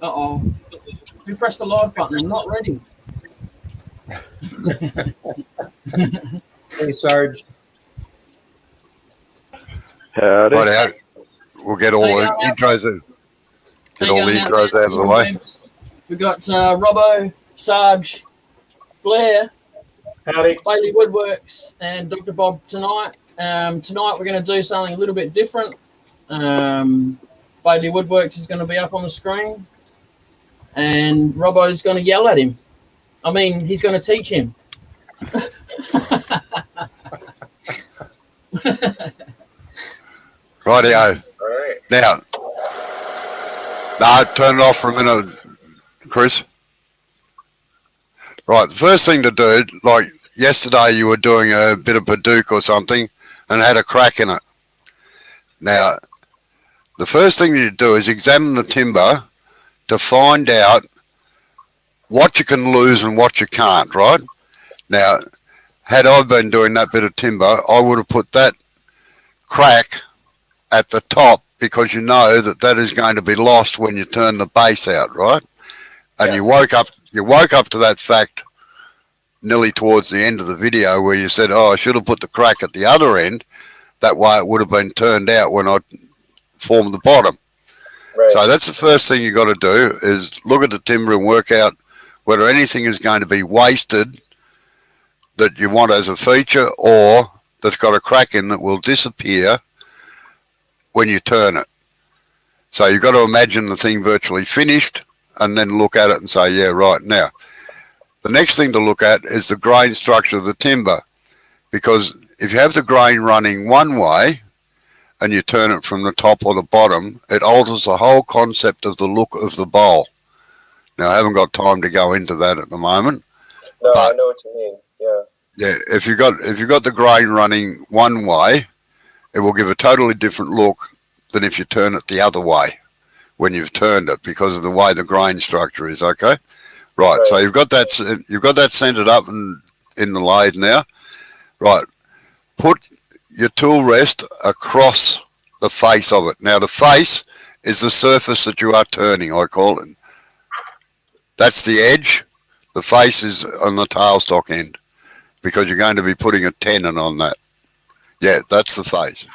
Uh-oh. We pressed the live button and not ready. Hey, Sarge. Howdy. Right, we'll get all the intros out of the way. We got Robbo, Sarge, Blair, Howdy. Bailey Woodworks, and Dr. Bob tonight. Tonight we're going to do something a little bit different. Bailey Woodworks is going to be up on the screen, and Robbo is going to yell at him. I mean, he's going to teach him. Rightio. All right. Now, turn it off for a minute, Chris. Right, the first thing to do, like yesterday you were doing a bit of Paduke or something and had a crack in it. Now, the first thing you do is examine the timber to find out what you can lose and what you can't, right? Now, had I been doing that bit of timber, I would have put that crack at the top because you know that that is going to be lost when you turn the base out, right? And Yes. you woke up to that fact nearly towards the end of the video where you said, oh, I should have put the crack at the other end. That way it would have been turned out when I formed the bottom. Right. So that's the first thing you got to do is look at the timber and work out whether anything is going to be wasted that you want as a feature or that's got a crack in that will disappear when you turn it. So you've got to imagine the thing virtually finished and then look at it and say, yeah, right. Now, the next thing to look at is the grain structure of the timber, because if you have the grain running one way and you turn it from the top or the bottom, it alters the whole concept of the look of the bowl. Now, I haven't got time to go into that at the moment. No, but, I know what you mean. Yeah. Yeah, if you got the grain running one way, it will give a totally different look than if you turn it the other way when you've turned it because of the way the grain structure is. Okay, right. So you've got that centered up and in the lathe now. Right. Put your tool rest across the face of it. Now the face is the surface that you are turning. I call it. That's the edge. The face is on the tailstock end because you're going to be putting a tenon on that. Yeah, that's the face.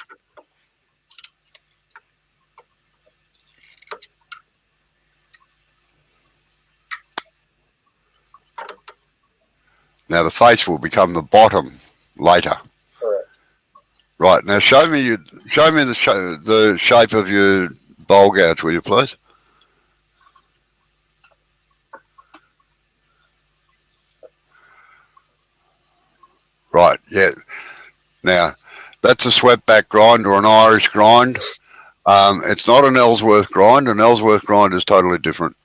Now the face will become the bottom later. Correct. Right. Now show me the shape of your bowl gouge, will you please? Right. Yeah. Now that's a swept back grind or an Irish grind. It's not an Ellsworth grind. An Ellsworth grind is totally different.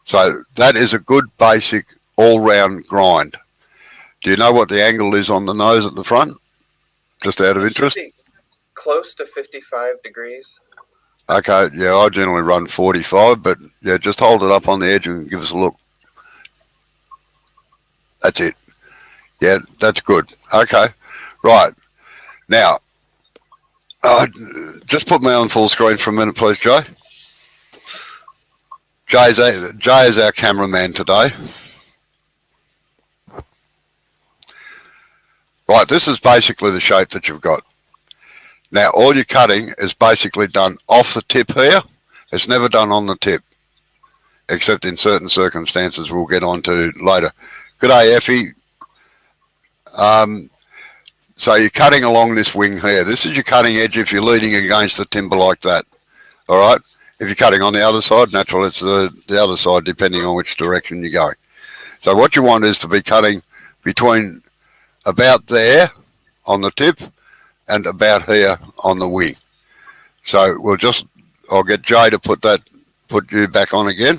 So that is a good basic all-round grind. Do you know what the angle is on the nose at the front? Just out of interest? Close to 55 degrees. Okay, yeah, I generally run 45, but yeah, just hold it up on the edge and give us a look. That's it. Yeah, that's good. Okay, right. Now, just put me on full screen for a minute, please, Jay. Jay is our cameraman today. Right, this is basically the shape that you've got. Now, all your cutting is basically done off the tip here. It's never done on the tip, except in certain circumstances we'll get on to later. Good day, Effie. So you're cutting along this wing here. This is your cutting edge if you're leaning against the timber like that. All right? If you're cutting on the other side, naturally it's the other side, depending on which direction you're going. So what you want is to be cutting between about there on the tip and about here on the wing. So I'll get Jay to put you back on again.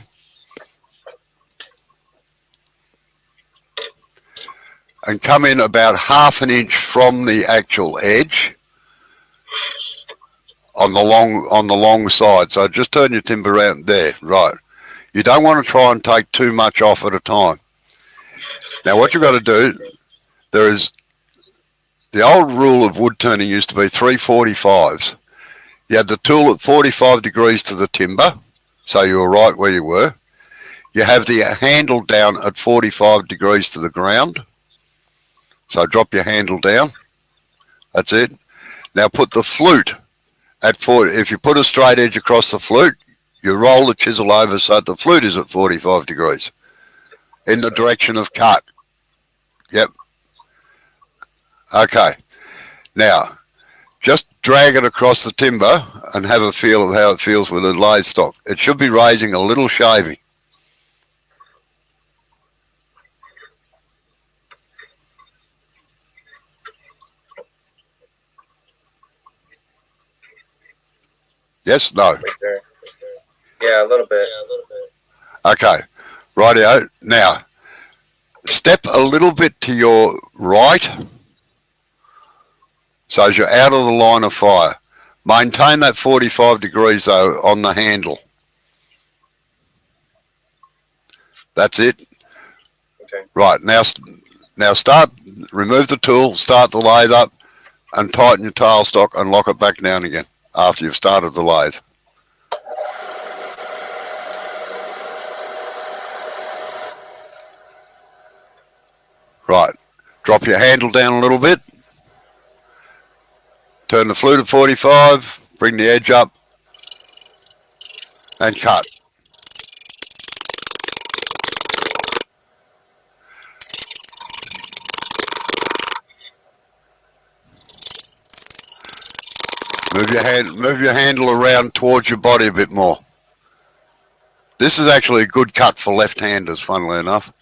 And come in about ½ an inch from the actual edge on the long side. So just turn your timber around there, right. You don't want to try and take too much off at a time. Now what you've got to do, there is the old rule of wood turning used to be 345s. You had the tool at 45 degrees to the timber, So you were right where you were. You have the handle down at 45 degrees to the ground. So drop your handle down. That's it. Now put the flute at 40. If you put a straight edge across the flute, you roll the chisel over so the flute is at 45 degrees in the direction of cut. Yep. Okay. Now, just drag it across the timber and have a feel of how it feels with a lathe stock. It should be raising a little shaving. Yes? No? Right there. Yeah, a little bit. Okay. Rightio. Now, step a little bit to your right. So as you're out of the line of fire. Maintain that 45 degrees though on the handle. That's it. Okay. Right, now start, remove the tool, start the lathe up and tighten your tailstock and lock it back down again after you've started the lathe. Right, drop your handle down a little bit. Turn the flute at 45, bring the edge up and cut. Move your handle around towards your body a bit more. This is actually a good cut for left-handers, funnily enough.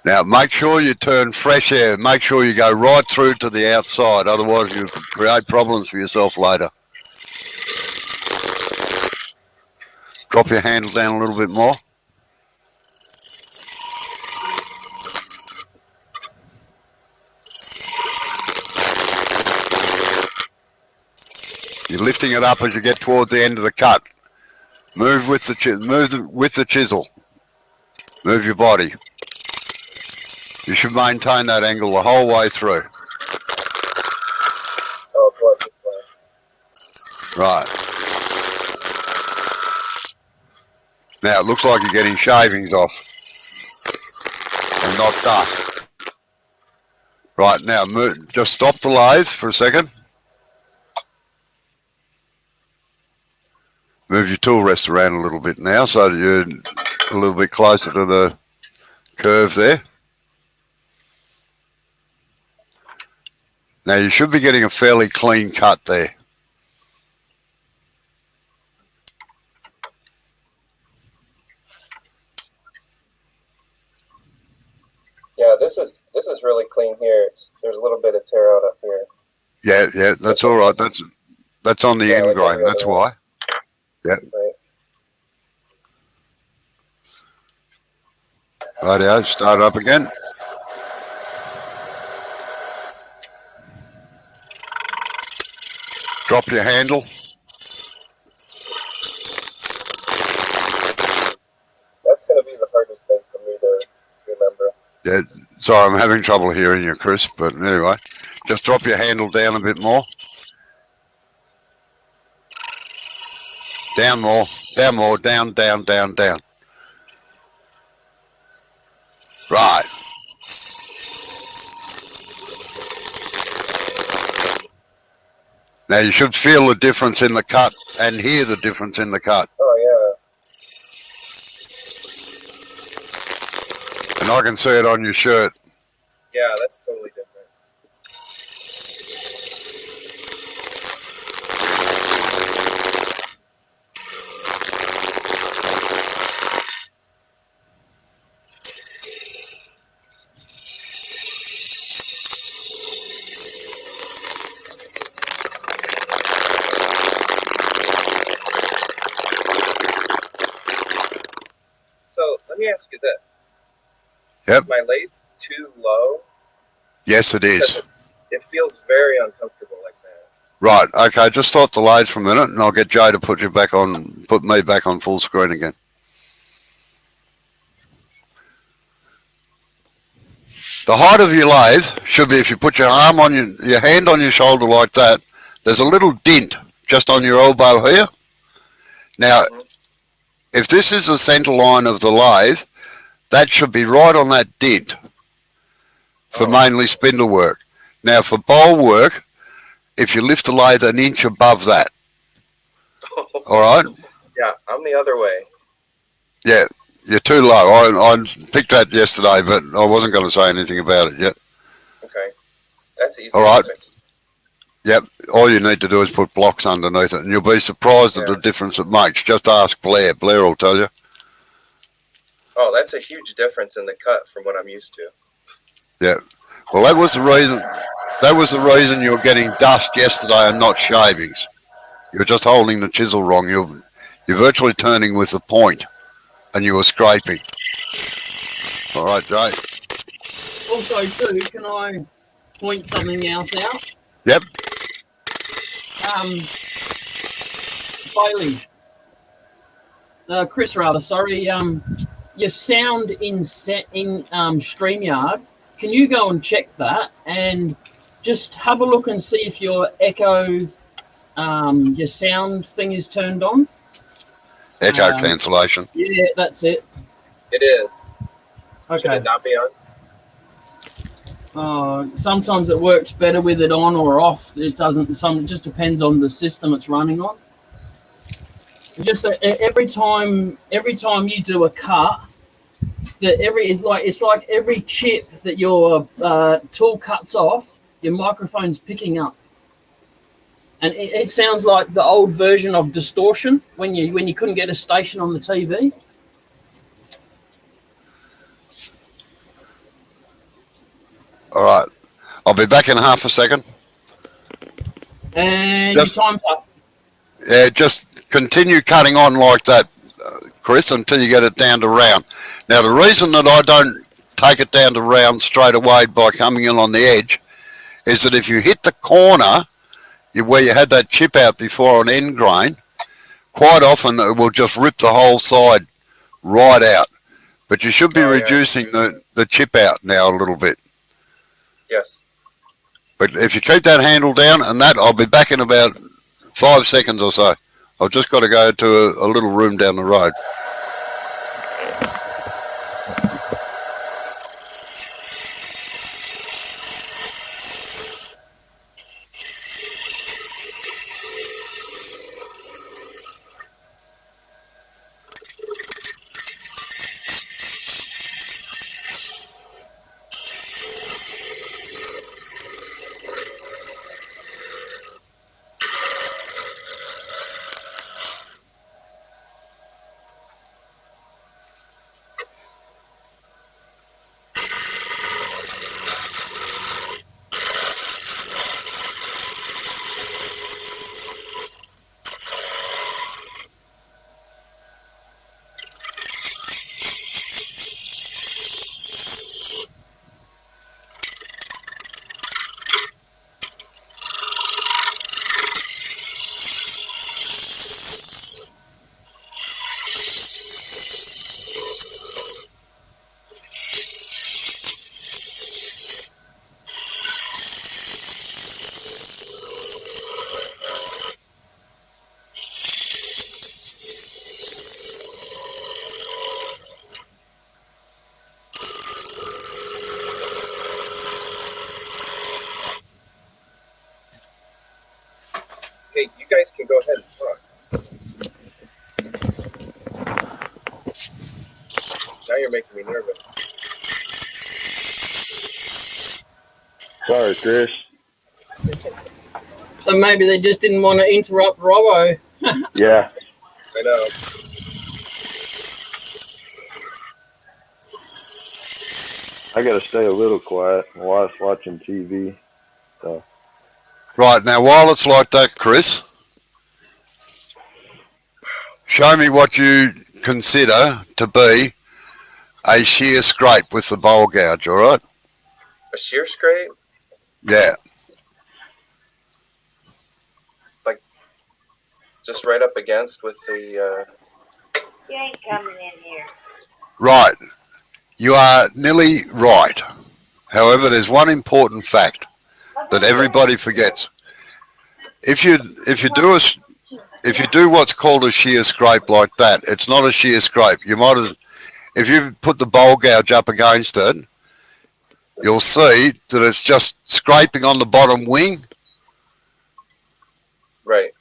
Now make sure you turn fresh air. Make sure you go right through to the outside, otherwise you create problems for yourself later. Drop your handle down a little bit more. You're lifting it up as you get toward the end of the cut. Move with the chisel. Move your body. You should maintain that angle the whole way through. Oh, of course. Right. Now it looks like you're getting shavings off and not dust. Right, now just stop the lathe for a second. Move your tool rest around a little bit now so that you're a little bit closer to the curve there. Now you should be getting a fairly clean cut there. Yeah, this is really clean here. There's a little bit of tear out up here. Yeah, that's all right. That's on the end grain. That's why. Yeah. Right. Rightio, start up again. Drop your handle. That's going to be the hardest thing for me to remember. Yeah, sorry, I'm having trouble hearing you, Chris, but anyway, just drop your handle down a bit more. Down more, down, down, down, down. Right. Now you should feel the difference in the cut and hear the difference in the cut. Oh, And I can see it on your shirt. yeah. Yeah, that's totally different. So let me ask you this. Yep. Is my lathe too low? Yes, it is. It feels very uncomfortable like that. Right, okay, just stop the lathe for a minute and I'll get Jay to put me back on full screen again. The height of your lathe should be, if you put your arm on your hand on your shoulder like that, there's a little dent just on your elbow here. Now, if this is the centre line of the lathe, that should be right on that dent for mainly spindle work. Now, for bowl work, if you lift the lathe an inch above that, all right? Yeah, I'm the other way. Yeah, you're too low. I picked that yesterday, but I wasn't going to say anything about it yet. Okay, that's easy. All right. To fix. Yep, all you need to do is put blocks underneath it, and you'll be surprised at the difference it makes. Just ask Blair. Blair will tell you. Oh, that's a huge difference in the cut from what I'm used to. Yeah. Well, that was the reason. That was the reason you were getting dust yesterday and not shavings. You were just holding the chisel wrong. You're virtually turning with the point, and you were scraping. All right, Jay. Also, too, can I point something else out? Yep. Bailey. Chris, rather, sorry. Your sound in StreamYard, can you go and check that and just have a look and see if your echo, your sound thing is turned on? Echo cancellation. Yeah, that's it. It is. Okay. Should it not be on? Sometimes it works better with it on or off. It doesn't. It just depends on the system it's running on. Just every time you do a cut, it's like every chip that your tool cuts off, your microphone's picking up, and it sounds like the old version of distortion when you couldn't get a station on the TV. All right. I'll be back in half a second. And your time's up. Yeah, just continue cutting on like that, Chris, until you get it down to round. Now, the reason that I don't take it down to round straight away by coming in on the edge is that if you hit the corner where you had that chip out before on end grain, quite often it will just rip the whole side right out. But you should be reducing the chip out now a little bit. Yes. But if you keep that handle down and that, I'll be back in about 5 seconds or so. I've just got to go to a little room down the road. Hey, you guys can go ahead and talk. Now you're making me nervous. Sorry, Chris. So maybe they just didn't want to interrupt Robbo. Yeah. I know. I got to stay a little quiet. My wife's watching TV. So. Right, now while it's like that, Chris, show me what you consider to be a shear scrape with the bowl gouge, all right? A shear scrape? Yeah. Like, just right up against with the... You ain't coming in here. Right. You are nearly right. However, there's one important fact that everybody forgets. If you do what's called a shear scrape like that, it's not a shear scrape. You might have, if you put the bowl gouge up against it, you'll see that it's just scraping on the bottom wing. Right.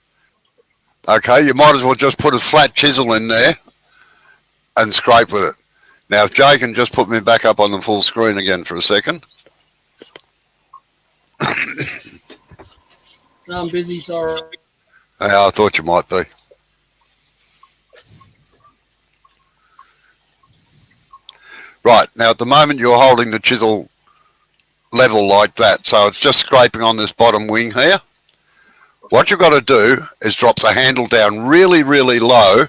Okay, you might as well just put a flat chisel in there and scrape with it. Now, if Jay can just put me back up on the full screen again for a second. No, I'm busy, sorry. Yeah, I thought you might be. Right, now at the moment you're holding the chisel level like that, so it's just scraping on this bottom wing here. What you've got to do is drop the handle down really, really low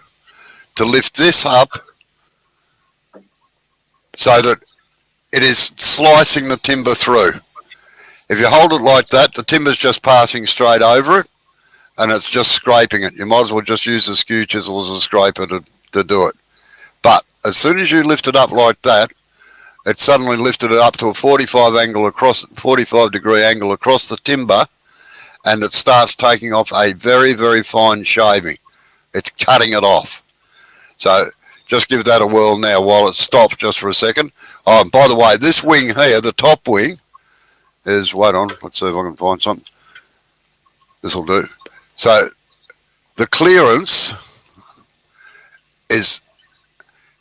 to lift this up so that it is slicing the timber through. If you hold it like that, the timber's just passing straight over it and it's just scraping it. You might as well just use a skew chisel as a scraper to do it. But as soon as you lift it up like that, it suddenly lifted it up to a 45 degree angle across the timber, and it starts taking off a very, very fine shaving. It's cutting it off. So just give that a whirl now while it stops just for a second. Oh, and by the way, this wing here, the top wing, is, wait on, let's see if I can find something. This will do. So the clearance is,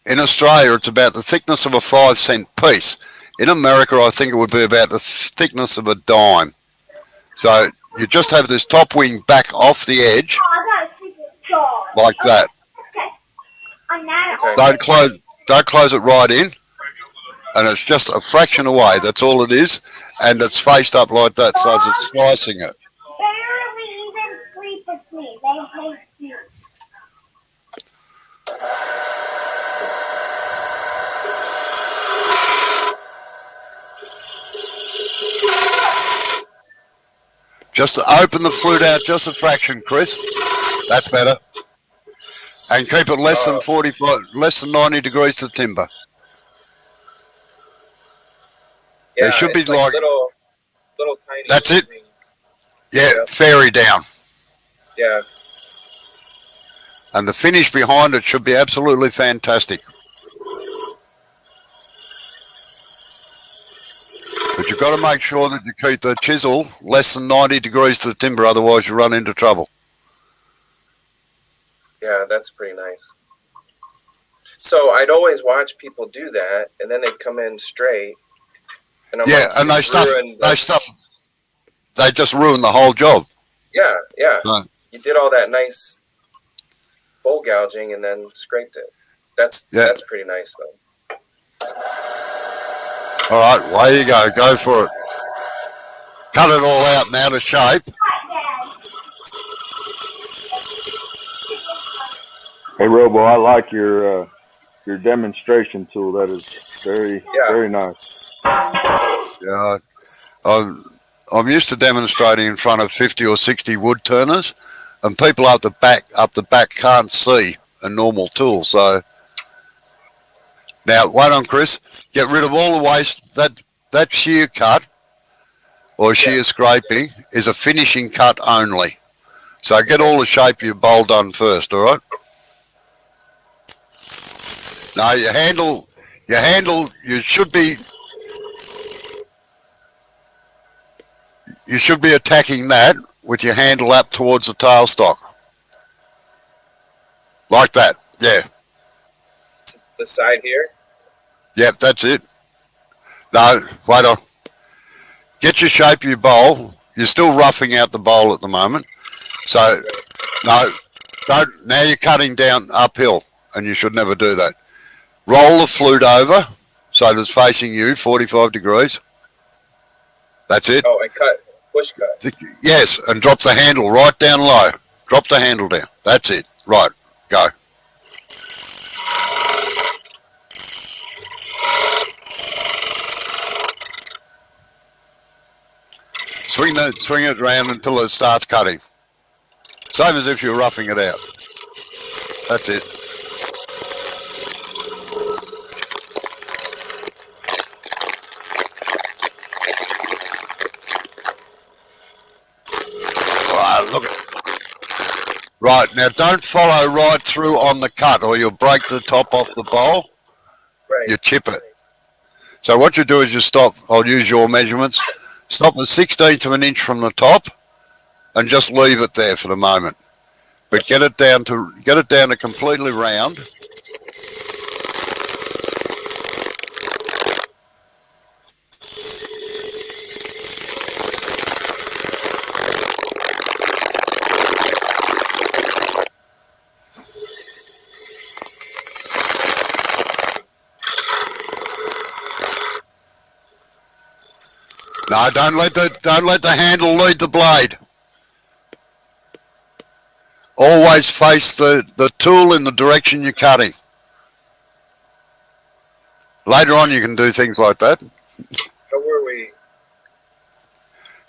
in Australia, it's about the thickness of a 5-cent piece. In America, I think it would be about the thickness of a dime. So you just have this top wing back off the edge, like that. Okay. Don't close it right in, and it's just a fraction away. That's all it is, and it's faced up like that, so it's slicing it. Barely even sleep with me. They hate you. Just open the flute out just a fraction, Chris. That's better. And keep it less than 45, less than 90 degrees to timber. Yeah, It should be it's like little tiny. That's it. Wings. Yeah, fairy down. Yeah. And the finish behind it should be absolutely fantastic. But you've got to make sure that you keep the chisel less than 90 degrees to the timber, otherwise you run into trouble. Yeah, that's pretty nice. So I'd always watch people do that, and then they'd come in straight. And I'm Yeah, like, and they just ruin the whole job. Yeah, yeah. No. You did all that nice bowl gouging and then scraped it. That's pretty nice, though. All right, away you go. Go for it. Cut it all out now to shape. Hey, Robo, I like your demonstration tool. That is very nice. Yeah, I'm used to demonstrating in front of 50 or 60 wood turners, and people up the back can't see a normal tool. So now, wait on, Chris. Get rid of all the waste. That shear cut or shear scraping is a finishing cut only. So get all the shape of your bowl done first. All right. Now your handle, you should be attacking that with your handle up towards the tailstock. Like that, yeah. The side here? Yep, that's it. No, wait on. Get your shape of your bowl. You're still roughing out the bowl at the moment. So, no, don't. Now you're cutting down uphill, and you should never do that. Roll the flute over so that it's facing you, 45 degrees. That's it. Oh, push cut. Yes, and drop the handle right down low. Drop the handle down. That's it. Right, go. Swing it around until it starts cutting. Same as if you're roughing it out. That's it. look. Right, now don't follow right through on the cut or you'll break the top off the bowl. Right. You chip it. So what you do is you stop, I'll use your measurements, stop a 1/16 of an inch from the top and just leave it there for the moment. But get it down to completely round. No, don't let the handle lead the blade. Always face the tool in the direction you're cutting. Later on you can do things like that. How were we?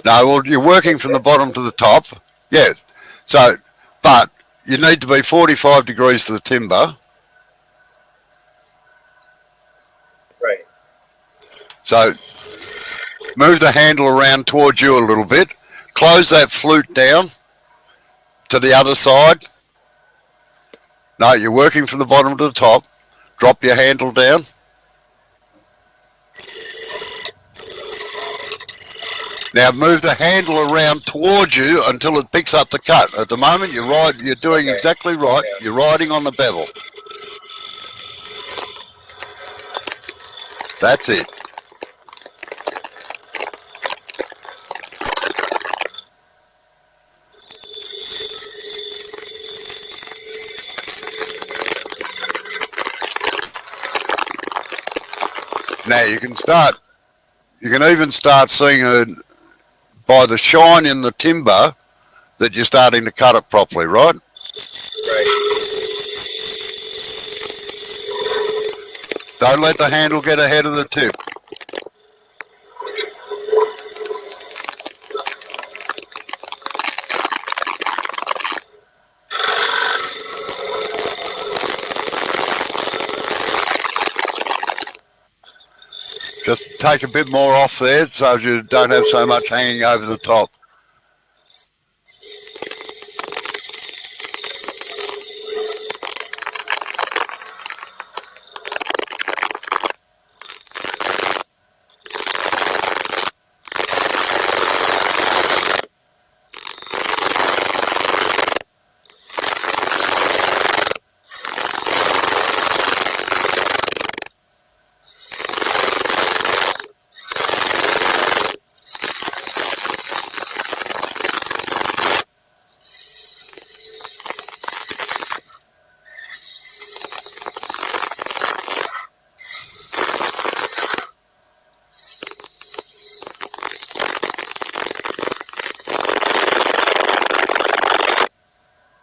No, well, you're working from the bottom to the top. Yeah. So, but you need to be 45 degrees to the timber. Right. So, move the handle around towards you a little bit. Close that flute down to the other side. No, you're working from the bottom to the top. Drop your handle down. Now move the handle around towards you until it picks up the cut. At the moment you're doing exactly right. You're riding on the bevel. That's it. Now you can even start seeing by the shine in the timber that you're starting to cut it properly, right? Right. Don't let the handle get ahead of the tip. Just take a bit more off there so you don't have so much hanging over the top.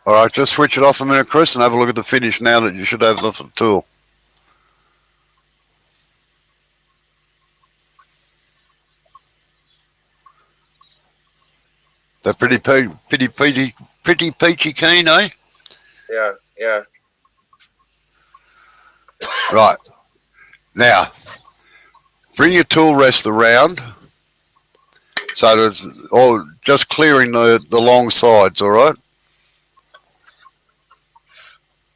All right, just switch it off a minute, Chris, and have a look at the finish now that you should have the tool. They're pretty peachy keen, eh? Yeah, yeah. Right. Now, bring your tool rest around so that it's all just clearing the long sides, all right?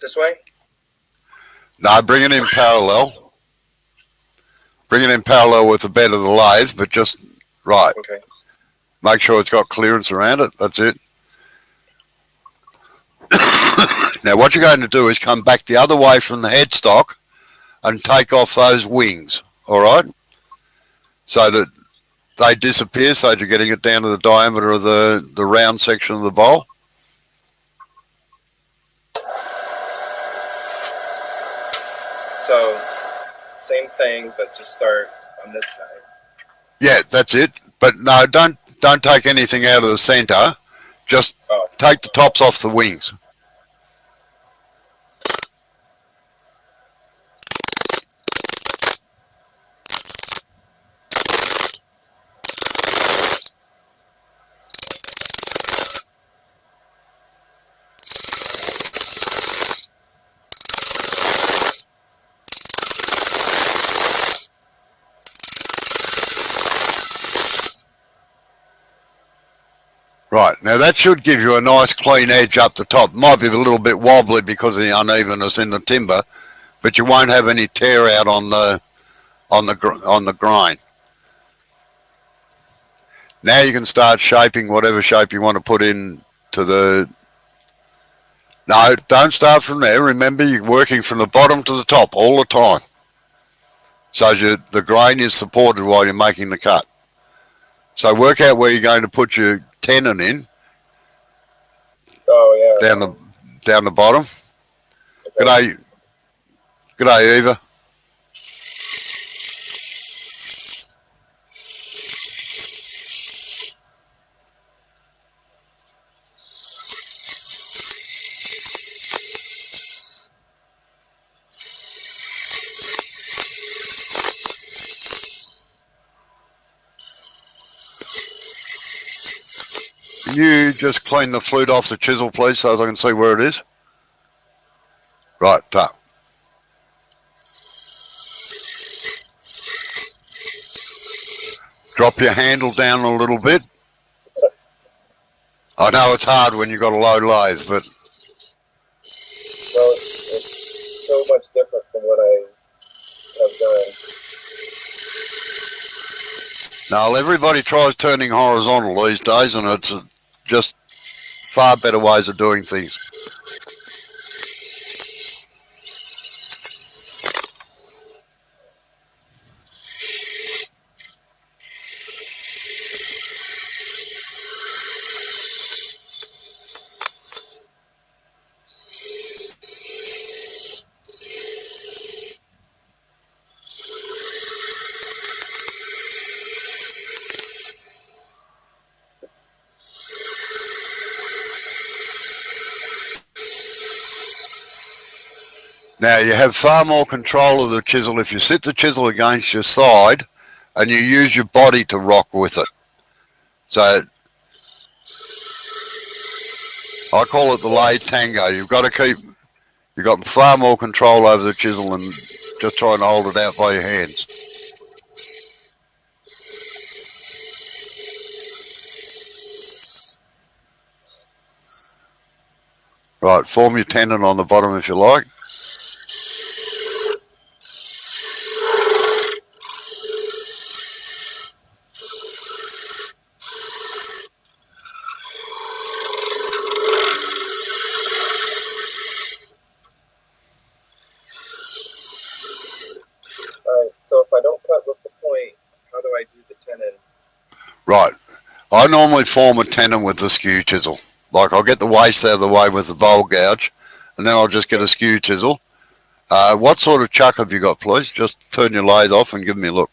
This way? No, bring it in parallel. Bring it in parallel with the bed of the lathe, but just right. Okay. Make sure it's got clearance around it. That's it. Now, what you're going to do is come back the other way from the headstock and take off those wings, all right? So that they disappear, so that you're getting it down to the diameter of the round section of the bowl. So, same thing, but just start on this side. Yeah, that's it. But no, don't take anything out of the center. Just take the tops off the wings. Right, now that should give you a nice clean edge up the top. Might be a little bit wobbly because of the unevenness in the timber, but you won't have any tear out on the grain. Now you can start shaping whatever shape you want to put in to the... No, don't start from there. Remember, you're working from the bottom to the top all the time. So the grain is supported while you're making the cut. So work out where you're going to put your tenon in. Oh yeah. Down the bottom. Okay. G'day, Eva. Can you just clean the flute off the chisel, please, so that I can see where it is? Right, up. Drop your handle down a little bit. I know it's hard when you've got a low lathe, but... Well, it's so much different from what I have done. Now, everybody tries turning horizontal these days, and it's just far better ways of doing things. Now, you have far more control of the chisel if you sit the chisel against your side and you use your body to rock with it. So, I call it the Light Tango. You've got far more control over the chisel than just trying to hold it out by your hands. Right, form your tenon on the bottom if you like. Alright, so if I don't cut with the point, how do I do the tenon? Right. I normally form a tenon with the skew chisel. Like I'll get the waste out of the way with the bowl gouge, and then I'll just get a skew chisel. What sort of chuck have you got, please? Just turn your lathe off and give me a look.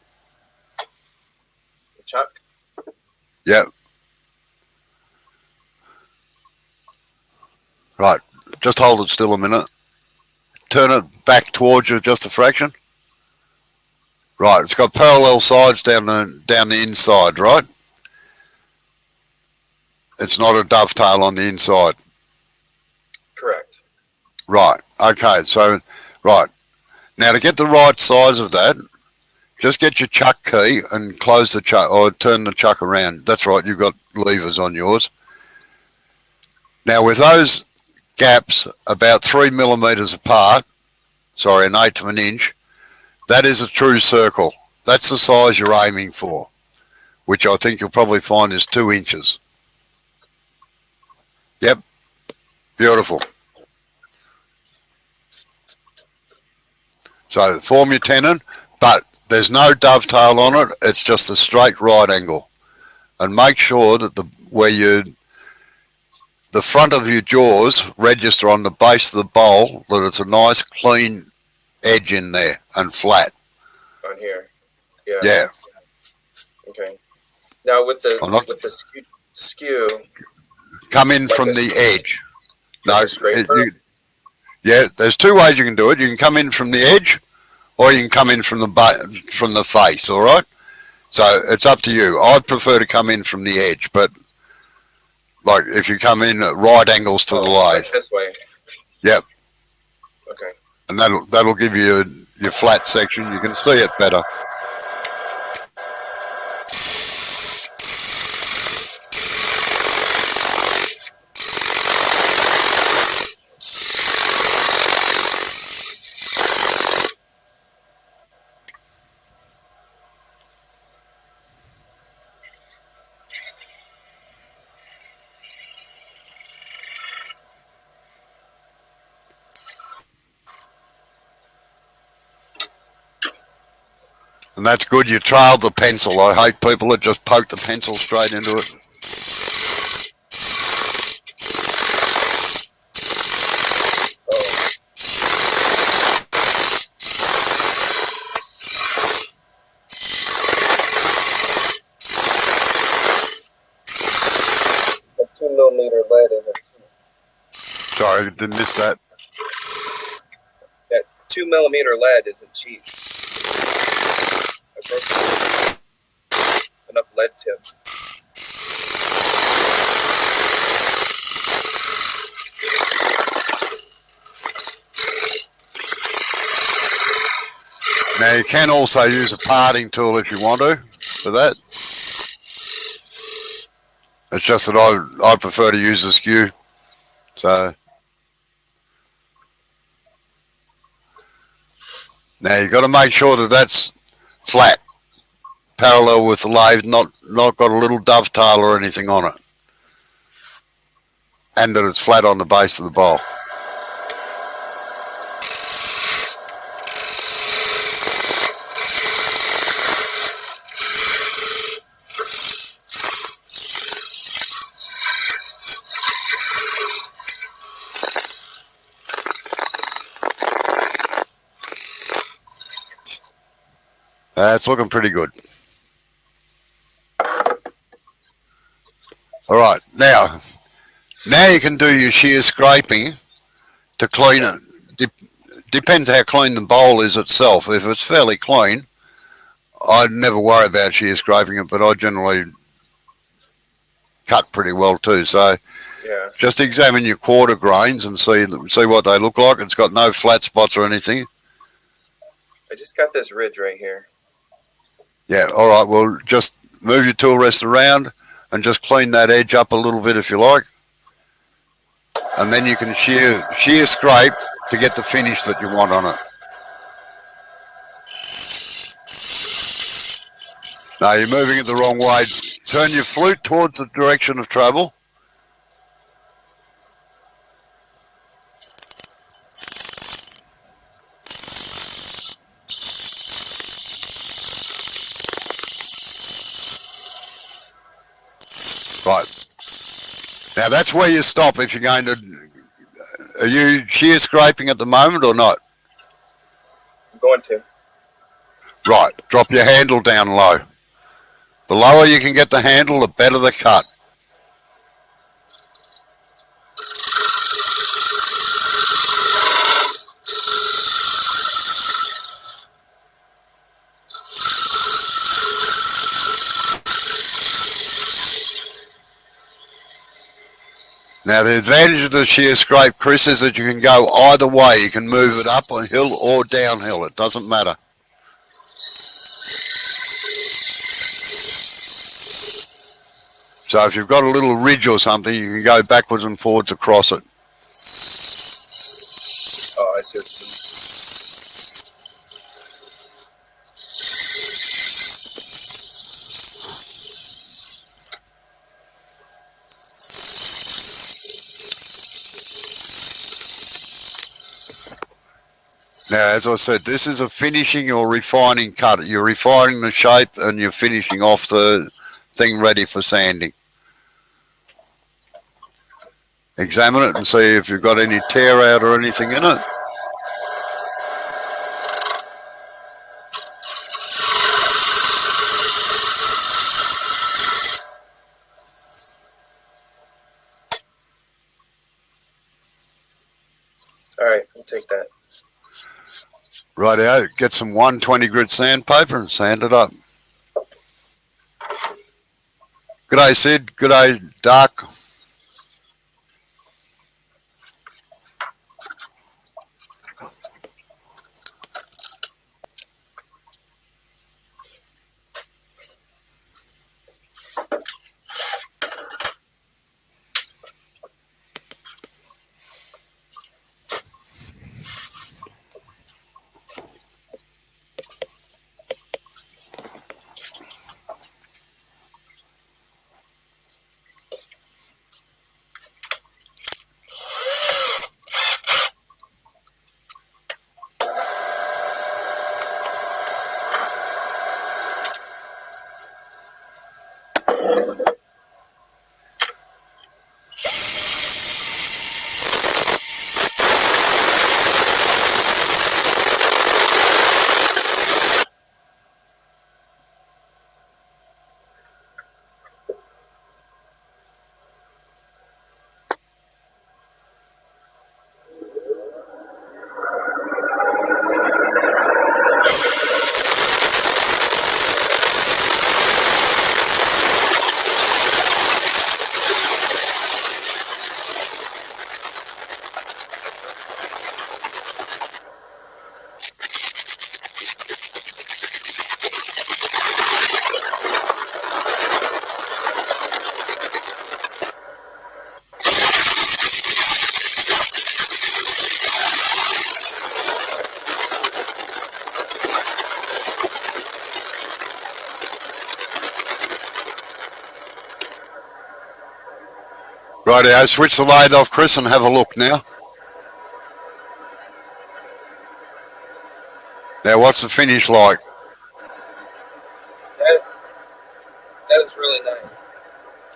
The chuck? Yep. Right. Just hold it still a minute. Turn it back towards you just a fraction. Right. It's got parallel sides down the inside, right? It's not a dovetail on the inside. Correct. Right. Okay. So, right. Now to get the right size of that, just get your chuck key and close the chuck or turn the chuck around. That's right. You've got levers on yours. Now with those gaps about 3 millimeters apart, sorry, an eighth of an inch, that is a true circle. That's the size you're aiming for, which I think you'll probably find is 2 inches. Yep. Beautiful. So form your tenon, but there's no dovetail on it. It's just a straight right angle. And make sure that the front of your jaws register on the base of the bowl, that it's a nice clean edge in there and flat. On here. Yeah. Yeah. Okay. Now with the skew, come in like from the edge. No, yeah, there's 2 ways you can do it. You can come in from the edge, or you can come in from the face, all right? So it's up to you. I prefer to come in from the edge, but like if you come in at right angles to the lathe. This way. Yep. Okay. And that'll give you your flat section. You can see it better. And that's good. You trailed the pencil. I hate people that just poke the pencil straight into it. A 2mm lead in it. Sorry, I didn't miss that. That 2mm lead isn't cheap. I broke enough lead tips. Now you can also use a parting tool if you want to for that. It's just that I prefer to use the skew. So now you've got to make sure that that's flat, parallel with the lathe, not got a little dovetail or anything on it, and that it's flat on the base of the bowl. It's looking pretty good. All right, now you can do your shear scraping to clean it. Depends how clean the bowl is itself. If it's fairly clean, I'd never worry about shear scraping it, but I generally cut pretty well too. So Yeah. just examine your quarter grains and see what they look like. It's got no flat spots or anything. I just got this ridge right here. Yeah, all right, well, just move your tool rest around and just clean that edge up a little bit if you like. And then you can shear scrape to get the finish that you want on it. No, you're moving it the wrong way. Turn your flute towards the direction of travel. Right. Now that's where you stop if you're going to... Are you shear scraping at the moment or not? I'm going to. Right. Drop your handle down low. The lower you can get the handle, the better the cut. Now the advantage of the shear scrape, Chris, is that you can go either way. You can move it up a hill or downhill. It doesn't matter. So if you've got a little ridge or something, you can go backwards and forwards across it. Oh, I see what you mean. Now, as I said, this is a finishing or refining cut. You're refining the shape and you're finishing off the thing ready for sanding. Examine it and see if you've got any tear out or anything in it. All right, I'll take that. Rightio, get some 120 grit sandpaper and sand it up. G'day, Sid. G'day, Dark. Righty-o, switch the lathe off, Chris, and have a look now. Now, what's the finish like? That is really nice.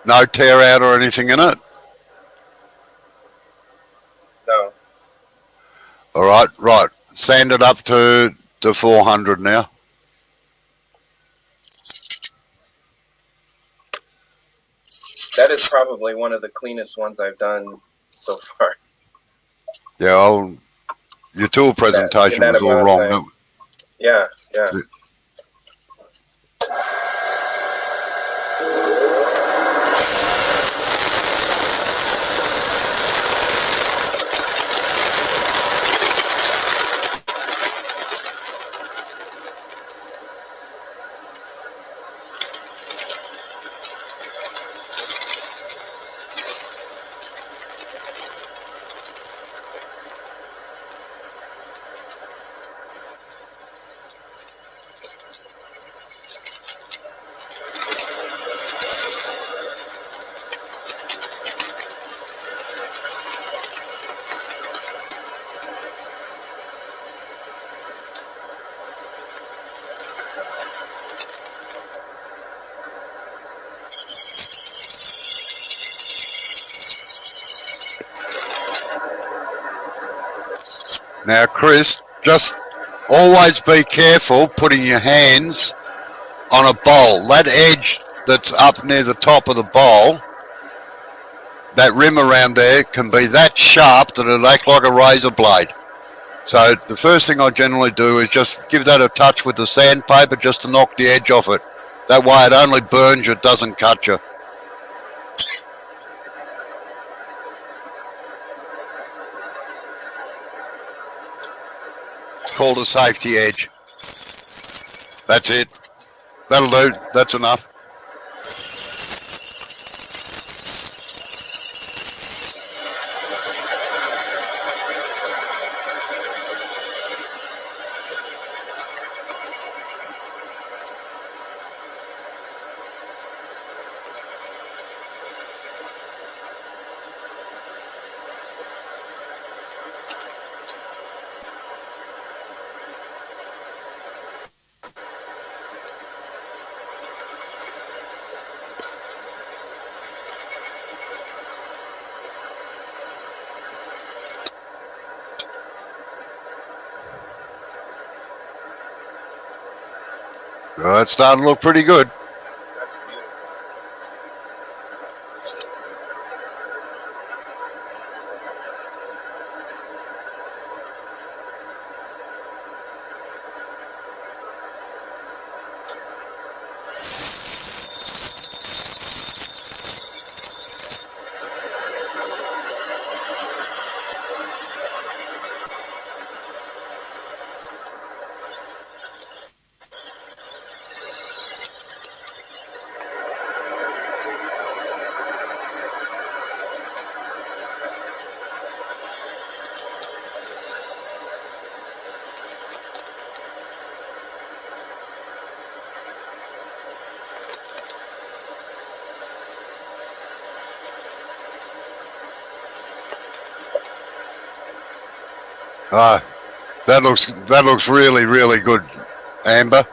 No tear out or anything in it? No. All right, right. Sand it up to 400 now. That is probably one of the cleanest ones I've done so far. Yeah, your tool presentation was all wrong. Yeah. Now, Chris, just always be careful putting your hands on a bowl. That edge that's up near the top of the bowl, that rim around there can be that sharp that it'll act like a razor blade. So the first thing I generally do is just give that a touch with the sandpaper just to knock the edge off it. That way it only burns you, it doesn't cut you. Called a safety edge. That's it. That'll do. That's enough. Well, it's starting to look pretty good. That's beautiful. Ah, that looks really, really good, Amber.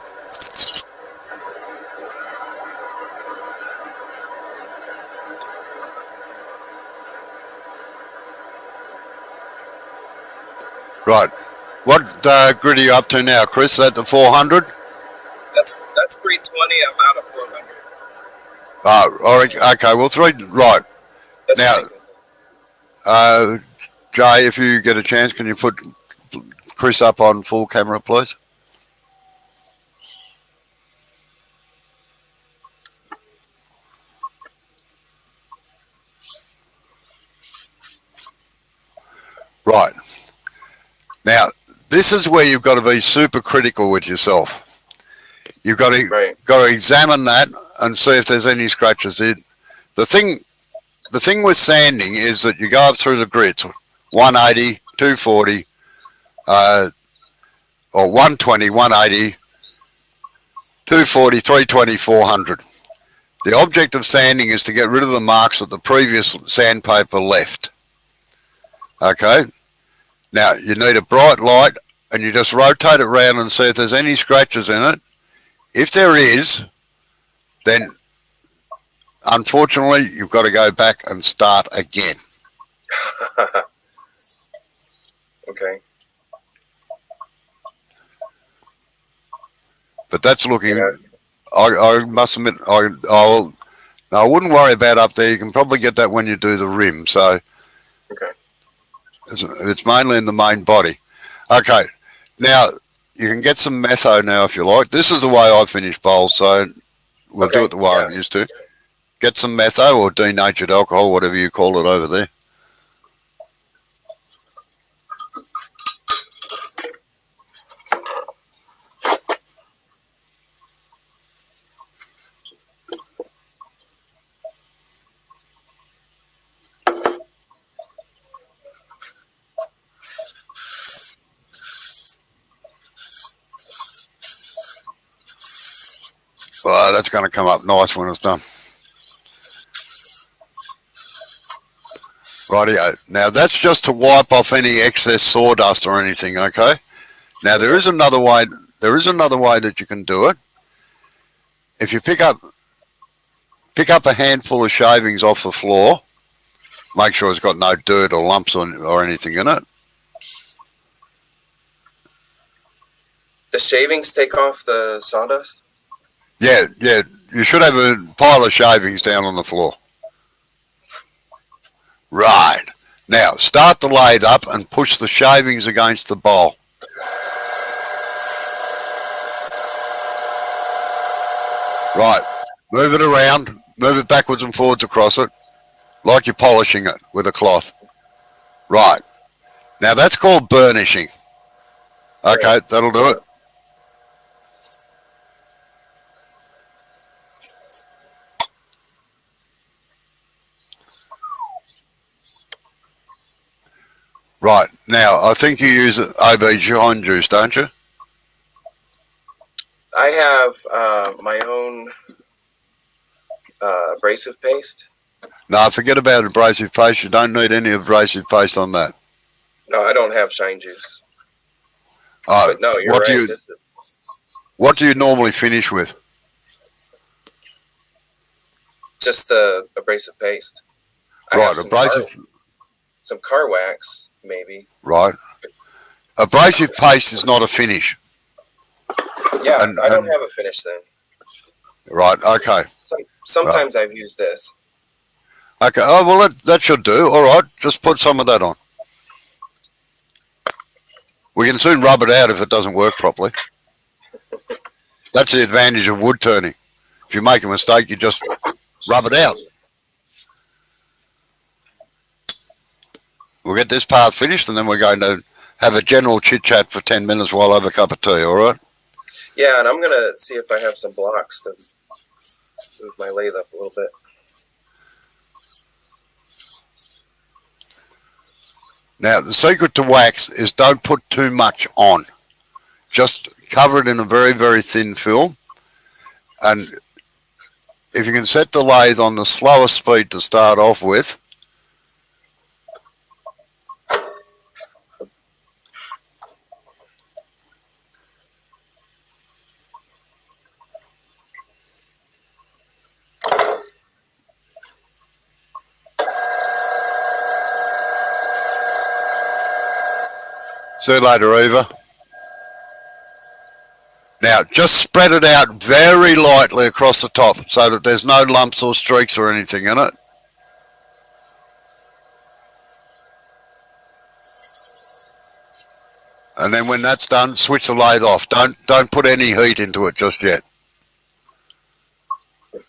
Right. What grit are you up to now, Chris? Is that the 400? That's 320. I'm out of 400. Oh, okay. Well, right. That's Now, pretty good. Jay, if you get a chance, can you put Chris up on full camera, please? Right. Now, this is where you've got to be super critical with yourself. You've got to examine that and see if there's any scratches. The thing with sanding is that you go through the grits, 180, 240, or 120, 180, 240, 320, 400. The object of sanding is to get rid of the marks that the previous sandpaper left. Okay? Now, you need a bright light, and you just rotate it around and see if there's any scratches in it. If there is, then unfortunately, you've got to go back and start again. Okay. But that's looking. Yeah. I must admit, I wouldn't worry about up there. You can probably get that when you do the rim. So, okay. It's mainly in the main body. Okay. Now you can get some metho now if you like. This is the way I finish bowls, so we'll do it the way I'm used to. Get some metho or denatured alcohol, whatever you call it over there. Well, that's going to come up nice when it's done. Rightio. Now that's just to wipe off any excess sawdust or anything. Okay. Now there is another way. There is another way that you can do it. If you pick up a handful of shavings off the floor, make sure it's got no dirt or lumps or anything in it. The shavings take off the sawdust? Yeah. You should have a pile of shavings down on the floor. Right. Now, start the lathe up and push the shavings against the bowl. Right. Move it around. Move it backwards and forwards across it, like you're polishing it with a cloth. Right. Now, that's called burnishing. Okay, that'll do it. Right. Now, I think you use OB shine juice, don't you? I have my own abrasive paste. No, forget about abrasive paste. You don't need any abrasive paste on that. No, I don't have shine juice. Oh, but no, you're right. What do you normally finish with? Just the abrasive paste. Right, abrasive. Some car wax, maybe. Right. Abrasive paste is not a finish. Yeah, I don't have a finish then. Right, okay. Sometimes I've used this. Okay, oh, well, that should do. All right, just put some of that on. We can soon rub it out if it doesn't work properly. That's the advantage of wood turning. If you make a mistake, you just rub it out. We'll get this part finished and then we're going to have a general chit-chat for 10 minutes while I have a cup of tea, all right? Yeah, and I'm going to see if I have some blocks to move my lathe up a little bit. Now, the secret to wax is don't put too much on. Just cover it in a very, very thin film. And if you can set the lathe on the slowest speed to start off with, See you later, Eva. Now, just spread it out very lightly across the top so that there's no lumps or streaks or anything in it. And then when that's done, switch the lathe off. Don't put any heat into it just yet.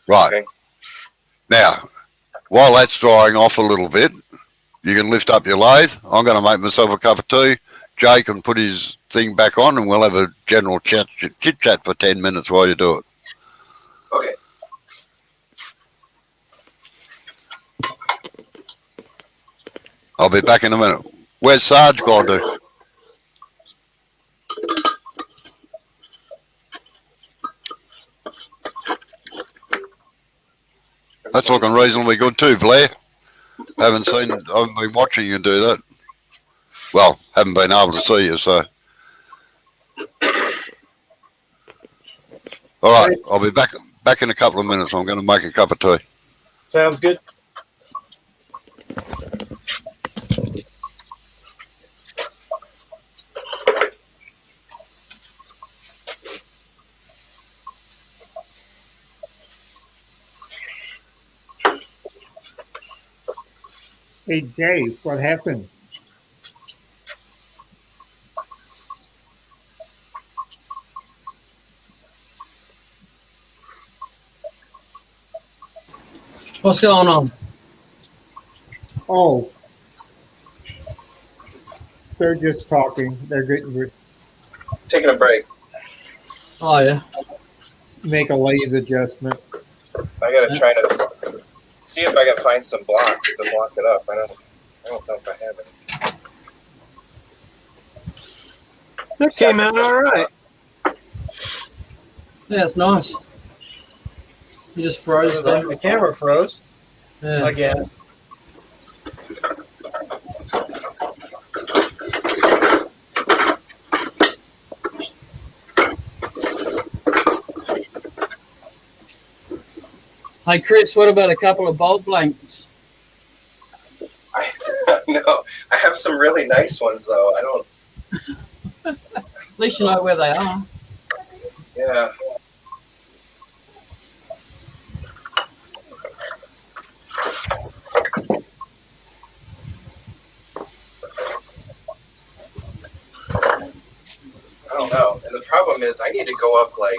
Right. Okay. Now, while that's drying off a little bit, you can lift up your lathe. I'm going to make myself a cup of tea. Jay can put his thing back on and we'll have a general chit-chat for 10 minutes while you do it. Okay. I'll be back in a minute. Where's Sarge gone to? That's looking reasonably good too, Blair. I haven't been watching you do that. Well, haven't been able to see you, so. All right, I'll be back in a couple of minutes. I'm going to make a cup of tea. Sounds good. Hey, Jay, what happened? What's going on? Oh, they're just talking. They're getting Taking a break. Oh, yeah. make a lathe adjustment. I gotta try to see if I can find some blocks to block it up. I don't know if I have any. That came out all right. Yeah, it's nice. You just froze there. The camera froze Yeah. again. Hey, Chris, what about a couple of bolt blankets? No, I have some really nice ones though. I don't. At least you know where they are. Yeah. I don't know. And the problem is I need to go up like,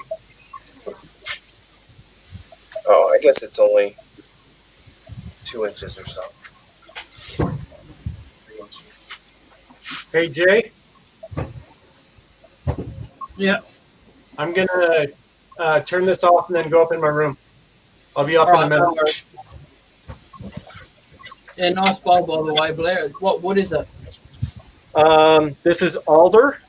oh, I guess it's only 2 inches or so. 3 inches. Hey, Jay, Yeah. I'm going to turn this off and then go up in my room. I'll be up in a minute. No worries. Yeah, nice bowl, by the way, Blair. What wood is it? This is alder.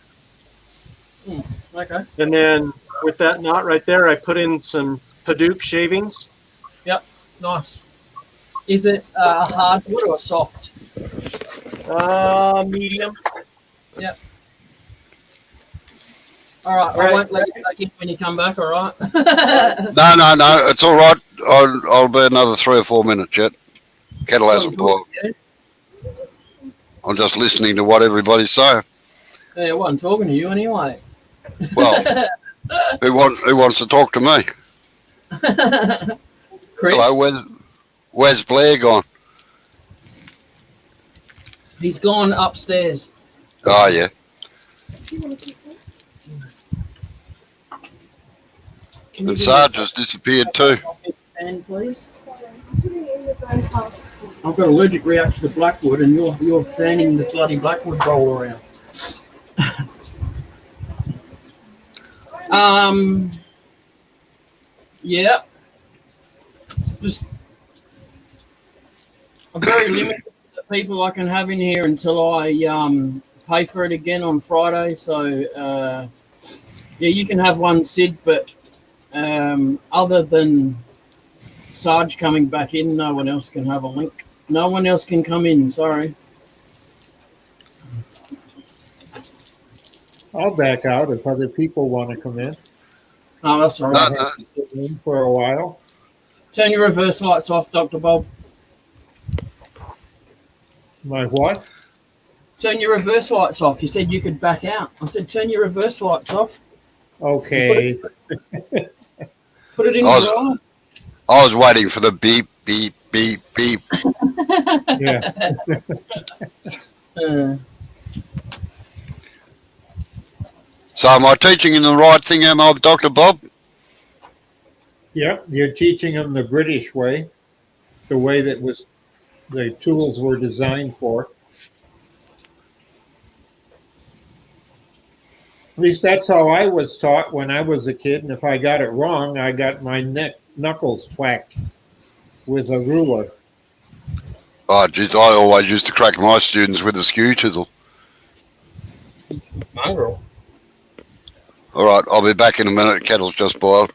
Okay. And then with that knot right there, I put in some Hadoop shavings. Yep. Nice. Is it hardwood or soft? Medium. Yep. All right. I won't let you back in when you come back. All right. No, it's all right. I'll be another 3 or 4 minutes yet. Kettle hasn't boiled. Yeah. I'm just listening to what everybody's saying. Yeah, I wasn't talking to you anyway. Well, who wants to talk to me? Chris. Hello, where's Blair gone? He's gone upstairs. Oh, yeah. And Sarge has disappeared too. And please. I've got allergic reaction to blackwood, and you're fanning the bloody blackwood bowl around. Yeah. Just I'm very limited to the people I can have in here until I pay for it again on Friday. So yeah, you can have one, Sid, but other than Sarge coming back in, no one else can have a link. No one else can come in, sorry. I'll back out if other people want to come in. Oh, that's all right. No. Sit in for a while. Turn your reverse lights off, Dr. Bob. My what? Turn your reverse lights off. You said you could back out. I said, turn your reverse lights off. Okay. Put it in drive. I was waiting for the beep, beep, beep, beep. Yeah. So am I teaching him the right thing, am I, Dr. Bob? Yep. You're teaching them the British way, the way that was the tools were designed for. At least that's how I was taught when I was a kid, and if I got it wrong, I got my knuckles whacked with a ruler. Oh, geez, I always used to crack my students with a skew chisel. Mongrel. All right, I'll be back in a minute. Kettle's just boiled.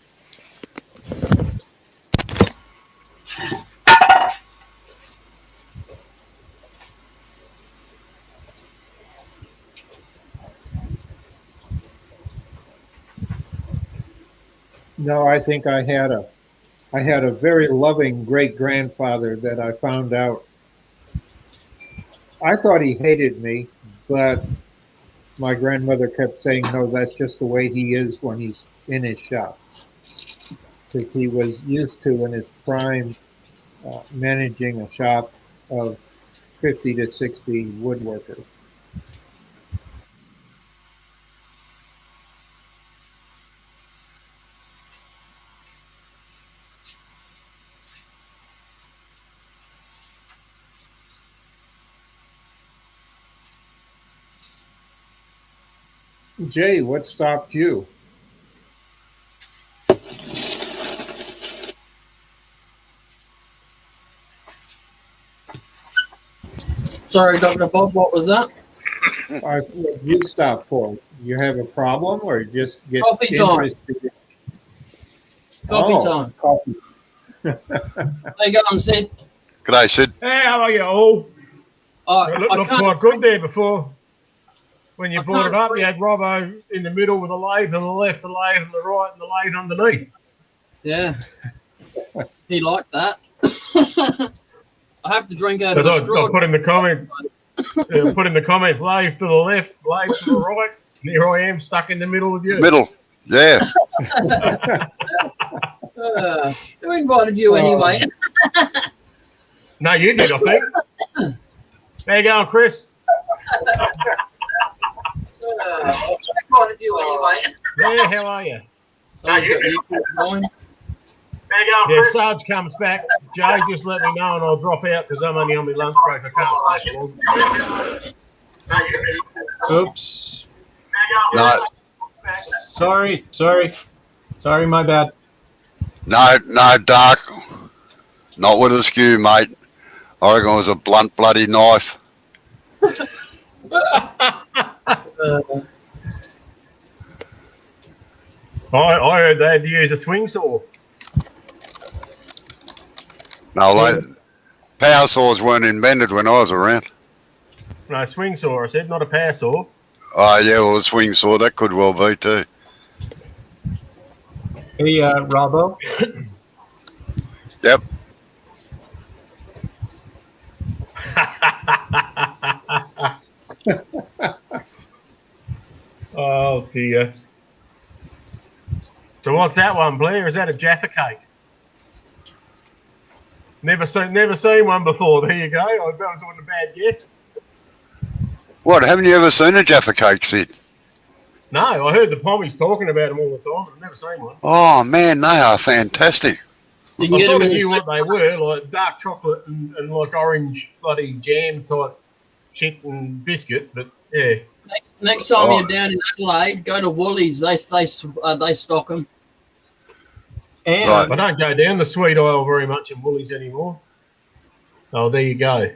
No, I think I had a very loving great grandfather that I found out. I thought he hated me, but my grandmother kept saying, no, that's just the way he is when he's in his shop. Because he was used to, in his prime, managing a shop of 50 to 60 woodworkers. Jay, what stopped you? Sorry, Dr. Bob, what was that? What you stop for? You have a problem, or just get Coffee time. interested? Coffee time. Coffee. How you going, Sid? G'day, Sid. Hey, how are you all? I Looked can't. quite good there before. When you I brought it can't up, breathe. you had Robbo in the middle with the lathe on the left, the lathe on the right, and the lathe underneath. Yeah. He liked that. I have to drink out of Because a I straw. put in the comments, lathe to the left, lathe to the right. And here I am, stuck in the middle with you. Middle. Yeah. Who invited you anyway? No, you did, I think. How you going, Chris? Who invited you anyway? Yeah, how are you? Someone's got you going. Yeah, if Sarge comes back, Jay, just let me know and I'll drop out because I'm only on my lunch break. I can't stay long. Oops. No, Sorry, my bad. no, Dark. Not with a skew, mate. I reckon it was a blunt, bloody knife. I heard they had to use a swing saw. No, power saws weren't invented when I was around. No, swing saw, I said, not a power saw. Oh, yeah, well, a swing saw, that could well be too. Hey, Robbo. Yep. Oh, dear. So what's that one, Blair? Is that a Jaffa cake? Never seen one before. There you go. That was a bad guess. What, haven't you ever seen a Jaffa cake, Sid? No, I heard the pommies talking about them all the time, but I've never seen one. Oh, man, they are fantastic. You can I get sort them of in the knew what they were, like dark chocolate and like orange bloody jam type shit and biscuit, but yeah. Next time you're down in Adelaide, go to Woolies. They stock them. And Right. I don't go down the sweet aisle very much in Woolies anymore. Oh, there you go.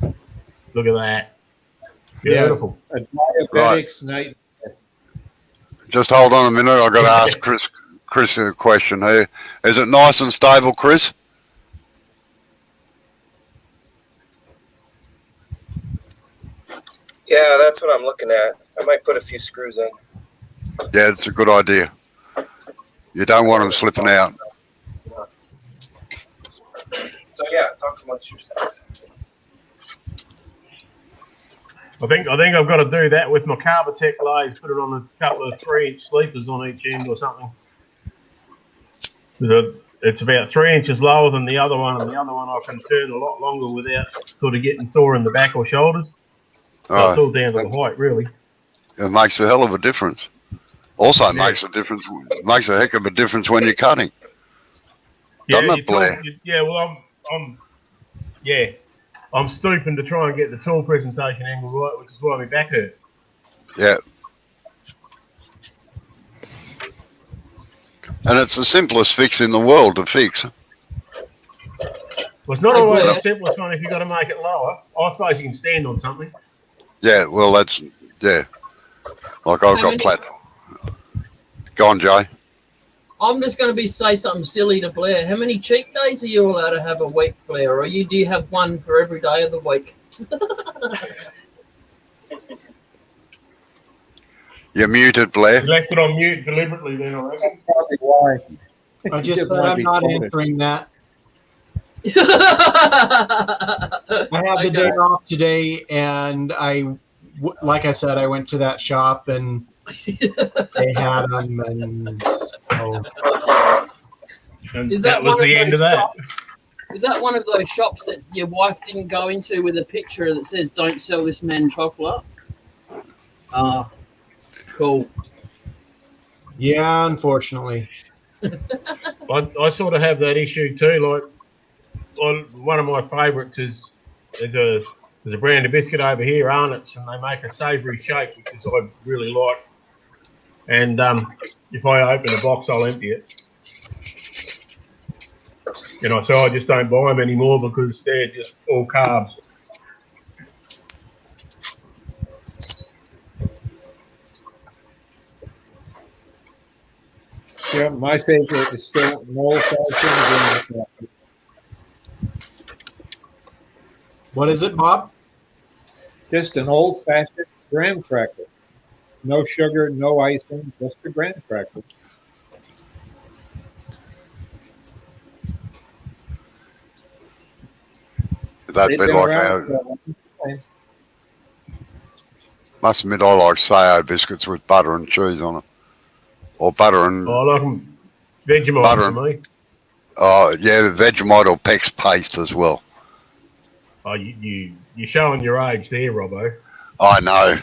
Look at that. Beautiful. A diabetic's night. Just hold on a minute. I've got to ask Chris a question here. Is it nice and stable, Chris? Yeah, that's what I'm looking at. I might put a few screws in. Yeah, it's a good idea. You don't want them slipping out. So yeah, talk amongst yourselves. I think I've got to do that with my Carbatech lathes. Put it on a couple of 3-inch sleepers on each end or something. It's about 3 inches lower than the other one, and the other one I can turn a lot longer without sort of getting sore in the back or shoulders. So it's all down to the height, really. It makes a hell of a difference. Also makes a heck of a difference when you're cutting. Doesn't it, Blair? Well, I'm stooping to try and get the tool presentation angle right, which is why my back hurts. Yeah. And it's the simplest fix in the world to fix. Well, it's not always the simplest one if you've got to make it lower. I suppose you can stand on something. Yeah, well, like I've got platform. Go on, Jay. I'm just going to say something silly to Blair. How many cheat days are you allowed to have a week, Blair? Or do you have one for every day of the week? You're muted, Blair. You left it on mute deliberately then, I reckon. That's probably why. I just said I'm not answering that. I had the day off today, and like I said, I went to that shop and they had them, and so. Is that was the end of that? Is that one of those shops that your wife didn't go into with a picture that says "Don't sell this man chocolate"? Cool. Yeah, unfortunately. I sort of have that issue too. Like, one of my favourites is there's a brand of biscuit over here, Arnott's, and they make a savoury shake, which is I really like. And if I open a box, I'll empty it. So I just don't buy them anymore because they're just all carbs. Yeah, my favorite is still an old-fashioned. What is it, Bob? Just an old-fashioned graham cracker. No sugar, no icing, just a graham cracker. That'd be like must admit, I like Sayo biscuits with butter and cheese on it. Or butter and... I like them Vegemite butter for me. Oh, yeah, Vegemite or Pex paste as well. Oh, you're showing your age there, Robbo. I know.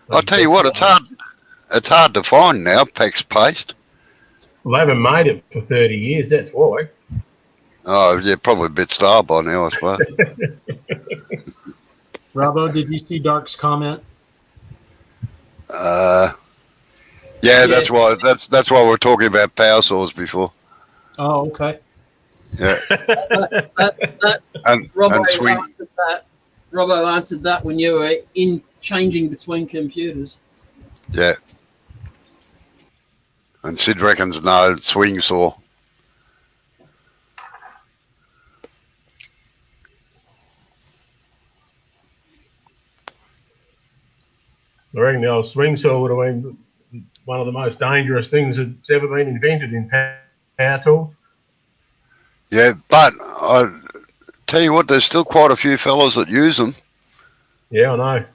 I'll tell you what, it's hard to find now, Pex paste. Well, they haven't made it for 30 years, that's why. Oh, yeah, probably a bit starved by now, I suppose. Robbo, did you see Dark's comment? Yeah, that's why we're talking about power saws before. Oh, okay. Yeah. Robbo answered that when you were changing between computers. Yeah. And Sid reckons no, swing saw. I reckon the old swing saw would have been one of the most dangerous things that's ever been invented in power tools. Yeah, but I tell you what, there's still quite a few fellas that use them. Yeah, I know.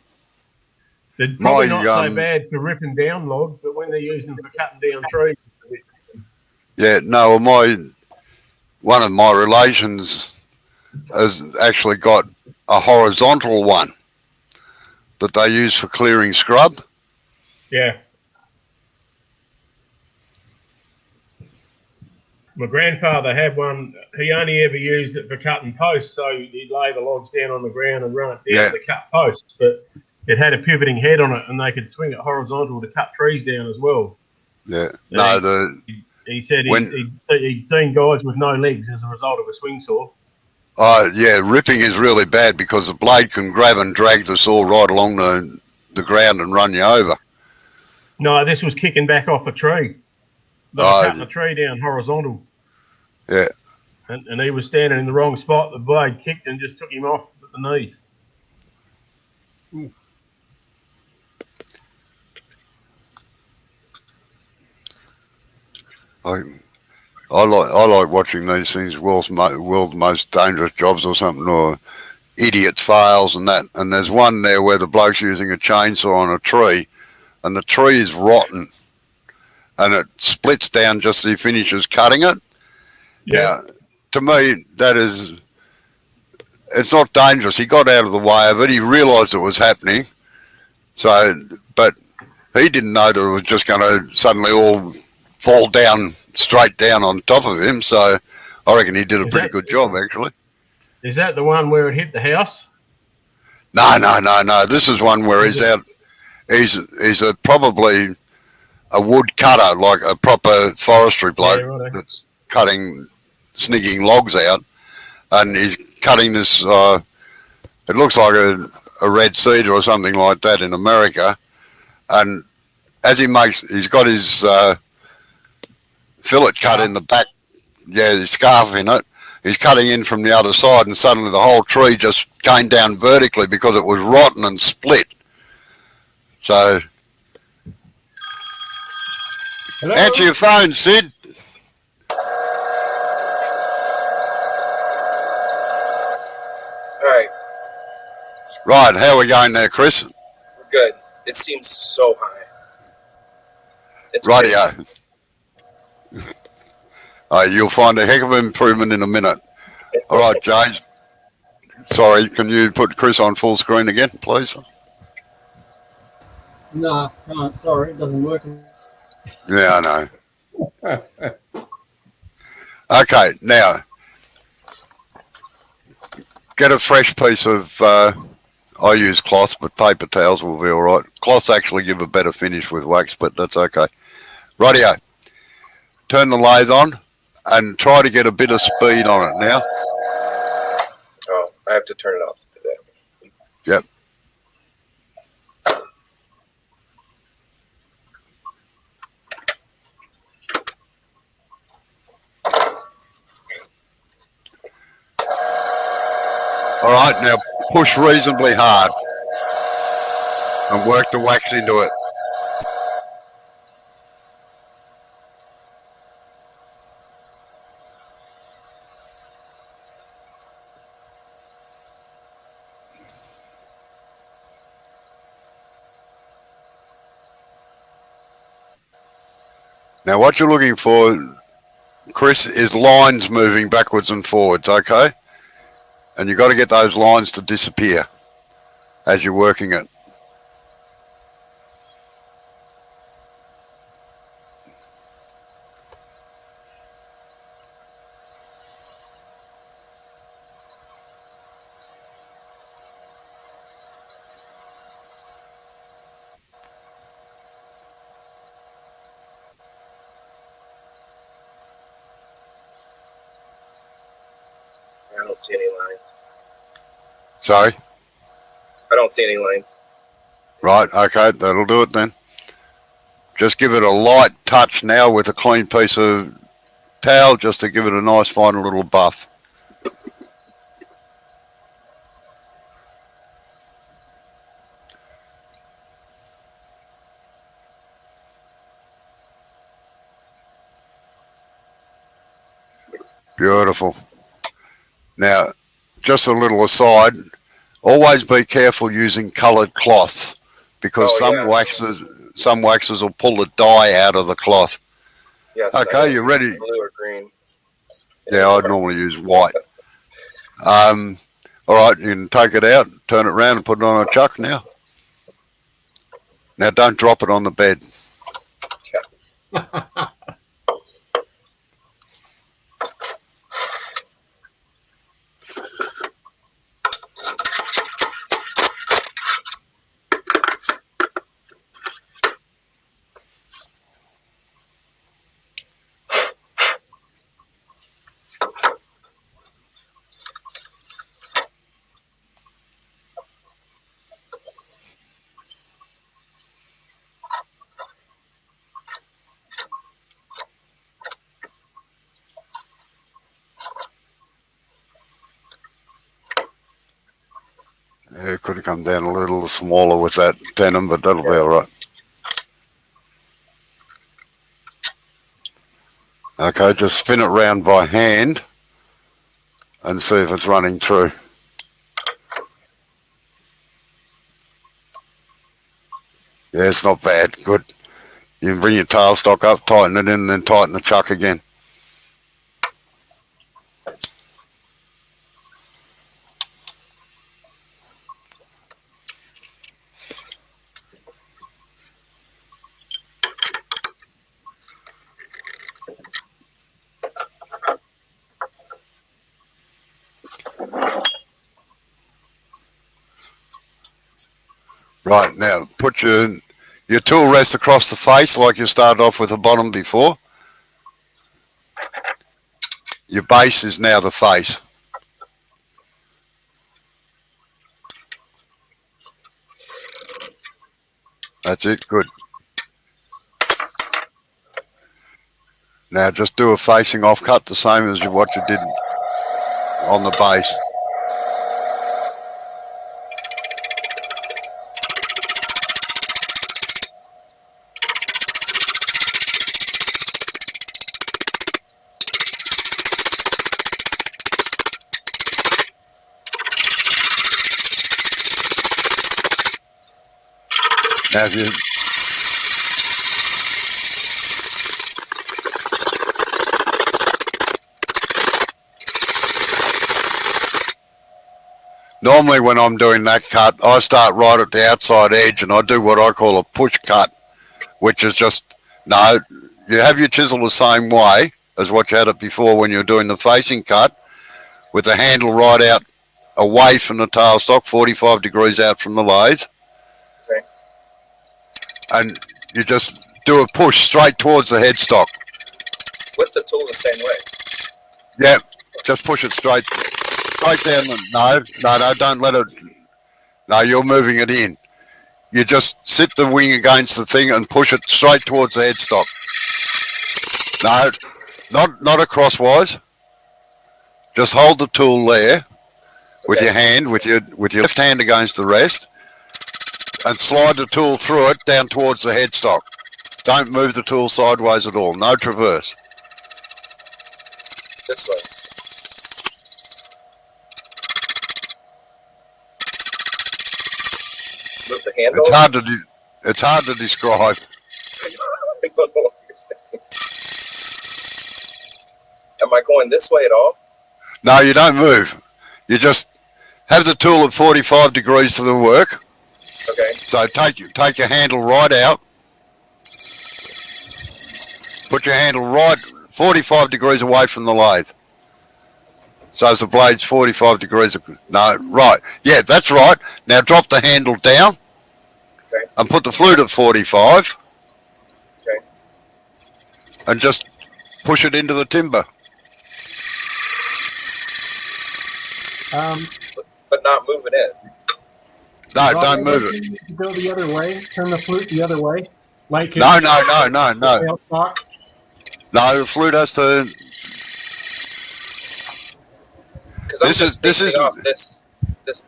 They're probably not so bad for ripping down logs, but when they're using them for cutting down trees. Yeah, no, one of my relations has actually got a horizontal one that they use for clearing scrub. Yeah. My grandfather had one. He only ever used it for cutting posts, so he'd lay the logs down on the ground and run it down to cut posts. But it had a pivoting head on it, and they could swing it horizontal to cut trees down as well. Yeah. He said he'd seen guys with no legs as a result of a swing saw. Yeah, ripping is really bad because the blade can grab and drag the saw right along the ground and run you over. No, this was kicking back off a tree. They were cutting the tree down horizontal. Yeah. And he was standing in the wrong spot. The blade kicked and just took him off at the knees. Ooh. I like watching these things, world's most dangerous jobs or something, or idiots fails and that. And there's one there where the bloke's using a chainsaw on a tree, and the tree is rotten, and it splits down just as he finishes cutting it. Yeah. Now, to me, it's not dangerous. He got out of the way of it. He realised it was happening. So, but he didn't know that it was just going to suddenly all fall down, straight down on top of him. So I reckon he did a pretty good job, actually. Is that the one where it hit the house? No. This is one where he's out. He's probably a wood cutter, like a proper forestry bloke that's snigging logs out, and he's cutting this. It looks like a red cedar or something like that in America, and as he's got his fillet cut in the back, his scarf in it. He's cutting in from the other side, and suddenly the whole tree just came down vertically because it was rotten and split. So, Hello? answer your phone, Sid. All right, Right, how are we going there, Chris? we're good. It seems so high. It's Rightio. You'll find a heck of an improvement in a minute. All right, James. Sorry, can you put Chris on full screen again, please? No, can't. Sorry, it doesn't work. Yeah, I know. Okay, now get a fresh piece of. I use cloth, but paper towels will be all right. Cloths actually give a better finish with wax, but that's okay. Rightio. Turn the lathe on and try to get a bit of speed on it now. Oh, I have to turn it off to do that. Yep. All right, now push reasonably hard and work the wax into it. Now what you're looking for, Chris, is lines moving backwards and forwards, okay? And you've got to get those lines to disappear as you're working it. I don't see any lines. Sorry? I don't see any lines. Right, okay, that'll do it then. Just give it a light touch now with a clean piece of towel just to give it a nice fine little buff. Beautiful. Now, just a little aside, always be careful using coloured cloths because some waxes will pull the dye out of the cloth. Yes. Okay, you ready? Blue or green. Yeah, I'd normally use white. All right, you can take it out, turn it around and put it on a chuck now. Now don't drop it on the bed. It could have come down a little smaller with that tenon, but that'll be all right. Okay, just spin it round by hand and see if it's running through. Yeah, it's not bad. Good. You can bring your tailstock up, tighten it in, and then tighten the chuck again. Right, now put your tool rest across the face like you started off with the bottom before. Your base is now the face. That's it, good. Now just do a facing off cut the same as what you did on the base. Now if you normally when I'm doing that cut, I start right at the outside edge and I do what I call a push cut, which is just, no, you have your chisel the same way as what you had it before when you're doing the facing cut, with the handle right out away from the tailstock, 45 degrees out from the lathe. Okay. And you just do a push straight towards the headstock. With the tool the same way. Yeah, just push it straight down. No, don't let it. No, you're moving it in. You just sit the wing against the thing and push it straight towards the headstock. No, not crosswise. Just hold the tool there with your hand, with your left hand against the rest, and slide the tool through it down towards the headstock. Don't move the tool sideways at all. No traverse. This way. Move the handle. It's hard to describe. I don't know what you're saying. Am I going this way at all? No, you don't move. You just have the tool at 45 degrees to the work. Okay. So take your handle right out. Put your handle right 45 degrees away from the lathe. So as the blade's 45 degrees. No, right. Yeah, that's right. Now drop the handle down. Okay. And put the flute at 45. Okay. And just push it into the timber. But not move it in. No, don't move it. Go the other way. Turn the flute the other way. Like No. tailstock. No, the flute has to. Because this is off this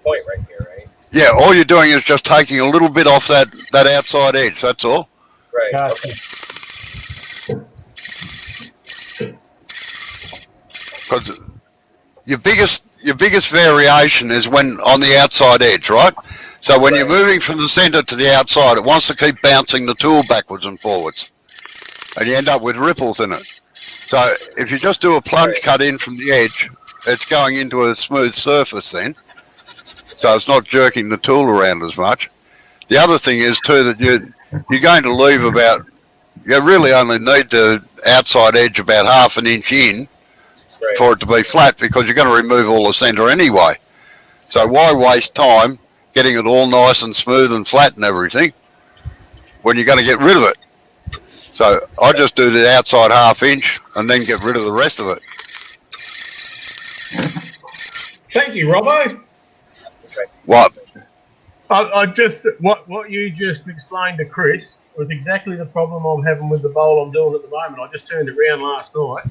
point right here, right? Yeah, all you're doing is just taking a little bit off that outside edge. That's all. Right. Gotcha. Okay. Because your biggest variation is when on the outside edge, right? So when you're moving from the center to the outside, it wants to keep bouncing the tool backwards and forwards, and you end up with ripples in it. So if you just do a plunge cut in from the edge, it's going into a smooth surface then, so it's not jerking the tool around as much. The other thing is too that you're going to leave about, you really only need the outside edge about half an inch in for it to be flat, because you're going to remove all the center anyway. So why waste time getting it all nice and smooth and flat and everything when you're going to get rid of it? So I just do the outside half inch and then get rid of the rest of it. Thank you, Robbo. What? I just what you just explained to Chris was exactly the problem I'm having with the bowl I'm doing at the moment. I just turned it round last night,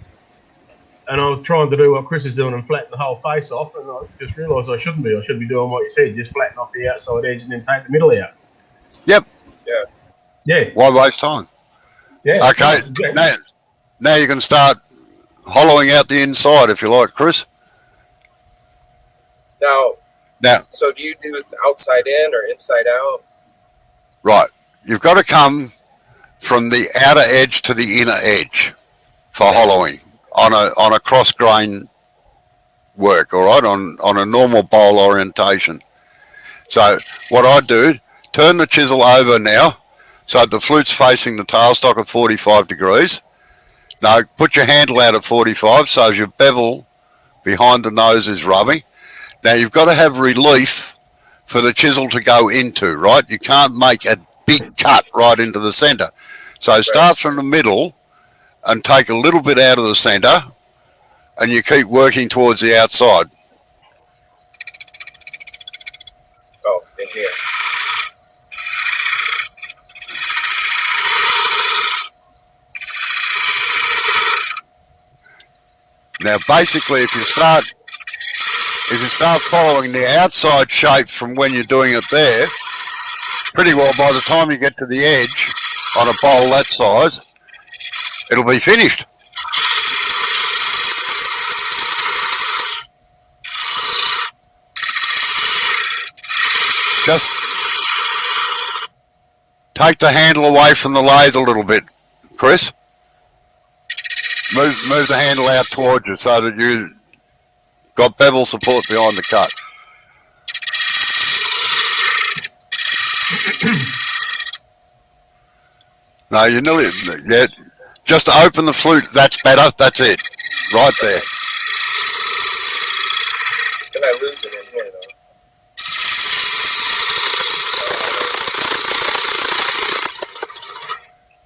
and I was trying to do what Chris is doing and flatten the whole face off, and I just realised I shouldn't be. I should be doing what you said, just flatten off the outside edge and then take the middle out. Yep. Yeah. Why waste time? Yeah. Okay. Now you can start hollowing out the inside if you like, Chris. Now, so do you do it outside in or inside out? Right. you've got to come from the outer edge to the inner edge for hollowing on a cross grain work, all right, on a normal bowl orientation. So what I do, turn the chisel over now so the flute's facing the tailstock at 45 degrees. Now put your handle out at 45 so as your bevel behind the nose is rubbing. Now you've got to have relief for the chisel to go into, right? You can't make a big cut right into the center. So start from the middle and take a little bit out of the center, and you keep working towards the outside. Oh, in here. Now, basically, if you start following the outside shape from when you're doing it there, pretty well by the time you get to the edge on a bowl that size, it'll be finished. Just take the handle away from the lathe a little bit, Chris. Move the handle out towards you so that you got bevel support behind the cut. No, you nearly, yeah. Just open the flute. That's better. That's it. Right there. Can I lose it in here though?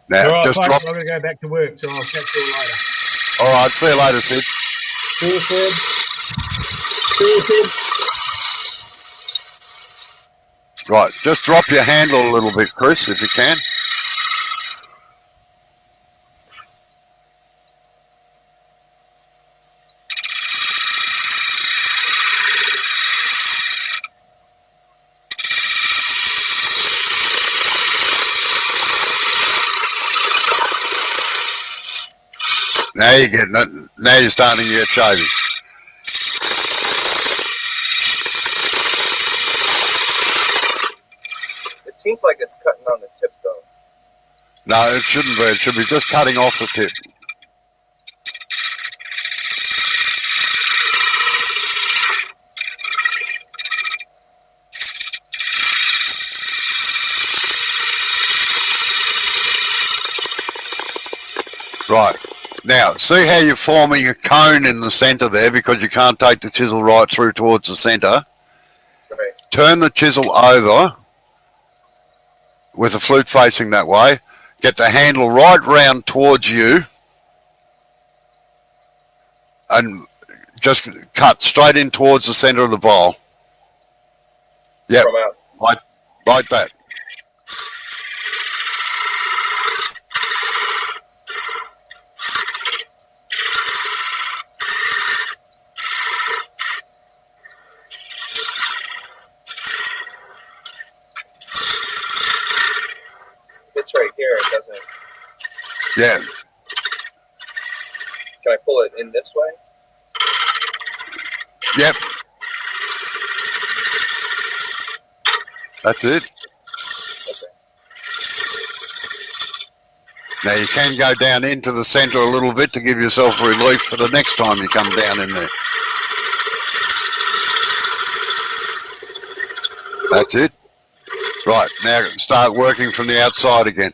Now, All right, just folks, drop. I'm going to go back to work, so I'll catch you all later. All right, see you later, Sid. See you, Sid. See you, Sid. Right, just drop your handle a little bit, Chris, if you can. Now you're getting it. Now you're starting to get shady. It seems like it's cutting on the tip though. No, it shouldn't be. It should be just cutting off the tip. Right. Now, see how you're forming a cone in the center there because you can't take the chisel right through towards the center. Right. Turn the chisel over with the flute facing that way. Get the handle right round towards you and just cut straight in towards the center of the bowl. Yep, From out. like that. It's right here. It doesn't. Yeah. Can I pull it in this way? Yep. That's it. Okay. Now you can go down into the center a little bit to give yourself relief for the next time you come down in there. That's it. Right, now start working from the outside again.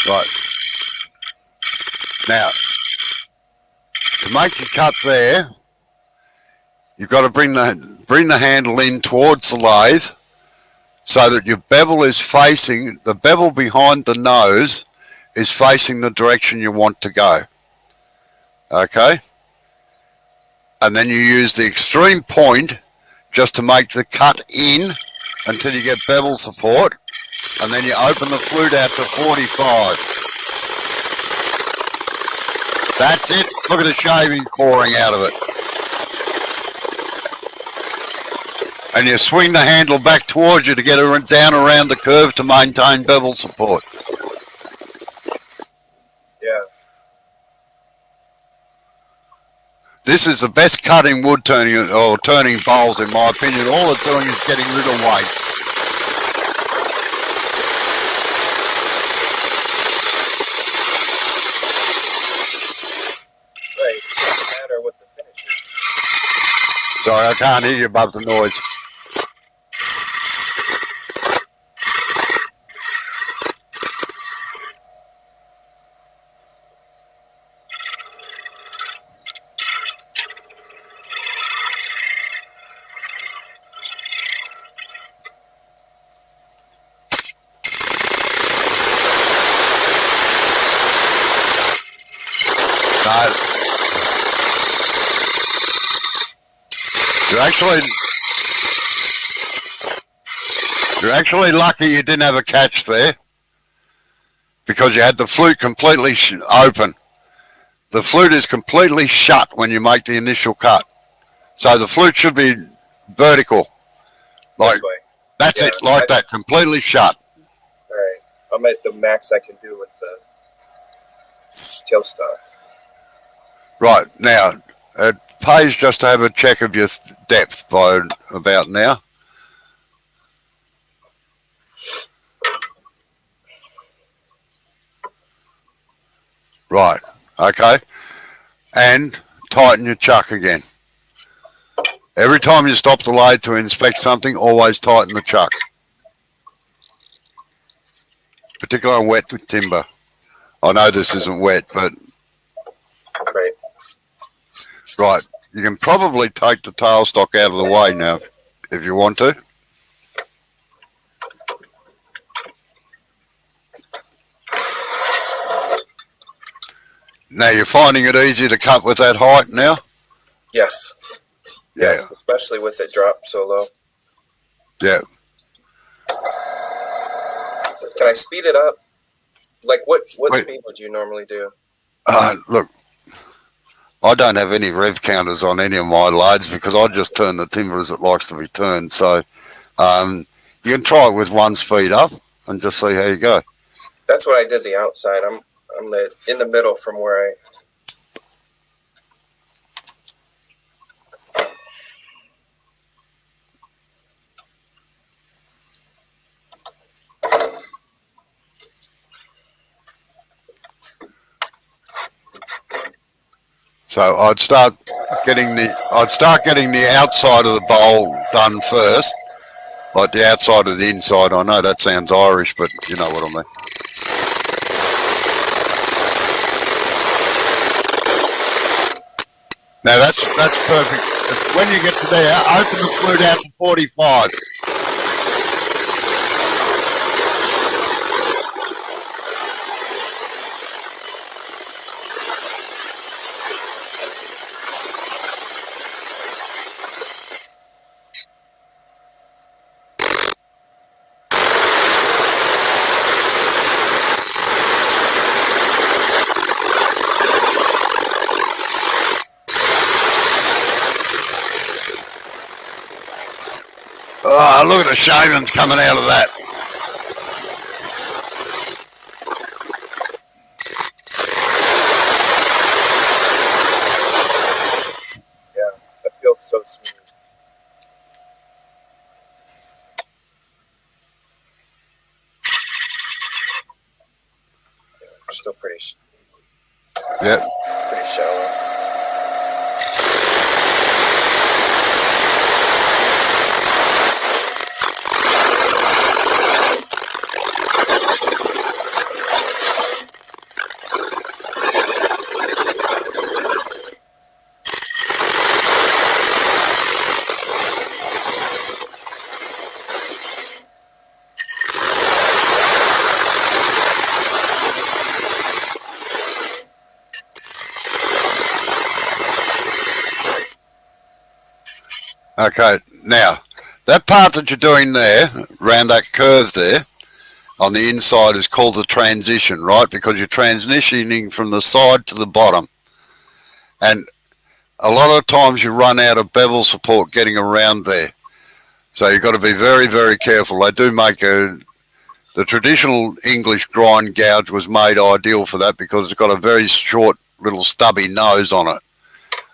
Right. Now, to make your cut there, you've got to bring the handle in towards the lathe so that your bevel is facing, the bevel behind the nose is facing the direction you want to go. Okay? And then you use the extreme point just to make the cut in until you get bevel support, and then you open the flute out to 45. That's it. Look at the shaving pouring out of it. And you swing the handle back towards you to get it down around the curve to maintain bevel support. Yeah. This is the best cutting wood turning or turning bowls in my opinion. All it's doing is getting rid of weight. Right. It doesn't matter what the finish is. Sorry, I can't hear you above the noise. No. You're actually lucky you didn't have a catch there, because you had the flute completely open. The flute is completely shut when you make the initial cut. So the flute should be vertical. Like, that's it, like that, completely shut. All right. I'm at the max I can do with the tail stuff. Right, now, it pays just to have a check of your depth by about now. Right, okay. And tighten your chuck again. Every time you stop the lathe to inspect something, always tighten the chuck. Particularly on wet timber. I know this isn't wet, but... Right. Right, you can probably take the tailstock out of the way now if you want to. Now you're finding it easier to cut with that height now? Yes. Yeah. Yes, especially with it dropped so low. Yeah. Can I speed it up? Like what speed would you normally do? Look, I don't have any rev counters on any of my lathes because I just turn the timber as it likes to be turned. So you can try it with one speed up and just see how you go. That's what I did the outside. I'm in the middle from where I... So I'd start getting the outside of the bowl done first, like the outside of the inside. I know that sounds Irish, but you know what I mean. Now that's perfect. When you get to there, open the flute out to 45. Oh, look at the shavings coming out of that. Yeah, that feels so smooth. Yeah, still pretty shallow. Okay, now, that part that you're doing there, around that curve there, on the inside is called the transition, right? Because you're transitioning from the side to the bottom. And a lot of times you run out of bevel support getting around there. So you've got to be very, very careful. They do make the traditional English grind gouge was made ideal for that because it's got a very short little stubby nose on it.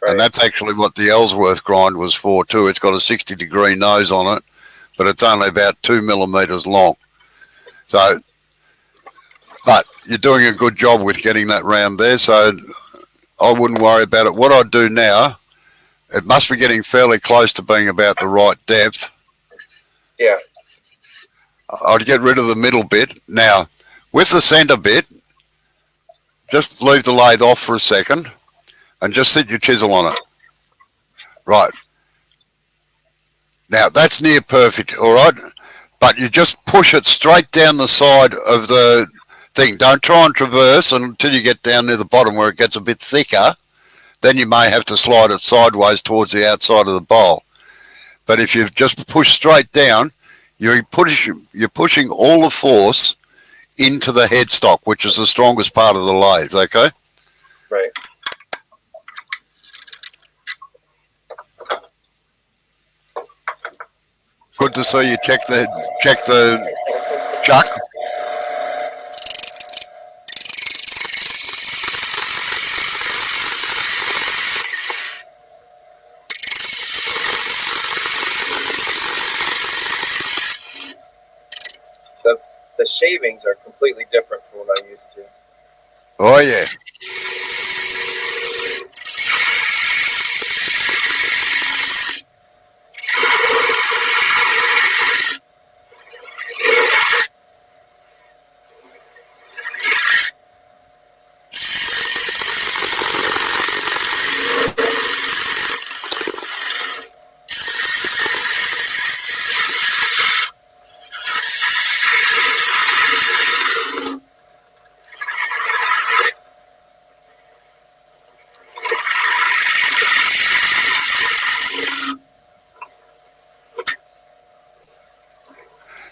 Right. And that's actually what the Ellsworth grind was for too. It's got a 60-degree nose on it, but it's only about 2 millimeters long. So, but you're doing a good job with getting that round there, so I wouldn't worry about it. What I'd do now, it must be getting fairly close to being about the right depth. Yeah. I'd get rid of the middle bit. Now, with the center bit, just leave the lathe off for a second and just sit your chisel on it. Right. Now, that's near perfect, all right? But you just push it straight down the side of the thing. Don't try and traverse until you get down near the bottom where it gets a bit thicker. Then you may have to slide it sideways towards the outside of the bowl. But if you just push straight down, you're pushing all the force into the headstock, which is the strongest part of the lathe, okay? Right. Good to see you check the chuck. The shavings are completely different from what I used to. Oh yeah.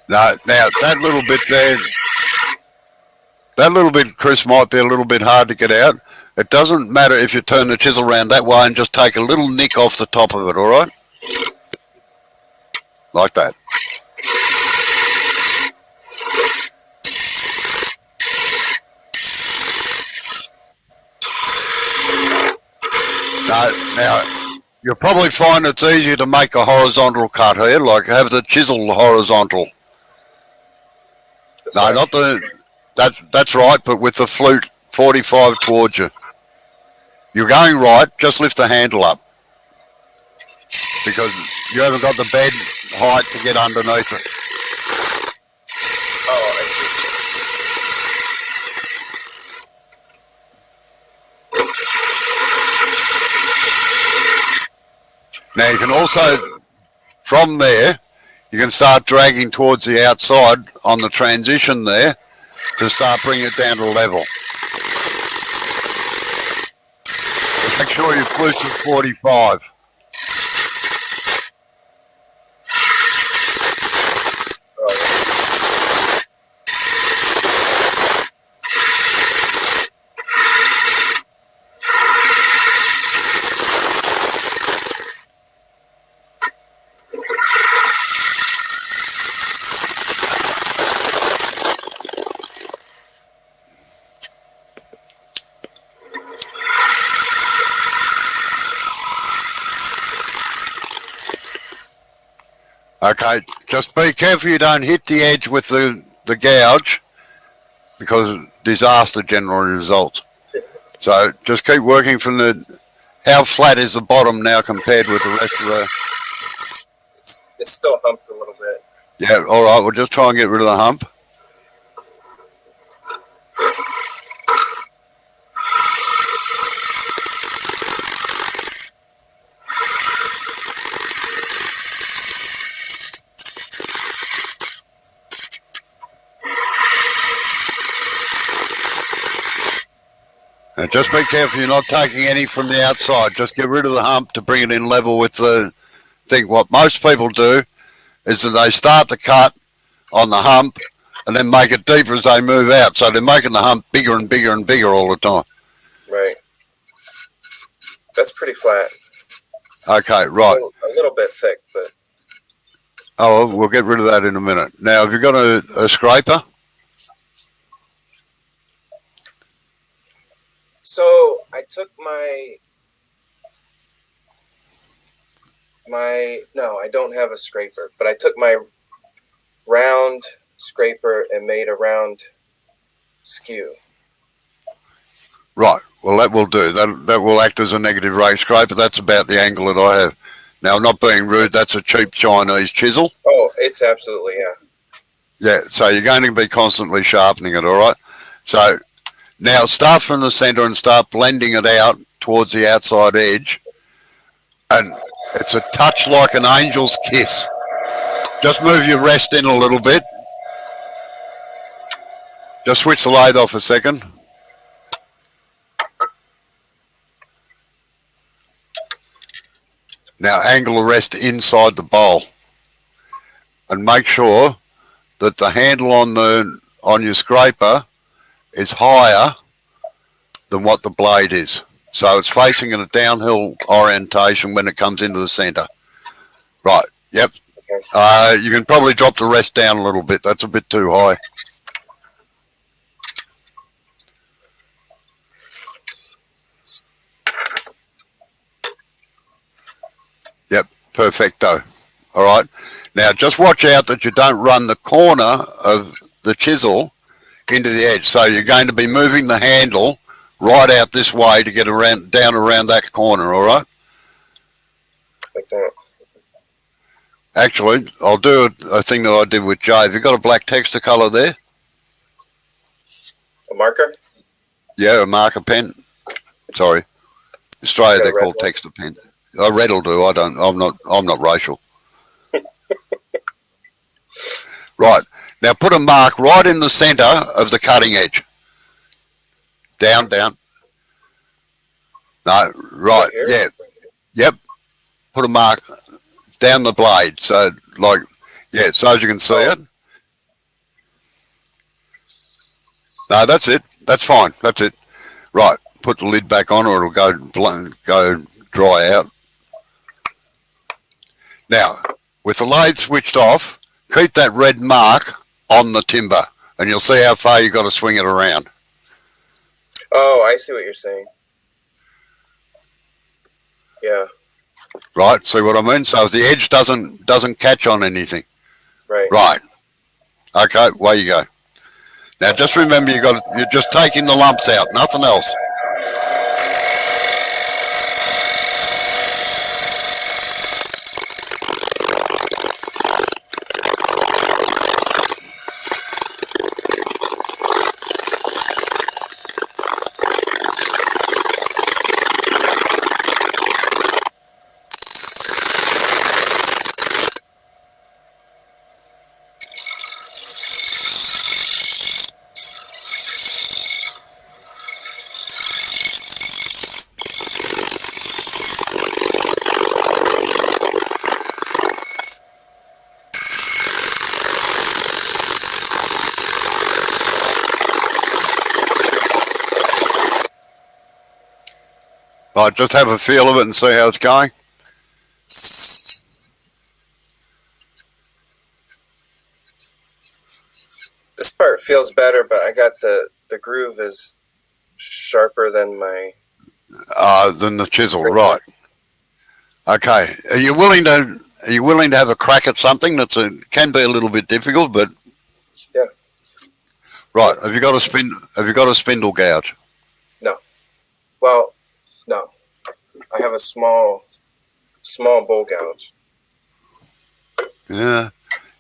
Now that little bit there, that little bit, Chris, might be a little bit hard to get out. It doesn't matter if you turn the chisel around that way and just take a little nick off the top of it, all right? Like that. Now, you'll probably find it's easier to make a horizontal cut here, like have the chisel horizontal. No, not the, that's right, but with the flute 45 towards you. You're going right, just lift the handle up. Because you haven't got the bed height to get underneath it. Oh, I see. Now you can also, from there, you can start dragging towards the outside on the transition there to start bringing it down to level. But make sure your flute is 45. Okay, just be careful you don't hit the edge with the gouge because disaster generally results. So just keep working from the, how flat is the bottom now compared with the rest of the... It's still humped a little bit. Yeah, all right, we'll just try and get rid of the hump. Now just be careful you're not taking any from the outside. Just get rid of the hump to bring it in level with the think what most people do is that they start the cut on the hump and then make it deeper as they move out. So they're making the hump bigger and bigger and bigger all the time. Right. That's pretty flat. Okay, right. A little bit thick, but. Oh, we'll get rid of that in a minute. Now, have you got a scraper? So I took no, I don't have a scraper, but I took my round scraper and made a round skew. Right. Well, that will do. That will act as a negative rate scraper. That's about the angle that I have. Now, I'm not being rude. That's a cheap Chinese chisel. Oh, it's absolutely, yeah. Yeah, so you're going to be constantly sharpening it, all right? So now start from the center and start blending it out towards the outside edge. And it's a touch like an angel's kiss. Just move your rest in a little bit. Just switch the lathe off a second. Now angle the rest inside the bowl. And make sure that the handle on your scraper is higher than what the blade is. So it's facing in a downhill orientation when it comes into the center. Right, yep. Okay. You can probably drop the rest down a little bit. That's a bit too high. Yep, perfecto. All right. Now just watch out that you don't run the corner of the chisel into the edge. So you're going to be moving the handle right out this way to get around down around that corner, all right? Like that. Actually, I'll do a thing that I did with Jay. Have you got a black texture color there? A marker? Yeah, a marker pen. Sorry. Australia, they're called texture pen. A red will do. I'm not racial. Right. Now put a mark right in the center of the cutting edge. Down. No, right. Yeah. Yep. Put a mark down the blade. So like, yeah, so as you can see it. No, that's it. That's fine. That's it. Right. Put the lid back on or it'll go dry out. Now, with the lathe switched off, keep that red mark on the timber and you'll see how far you've got to swing it around. Oh, I see what you're saying. Yeah. Right, see what I mean? So the edge doesn't catch on anything. Right. Right. Okay, away you go. Now just remember you're just taking the lumps out, nothing else. Right, just have a feel of it and see how it's going. This part feels better, but I got the groove is sharper than my... Than the chisel, right. Okay, are you willing to have a crack at something can be a little bit difficult, but... Yeah. Right, have you got a spindle gouge? No. Well, no. I have a small bowl gouge. Yeah,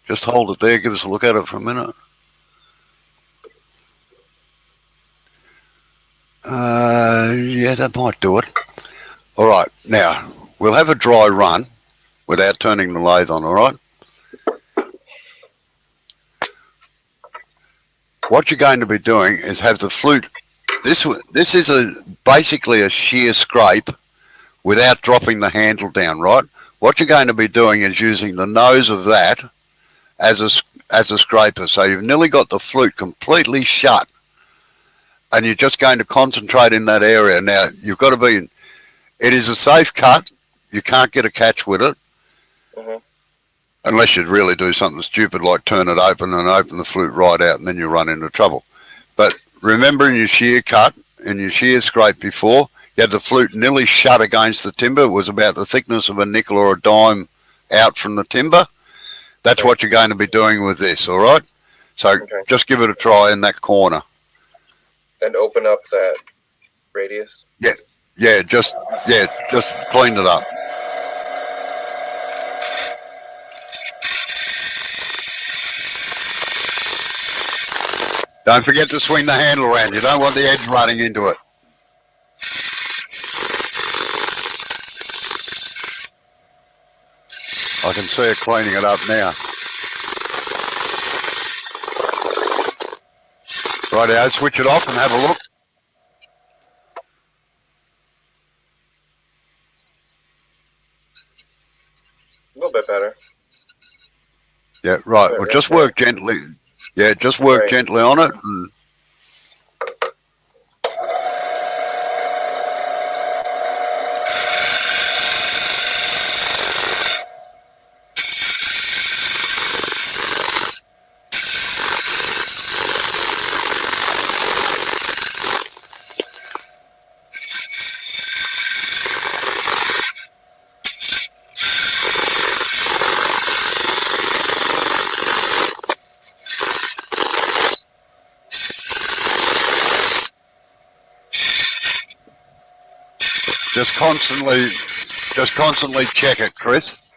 just hold it there, give us a look at it for a minute. Yeah, that might do it. All right, now, we'll have a dry run without turning the lathe on, all right? What you're going to be doing is have the flute. This is basically a shear scrape without dropping the handle down, right? what you're going to be doing is using the nose of that as a scraper. So you've nearly got the flute completely shut, and you're just going to concentrate in that area. Now, you've got to be, it is a safe cut. You can't get a catch with it, unless you'd really do something stupid like turn it open and open the flute right out, and then you run into trouble. But remember in your shear cut, in your shear scrape before, you had the flute nearly shut against the timber. It was about the thickness of a nickel or a dime out from the timber. That's what you're going to be doing with this, all right? So just give it a try in that corner. And open up that radius? Yeah, just clean it up. Don't forget to swing the handle around. You don't want the edge running into it. I can see her cleaning it up now. Righto, switch it off and have a look. A little bit better. Yeah, right. Well, just work gently. Yeah, just work gently on it. And just constantly check it, Chris.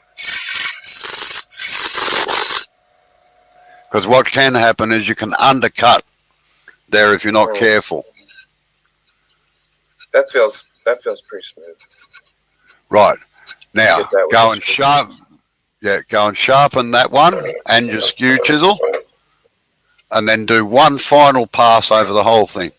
Because what can happen is you can undercut there if you're not careful. That feels pretty smooth. Right. Now go and sharpen that one and your skew chisel, and then do one final pass over the whole thing.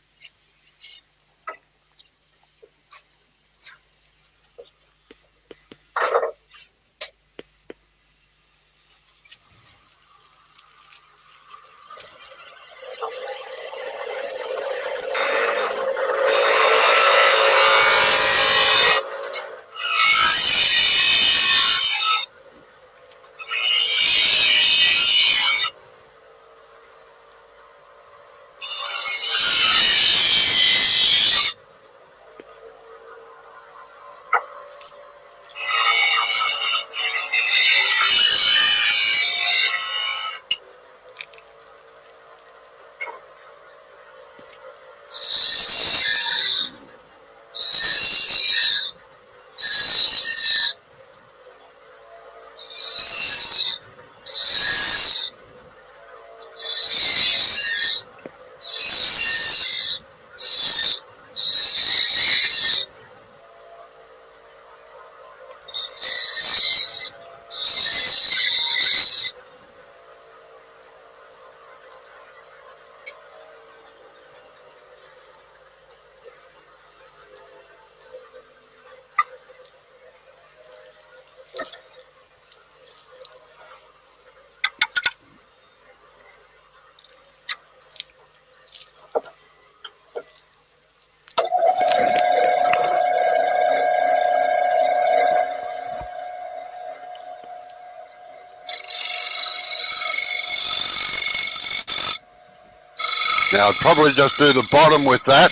Now, I'd probably just do the bottom with that,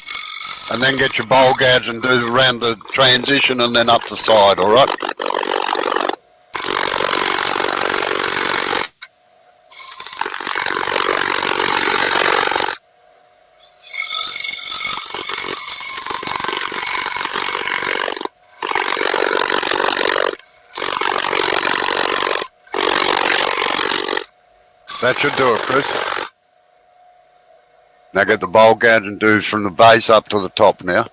and then get your bowl gouge and do around the transition and then up the side, all right? That should do it, Chris. Now get the bowl gouge and do from the base up to the top now.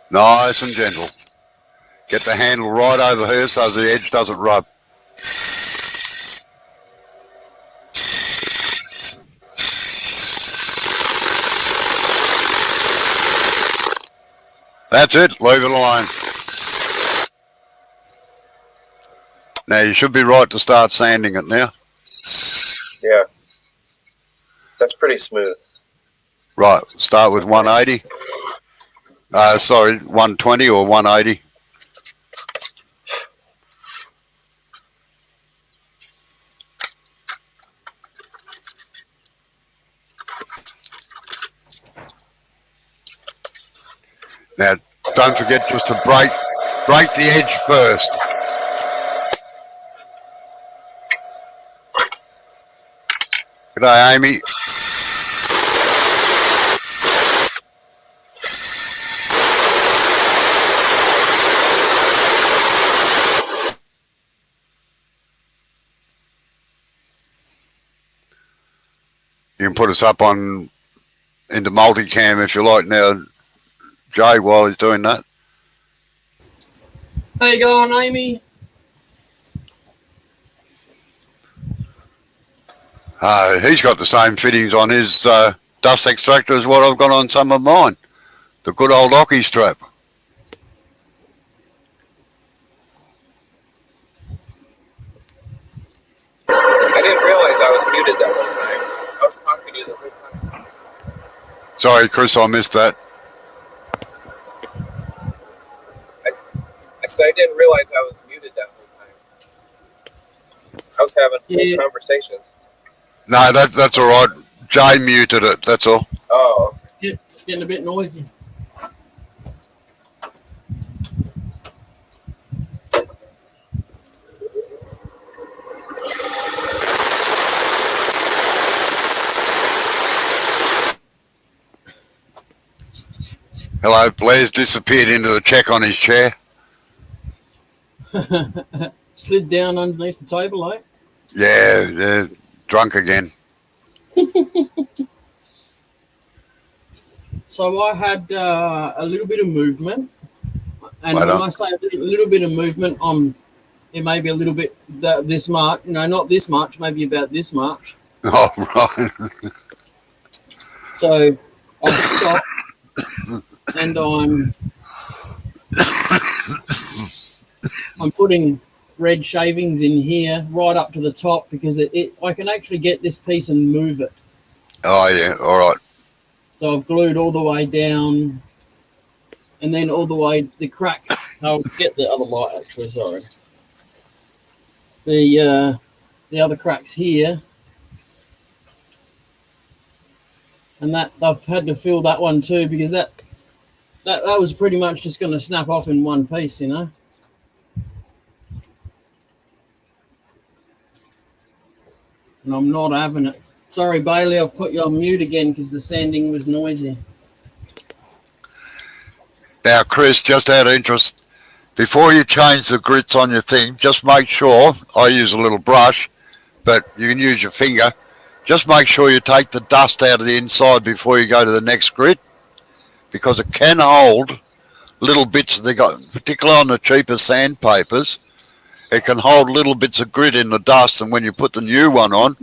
Nice and gentle. Get the handle right over here so the edge doesn't rub. That's it, leave it alone. Now you should be right to start sanding it now. Yeah. That's pretty smooth. Right, start with 180. Sorry, 120 or 180. Now, don't forget just to break the edge first. G'day, Amy. You can put us up on into multicam if you like now, Jay, while he's doing that. How you going, Amy? He's got the same fittings on his dust extractor as what I've got on some of mine. The good old Ocky strap. I didn't realize I was muted that one time. I was talking to you the whole time. Sorry, Chris, I missed that. I said I didn't realize I was muted that whole time. I was having full conversations. No, that's all right. Jay muted it, that's all. Oh. Yeah, it's getting a bit noisy. Hello, Blair's disappeared into the check on his chair. Slid down underneath the table, eh? Yeah, drunk again. So I had a little bit of movement, and when I say a little bit of movement, it may be a little bit this much. No, not this much. Maybe about this much. Oh, right. So I stopped, and I'm putting red shavings in here right up to the top because I can actually get this piece and move it. Oh, yeah, all right. So I've glued all the way down and then all the way the crack. I'll get the other light actually, sorry. The other crack's here. And that I've had to fill that one too because that was pretty much just going to snap off in one piece, you know. And I'm not having it. Sorry, Bailey, I've put you on mute again because the sanding was noisy. Now, Chris, just out of interest, before you change the grits on your thing, just make sure, I use a little brush, but you can use your finger, just make sure you take the dust out of the inside before you go to the next grit, because it can hold little bits, particularly on the cheaper sandpapers, it can hold little bits of grit in the dust, and when you put the new one on,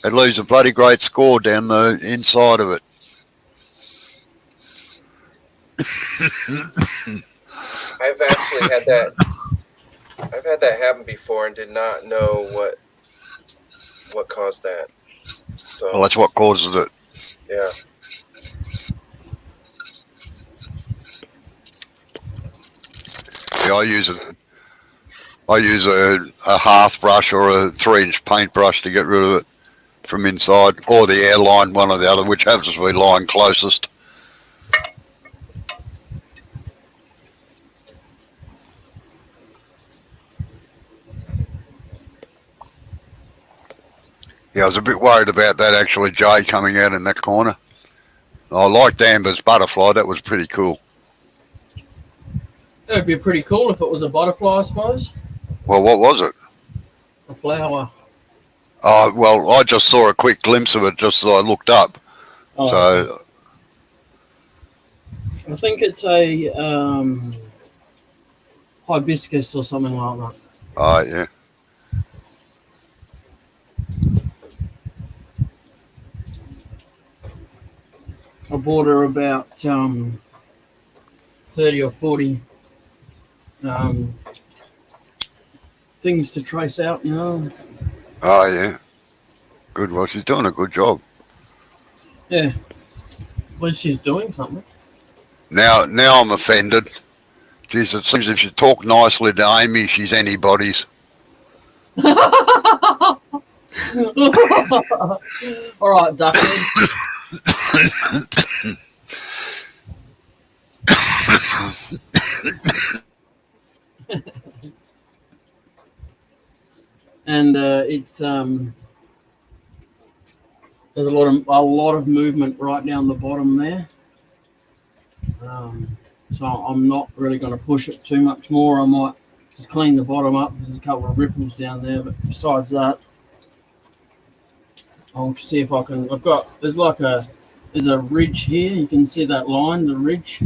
it leaves a bloody great score down the inside of it. I've actually had that. I've had that happen before and did not know what caused that. So. Well, that's what causes it. Yeah. Yeah, I use a hearth brush or a 3-inch paintbrush to get rid of it from inside, or the airline, one or the other, which happens to be lying closest. Yeah, I was a bit worried about that actually, Jay, coming out in that corner. I liked Amber's butterfly, that was pretty cool. That would be pretty cool if it was a butterfly, I suppose. Well, what was it? A flower. Oh, well, I just saw a quick glimpse of it just as I looked up. Oh, so, I think it's a hibiscus or something like that. Oh, yeah. I bought her about 30 or 40 things to trace out, you know. Oh, yeah. Good. Well, she's doing a good job. Yeah. Well, she's doing something. Now I'm offended. Jeez, it seems if you talk nicely to Amy, she's anybody's. All right, Duckhead. And it's there's a lot of movement right down the bottom there. So I'm not really going to push it too much more. I might just clean the bottom up. There's a couple of ripples down there, but besides that, I'll see if I can. There's a ridge here. You can see that line, the ridge.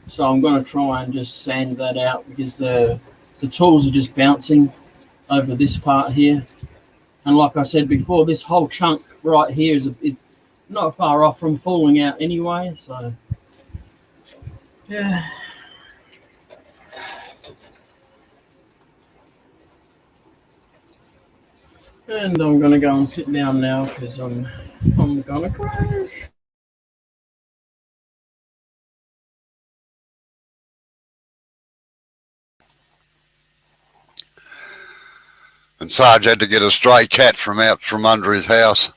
So I'm going to try and just sand that out because the tools are just bouncing over this part here. And like I said before, this whole chunk right here is not far off from falling out anyway. So yeah. And I'm going to go and sit down now because I'm going to crash. And Sarge had to get a stray cat from under his house,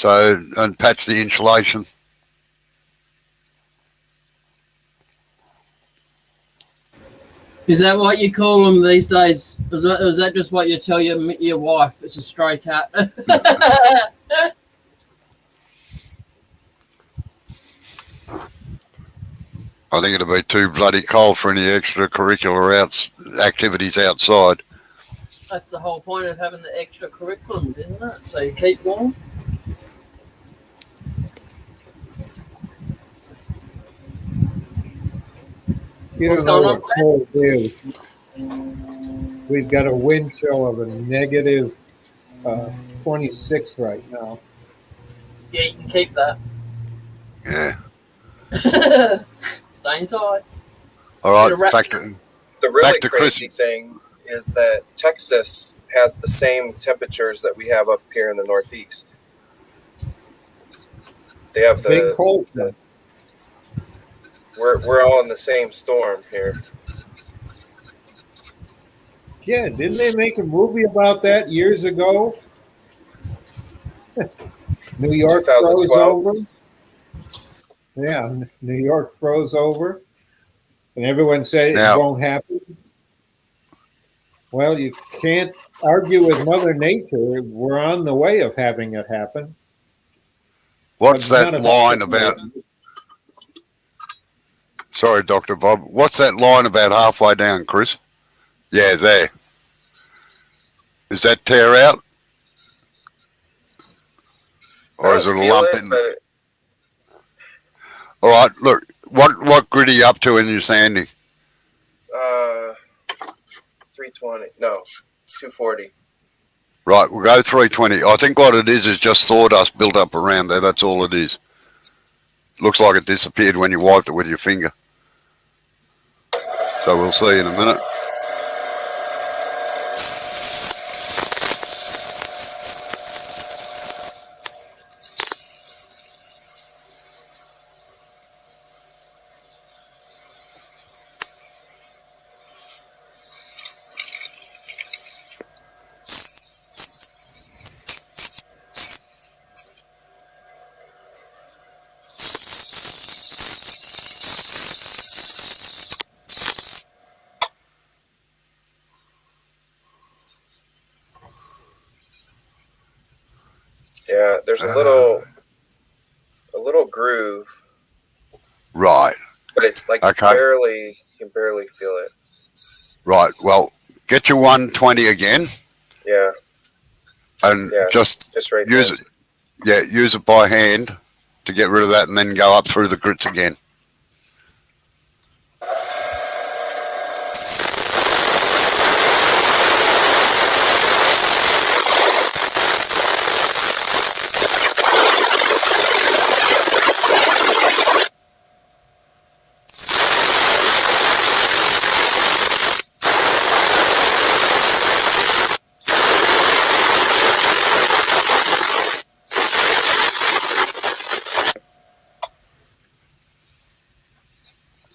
and patch the insulation. Is that what you call them these days? Is that just what you tell your wife? It's a stray cat. I think it'll be too bloody cold for any extracurricular activities outside. That's the whole point of having the extra curriculum, isn't it? So you keep warm. What's going on? Cold is. We've got a wind chill of a negative 26 right now. Yeah, you can keep that. Yeah. Stay inside. All right, back to the really back to crazy Chris. thing is that Texas has the same temperatures that we have up here in the Northeast. They have Big cold. We're all in the same storm here. Yeah, didn't they make a movie about that years ago? New York froze 2012. over. Yeah, New York froze over. And everyone said it won't happen. Well, you can't argue with Mother Nature. We're on the way of having it happen. What's that line about? Sorry, Dr. Bob. What's that line about halfway down, Chris? Yeah, there. Is that tear out? Or is it a lump in there? All right, look, what grit are you up to in your sanding? 320. No, 240. Right, we'll go 320. I think what it is just sawdust built up around there. That's all it is. Looks like it disappeared when you wiped it with your finger. So we'll see in a minute. Yeah, there's a little groove. Right. But it's like you can barely feel it. Right. Well, get your 120 again. Yeah. And just right use there. it. Yeah, use it by hand to get rid of that and then go up through the grits again.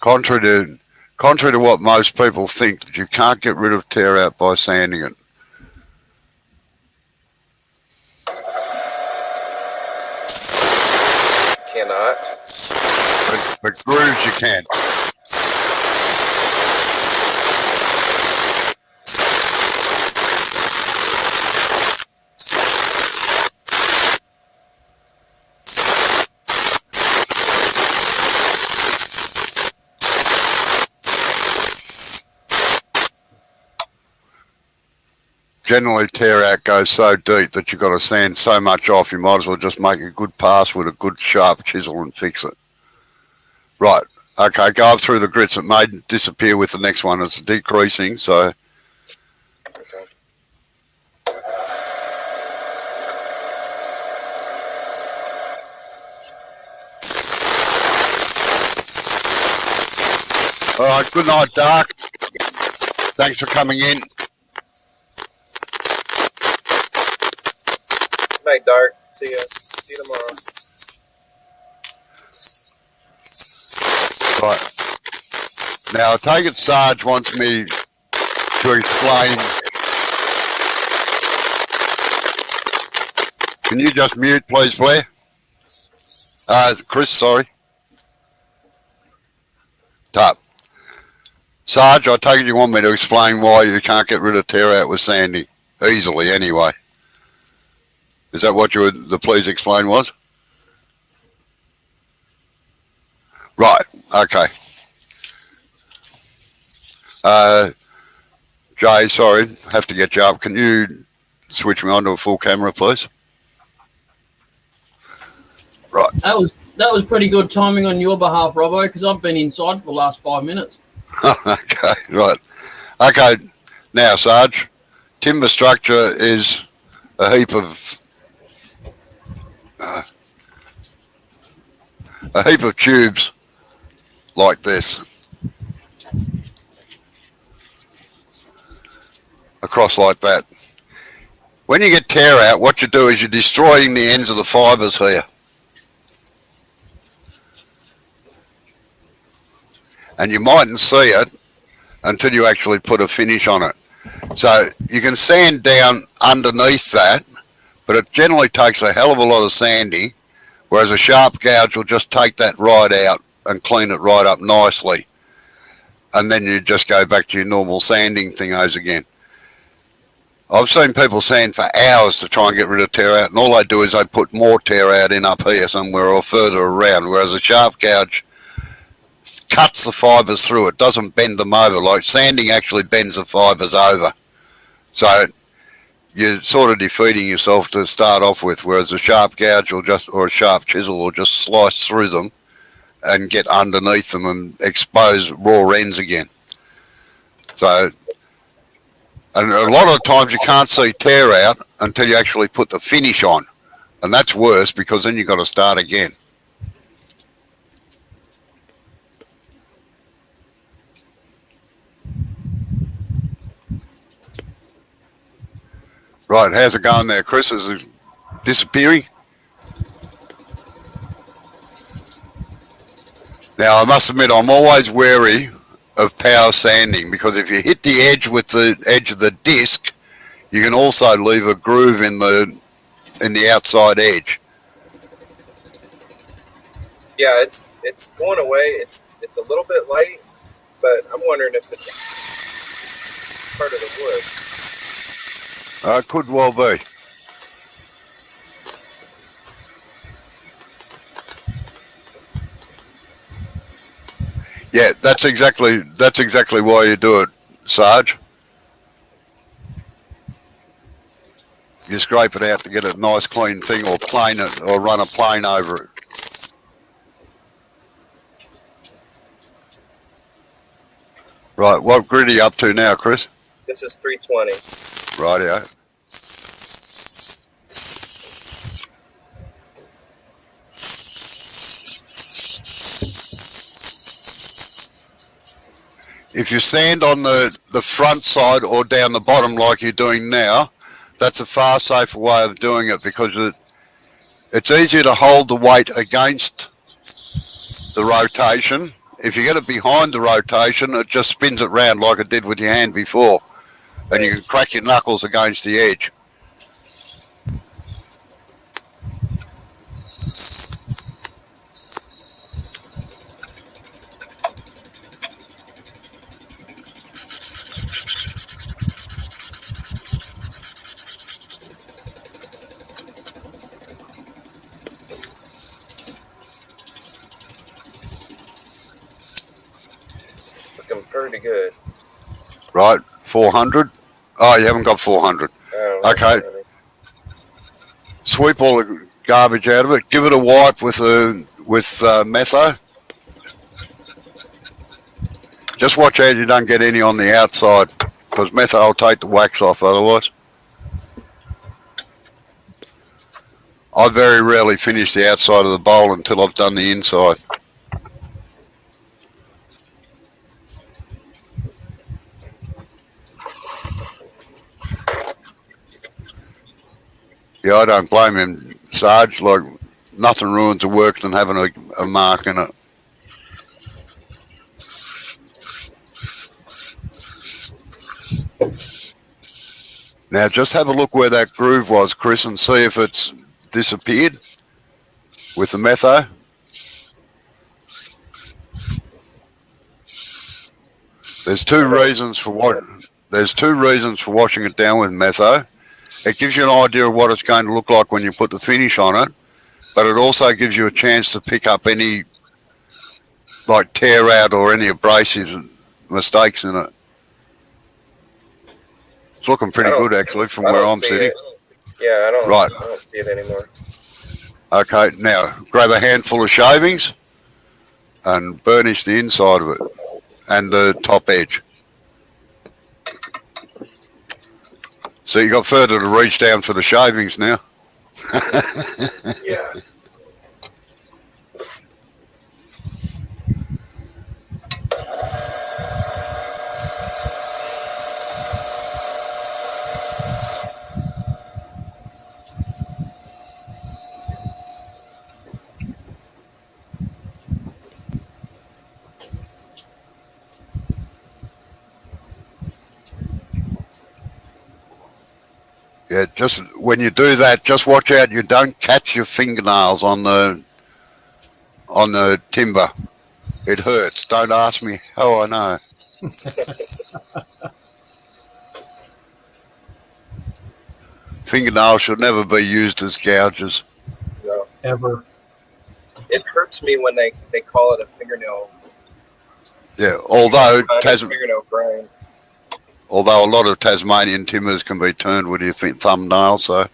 Contrary to what most people think, that you can't get rid of tear out by sanding it. Cannot. But grooves you can. Generally, tear out goes so deep that you've got to sand so much off, you might as well just make a good pass with a good sharp chisel and fix it. Right, okay, go up through the grits. It may disappear with the next one. It's decreasing, so... All right, good night, Dark. Thanks for coming in. Night, Dark. See ya. See you tomorrow. Right. Now, I take it Sarge wants me to explain. Can you just mute, please, Blair? Chris, sorry. Top. Sarge, I take it you want me to explain why you can't get rid of tear out with sanding easily anyway. Is that what the please explain was? Right, okay. Jay, sorry, have to get you up. Can you switch me on to a full camera, please? Right. That was pretty good timing on your behalf, Robbo, because I've been inside for the last 5 minutes. Okay, right. Okay, now, Sarge, timber structure is a heap of tubes like this across like that. When you get tear out, what you do is you're destroying the ends of the fibres here. And you mightn't see it until you actually put a finish on it. So you can sand down underneath that, but it generally takes a hell of a lot of sanding, whereas a sharp gouge will just take that right out and clean it right up nicely. And then you just go back to your normal sanding thingos again. I've seen people sand for hours to try and get rid of tear out, and all they do is they put more tear out in up here somewhere or further around, whereas a sharp gouge cuts the fibres through. It doesn't bend them over. Like sanding actually bends the fibres over. So you're sort of defeating yourself to start off with, whereas a sharp gouge or a sharp chisel will just slice through them and get underneath them and expose raw ends again. So, and a lot of times you can't see tear out until you actually put the finish on. And that's worse because then you've got to start again. Right, how's it going there, Chris? Is it disappearing? Now, I must admit, I'm always wary of power sanding because if you hit the edge with the edge of the disc, you can also leave a groove in the outside edge. Yeah, it's going away. It's a little bit light, but I'm wondering if it's part of the wood. Could well be. Yeah, that's exactly why you do it, Sarge. You scrape it out to get a nice clean thing, or plane it, or run a plane over it. Right, what grid are you up to now, Chris? This is 320. Rightio. If you sand on the front side or down the bottom like you're doing now, that's a far safer way of doing it because it's easier to hold the weight against the rotation if you get it behind the rotation, it just spins it round like it did with your hand before, and you can crack your knuckles against the edge. Looking pretty good. Right, 400. Oh, you haven't got 400. Okay. Sweep all the garbage out of it. Give it a wipe with metho. Just watch out you don't get any on the outside, because metho will take the wax off otherwise. I very rarely finish the outside of the bowl until I've done the inside. Yeah, I don't blame him, Sarge. Like, nothing ruins the work than having a mark in it. Now, just have a look where that groove was, Chris, and see if it's disappeared with the metho. There's two reasons for washing it down with metho. It gives you an idea of what it's going to look like when you put the finish on it, but it also gives you a chance to pick up any like tear out or any abrasive mistakes in it. It's looking pretty good actually from where I'm sitting. Yeah, I right. don't see it anymore. Okay, now grab a handful of shavings and burnish the inside of it and the top edge. So you got further to reach down for the shavings now. Yeah. Yeah, just when you do that, just watch out you don't catch your fingernails on the timber. It hurts. Don't ask me how I know. Fingernails should never be used as gouges. No. Ever. It hurts me when they call it a fingernail. Yeah, although fingernail grind. Although a lot of Tasmanian timbers can be turned with your thumbnail, so.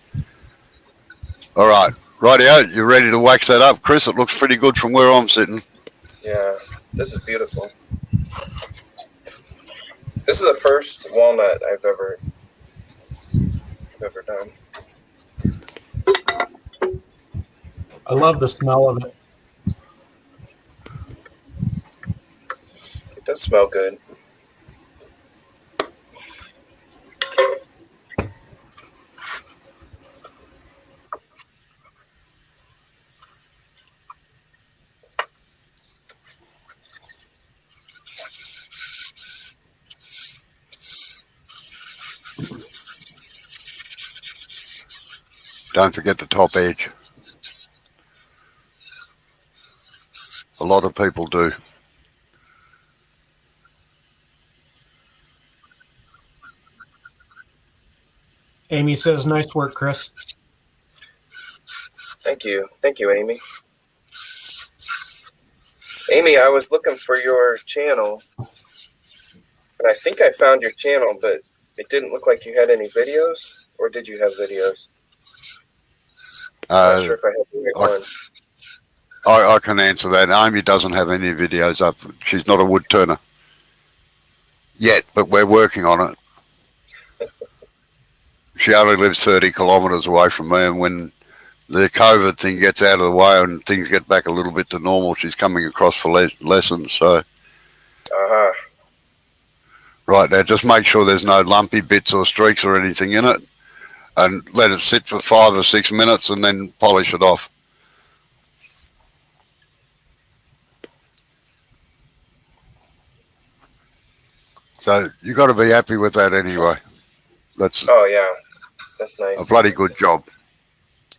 All right, rightio, you ready to wax that up, Chris? It looks pretty good from where I'm sitting. Yeah, this is beautiful. This is the first walnut I've ever done. I love the smell of it. It does smell good. Don't forget the top edge. A lot of people do. Amy says, nice work, Chris. Thank you, Amy. Amy, I was looking for your channel, and I think I found your channel, but it didn't look like you had any videos, or did you have videos? I'm not sure if I have the right one. I can answer that. Amy doesn't have any videos up. She's not a wood turner yet, but we're working on it. She only lives 30 kilometres away from me, and when the COVID thing gets out of the way and things get back a little bit to normal, she's coming across for lessons. So, right now, just make sure there's no lumpy bits or streaks or anything in it, and let it sit for 5 or 6 minutes, and then polish it off. So you got to be happy with that anyway. That's Oh yeah, that's nice. a bloody good job.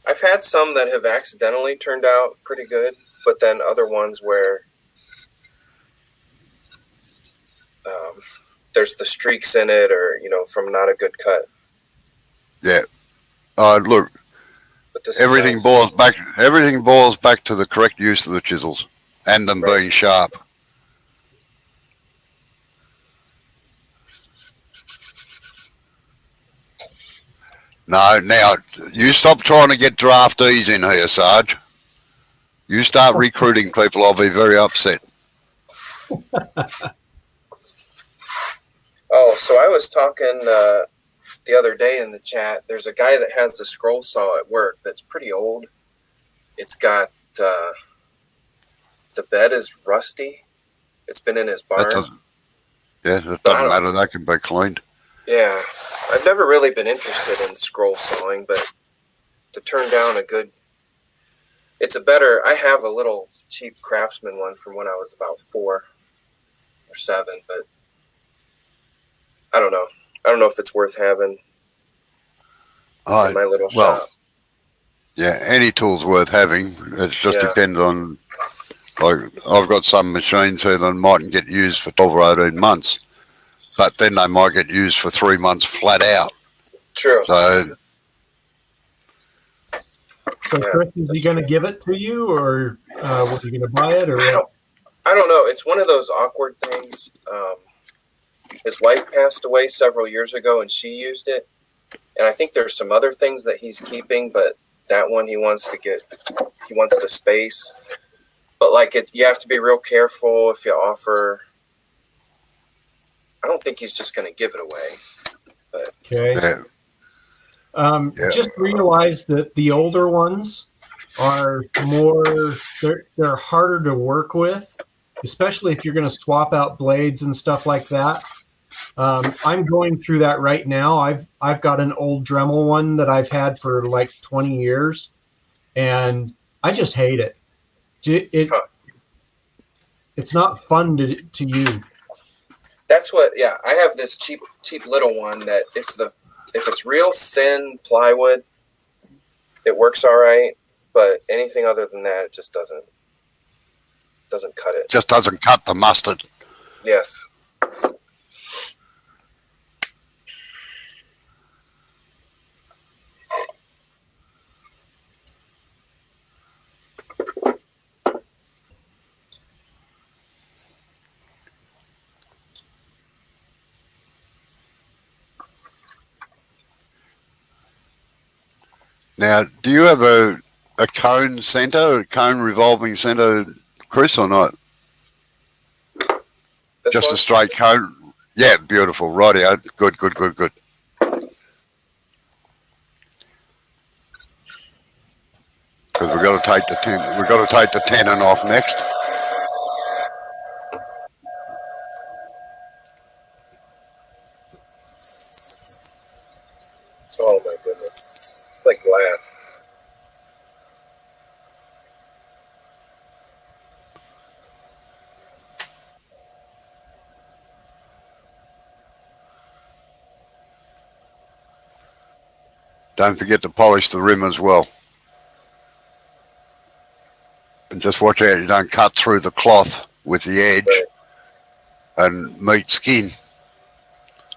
I've had some that have accidentally turned out pretty good, but then other ones where there's the streaks in it, or from not a good cut. Yeah. Look, But this everything is nice. boils back to the correct use of the chisels and them Right. being sharp. No, now you stop trying to get draftees in here, Sarge. You start recruiting people, I'll be very upset. Oh, so I was talking the other day in the chat. There's a guy that has a scroll saw at work that's pretty old. It's got the bed is rusty. It's been in his barn. That doesn't matter. That can be cleaned. Yeah, I've never really been interested in scroll sawing, but to turn down a good, I have a little cheap Craftsman one from when I was about 4 or 7, but I don't know. I don't know if it's worth having in my little shop. Yeah, any tool's worth having. It just depends on, like, I've got some machines here that mightn't get used for 12 or 18 months, but then they might get used for 3 months flat out. True. So Chris, is he going to give it to you, or was he going to buy it, or what? I don't know. It's one of those awkward things. His wife passed away several years ago, and she used it. And I think there's some other things that he's keeping, but that one he wants the space. But you have to be real careful if you offer. I don't think he's just going to give it away. But. Okay. Just realize that the older ones are they're harder to work with, especially if you're going to swap out blades and stuff like that. I'm going through that right now. I've got an old Dremel one that I've had for like 20 years, and I just hate it. It's not fun to use. That's what. Yeah, I have this cheap little one that if it's real thin plywood, it works all right. But anything other than that, it just doesn't cut it. just doesn't cut the mustard. Yes. Now, do you have a cone center, a cone revolving center, Chris, or not? Just a straight cone? Yeah, beautiful. Rightio. Good. Because we've got to take the tenon off next. Oh my goodness. It's like glass. Don't forget to polish the rim as well. And just watch out you don't cut through the cloth with the edge and meet skin.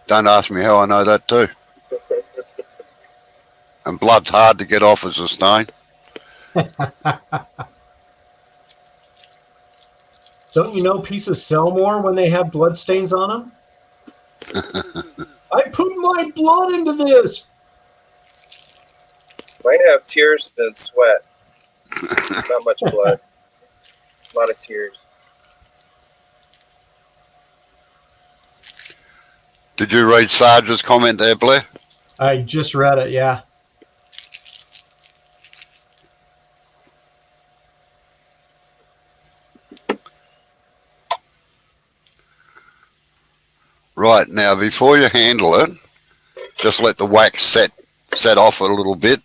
Don't ask me how I know that too. And blood's hard to get off as a stain. Don't you know pieces sell more when they have blood stains on them? I put my blood into this. Mine have tears and sweat. Not much blood. A lot of tears. Did you read Sarge's comment there, Blair? I just read it, yeah. Right, now before you handle it, just let the wax set off a little bit,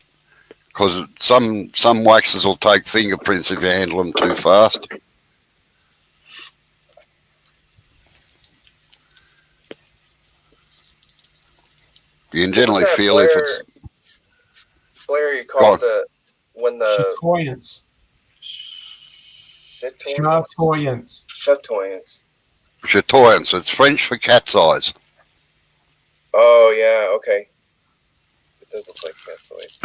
because some waxes will take fingerprints if you handle them too fast. You can generally What's that, feel if it's Blair, you call gone. when the Chatoyance. chatoyance. chatoyance. It's French for cat's eyes. Oh yeah, okay. It does look like cat's eyes.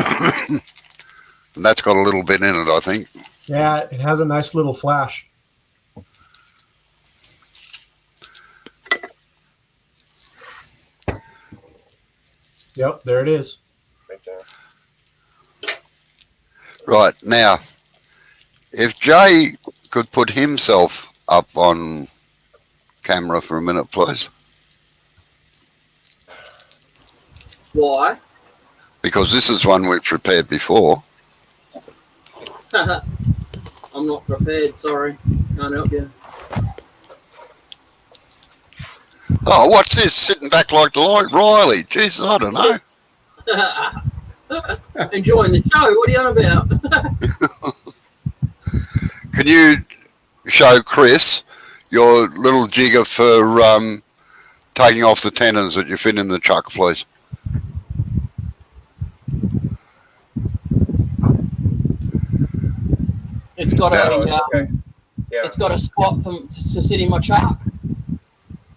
And that's got a little bit in it, I think. Yeah, it has a nice little flash. Yep, there it is. Right there. Right, now, if Jay could put himself up on camera for a minute, please. Why? Because this is one we've prepared before. I'm not prepared, sorry. Can't help you. Oh, what's this? Sitting back like Riley. Jesus, I don't know. Enjoying the show, what are you on about? Can you show Chris your little jigger for taking off the tenons that you fit in the chuck, please? It's got okay. Yeah. It's got a spot to sit in my chuck,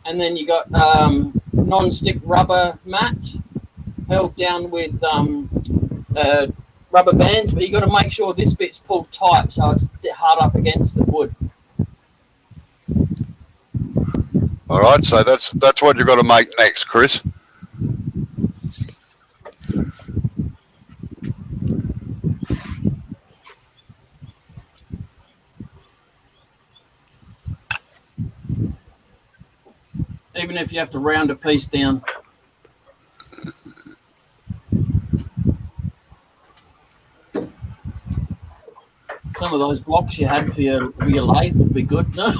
and then you got non-stick rubber mat held down with rubber bands, but you got to make sure this bit's pulled tight so it's hard up against the wood. All right, so that's what you've got to make next, Chris. Even if you have to round a piece down. Some of those blocks you had for your lathe would be good, no?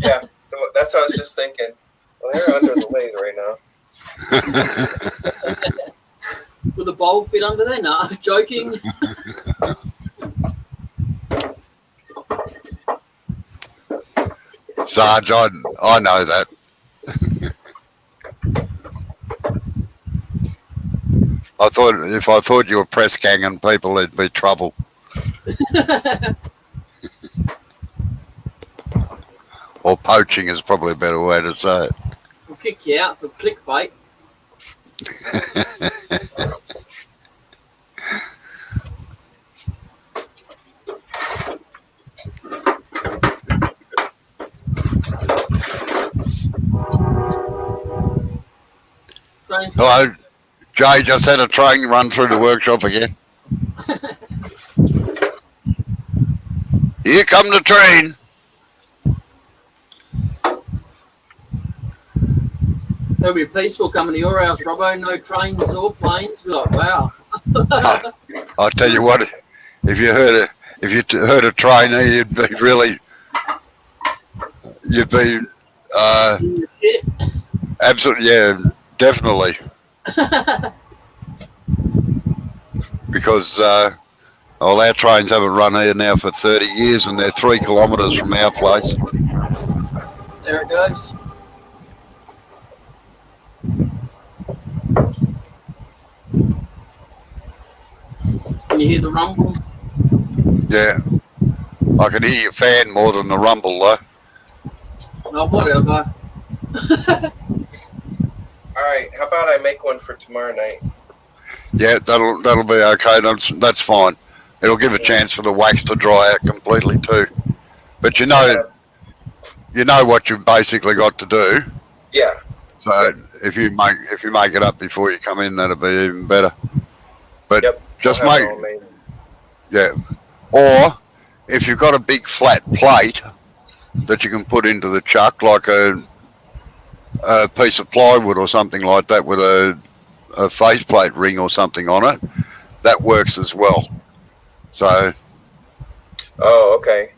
Yeah, that's what I was just thinking. Well, they're under the lathe right now. Will the bowl fit under there? No, joking. Sarge, I know that. If I thought you were press ganging people, there'd be trouble. Or poaching is probably a better way to say it. We'll kick you out for clickbait. Hello, Jay just had a train run through the workshop again. Here come the train. It'll be peaceful coming to your house, Robbo. No trains or planes. Be like, wow. I'll tell you what, if you heard a trainer, you'd be absolutely, yeah, definitely. Because our trains haven't run here now for 30 years and they're 3 kilometres from our place. There it goes. Can you hear the rumble? Yeah. I can hear your fan more than the rumble though. Oh, whatever. All right, how about I make one for tomorrow night? Yeah, that'll be okay. That's fine. It'll give a chance for the wax to dry out completely too. But you know what you've basically got to do. Yeah. So if you make it up before you come in, that'll be even better. But just or if you've got a big flat plate that you can put into the chuck, like a piece of plywood or something like that with a faceplate ring or something on it, that works as well. So. Oh, okay.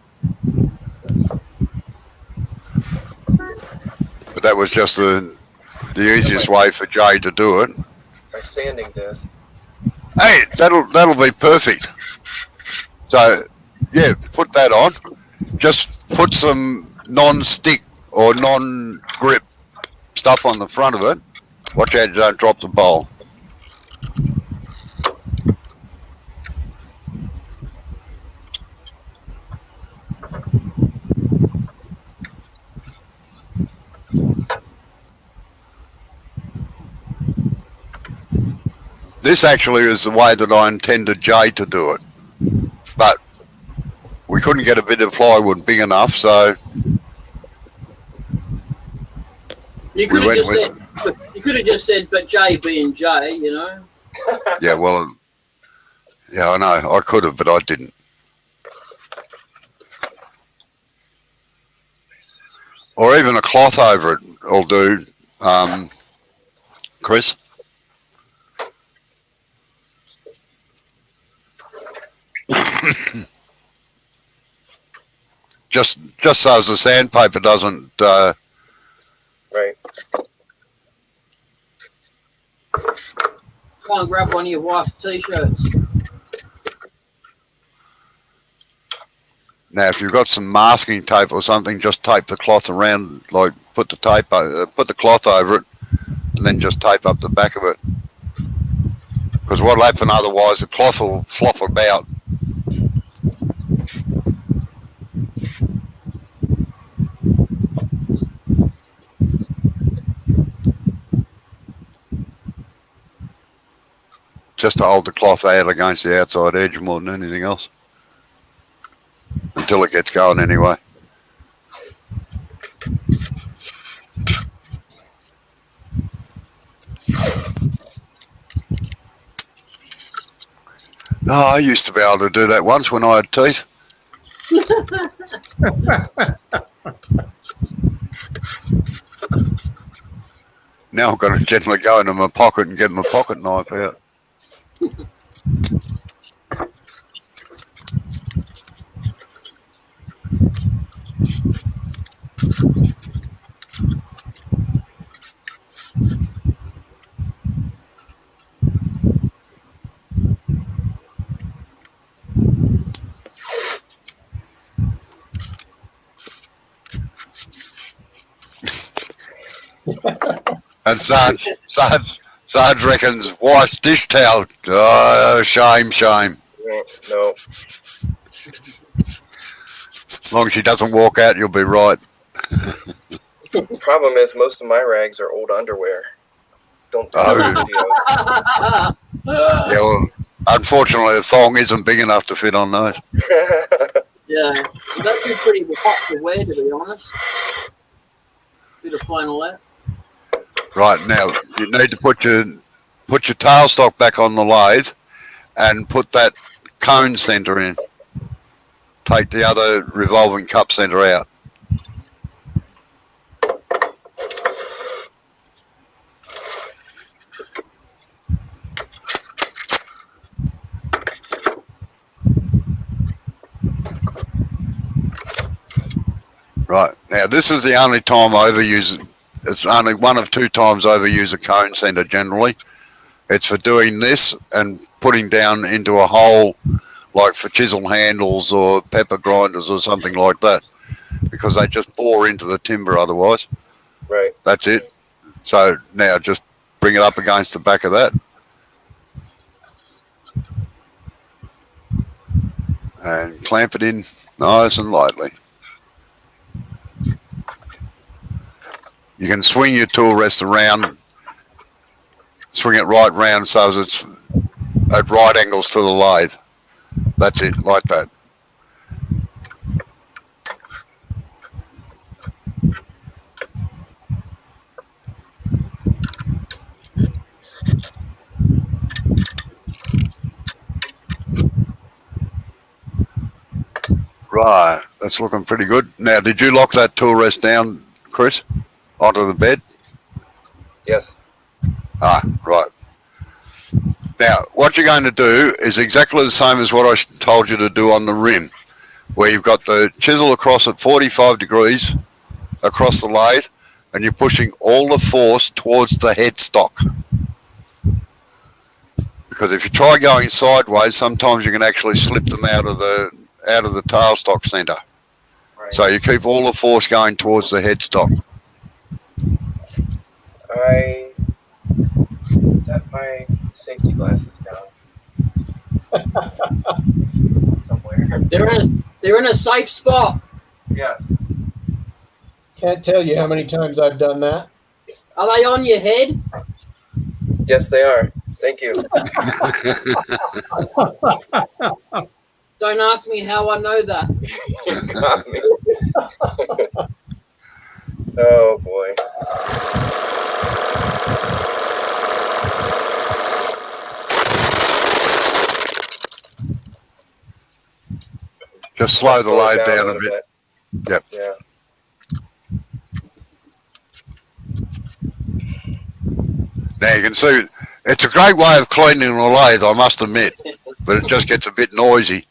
But that was just the easiest way for Jay to do it. My sanding disc. Hey, that'll be perfect. So, yeah, put that on. Just put some non-stick or non-grip stuff on the front of it. Watch out you don't drop the bowl. this actually is the way that I intended Jay to do it. But we couldn't get a bit of plywood big enough, so You could have just said, you could have just said, but Jay being Jay, you know. yeah, well, yeah, I know, I could have, but I didn't. Or even a cloth over it will do, Chris. just so as the sandpaper doesn't. Right. Go and grab one of your wife's t-shirts. Now, if you've got some masking tape or something, just tape the cloth around, like put the cloth over it, and then just tape up the back of it. Because what'll happen otherwise, the cloth will flop about. Just to hold the cloth out against the outside edge more than anything else. Until it gets going anyway. No, I used to be able to do that once when I had teeth. Now I've got to gently go into my pocket and get my pocket knife out. And Sarge reckons, wash dish towel. Oh, shame. No. As long as she doesn't walk out, you'll be right. Problem is, most of my rags are old underwear. Don't do that. Yeah, well, unfortunately, the thong isn't big enough to fit on those. Yeah, that'd be pretty hot to wear, to be honest. Bit of flannelette. Right, now you need to put your tailstock back on the lathe and put that cone center in. Take the other revolving cup center out. Right, now this is the only time I ever use it. It's only one of two times I ever use a cone center generally. It's for doing this and putting down into a hole, like for chisel handles or pepper grinders or something like that, because they just bore into the timber otherwise. Right. That's it. So now just bring it up against the back of that. And clamp it in nice and lightly. You can swing your tool rest around, swing it right round so that it's at right angles to the lathe. That's it, like that. Right, that's looking pretty good. Now, did you lock that tool rest down, Chris, onto the bed? Yes. Ah, right. Now, what you're going to do is exactly the same as what I told you to do on the rim, where you've got the chisel across at 45 degrees across the lathe, and you're pushing all the force towards the headstock. Because if you try going sideways, sometimes you can actually slip them out of the tailstock center. Right. So you keep all the force going towards the headstock. I set my safety glasses down somewhere. They're in a safe spot. Yes. Can't tell you how many times I've done that. Are they on your head? Yes, they are. Thank you. Don't ask me how I know that. You got me. Oh boy. Just slow the load down a bit. Yep. Yeah. Now you can see it's a great way of cleaning a lathe, I must admit, but it just gets a bit noisy.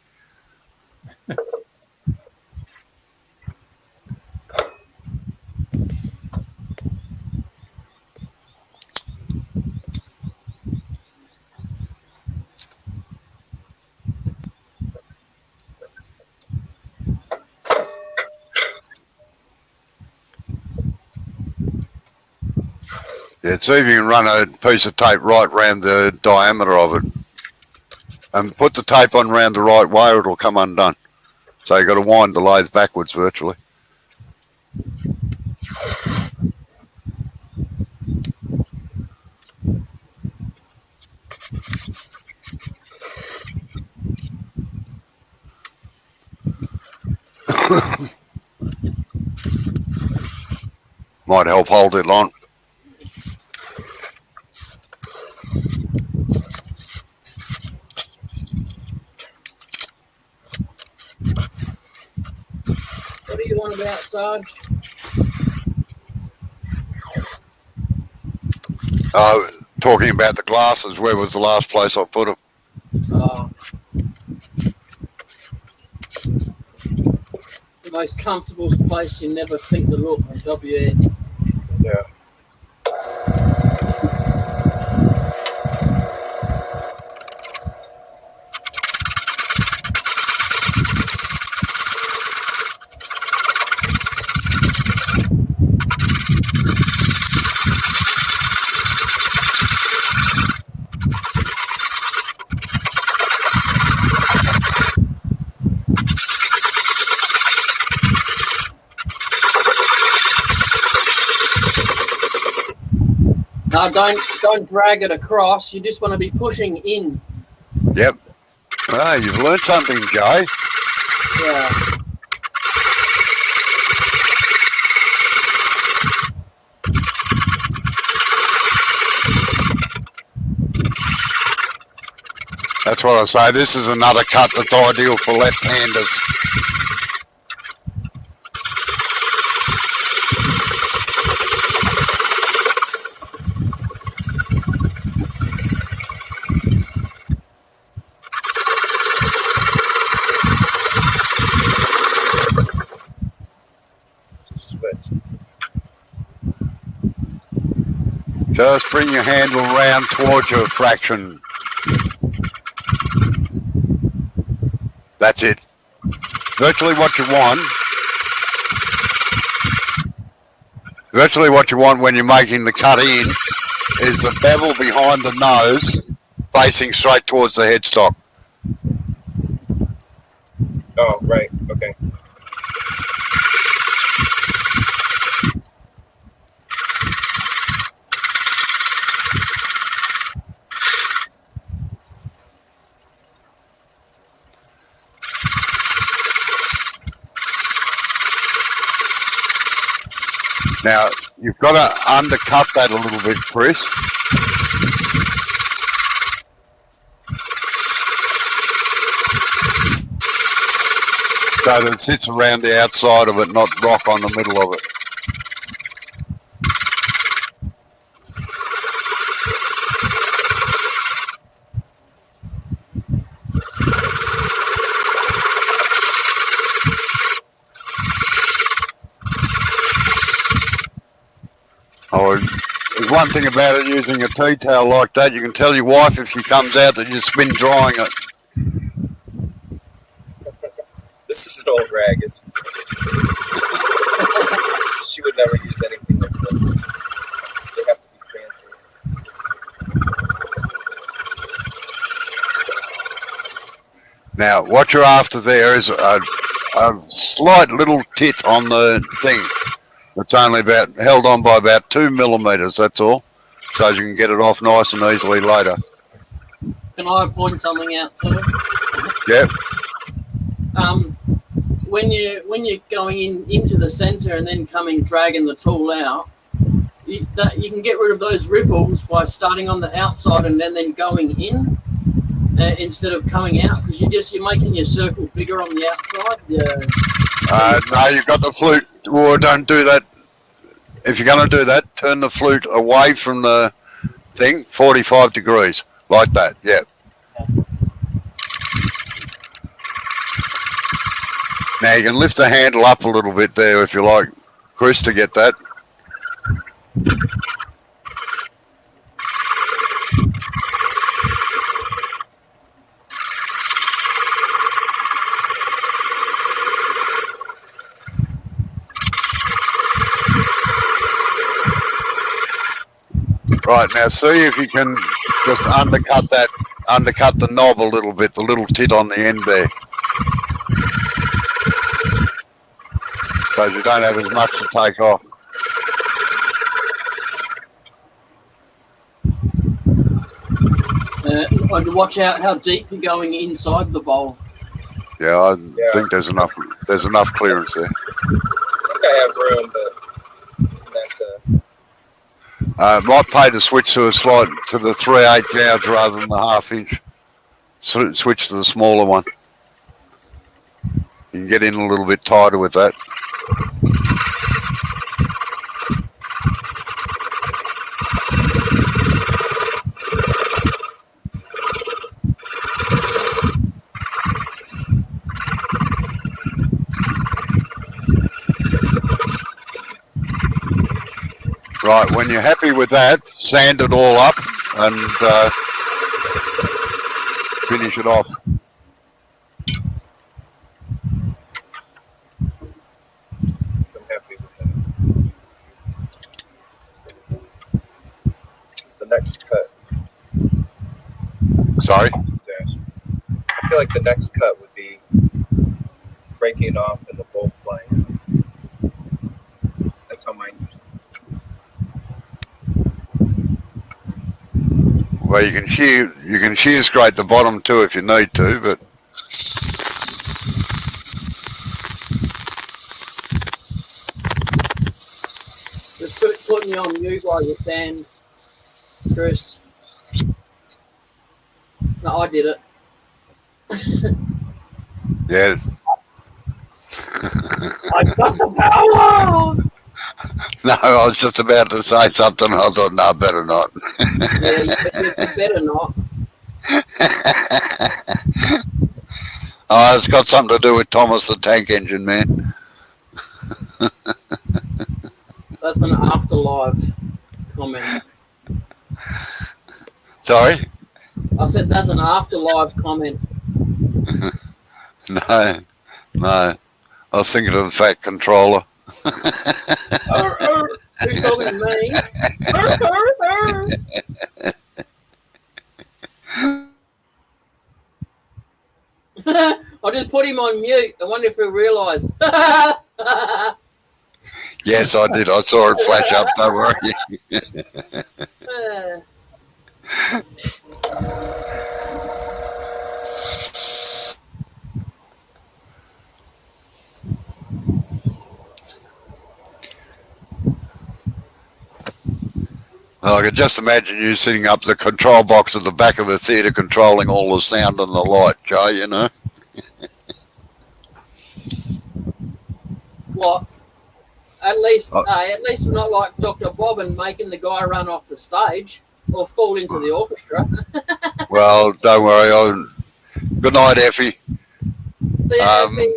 Yeah, see if you can run a piece of tape right round the diameter of it. And put the tape on round the right way or it'll come undone. So you've got to wind the lathe backwards virtually. Might help hold it on. What do you want about, Sarge? Talking about the glasses, where was the last place I put them? The most comfortable place you never think to look on top of your head. Yeah. No, don't drag it across. You just want to be pushing in. Yep. Ah, you've learned something, Joe. Yeah. That's what I say. This is another cut that's ideal for left-handers. Switch. Just bring your handle round towards your fraction. That's it. Virtually what you want when you're making the cut in is the bevel behind the nose facing straight towards the headstock. Oh, right. Okay. Now, you've got to undercut that a little bit, Chris. So that it sits around the outside of it, not rock on the middle of it. Oh, there's one thing about it using a tea towel like that, you can tell your wife if she comes out that you're spin drying it. This is an old rag. It's she would never use anything like this. They have to be fancy. Now, what you're after there is a slight little tit on the thing. It's only about held on by about 2 millimeters, that's all. So you can get it off nice and easily later. Can I point something out too? Yeah. When you're going into the center and then dragging the tool out, you can get rid of those ripples by starting on the outside and then going in instead of coming out, because you're making your circle bigger on the outside. No, you've got the flute. Well, don't do that. If you're going to do that, turn the flute away from the thing, 45 degrees, like that. Yeah. Now you can lift the handle up a little bit there if you like, Chris, to get that. Right, now see if you can just undercut the knob a little bit, the little tit on the end there. So you don't have as much to take off. And watch out how deep you're going inside the bowl. Yeah, I think there's enough clearance there. I think I have room, but might pay to switch to the 3/8 gouge rather than the 1/2 inch. Switch to the smaller one. You can get in a little bit tighter with that. Right, when you're happy with that, sand it all up and finish it off. I'm happy with that. It's the next cut. Sorry? I feel like the next cut would be breaking off and the bowl flying. That's how mine usually. Well, you can shear scrape the bottom too if you need to, but Just put me on mute while you stand, Chris. No, I did it. yeah. I got the power! No, I was just about to say something. I thought, no, better not. Yeah, you better not. Oh, it's got something to do with Thomas the Tank Engine, man. That's an afterlife comment. Sorry? I said that's an afterlife comment. No. I was thinking of the Fat Controller. Who's talking to me? I just put him on mute. I wonder if he'll realise. Yes, I did. I saw it flash up. Don't worry. Well, I could just imagine you sitting up the control box at the back of the theatre controlling all the sound and the light, Joe, you know? What? At least we're not like Dr. Bob and making the guy run off the stage or fall into the orchestra. Well, don't worry. Good night, Effie. See you, Effie.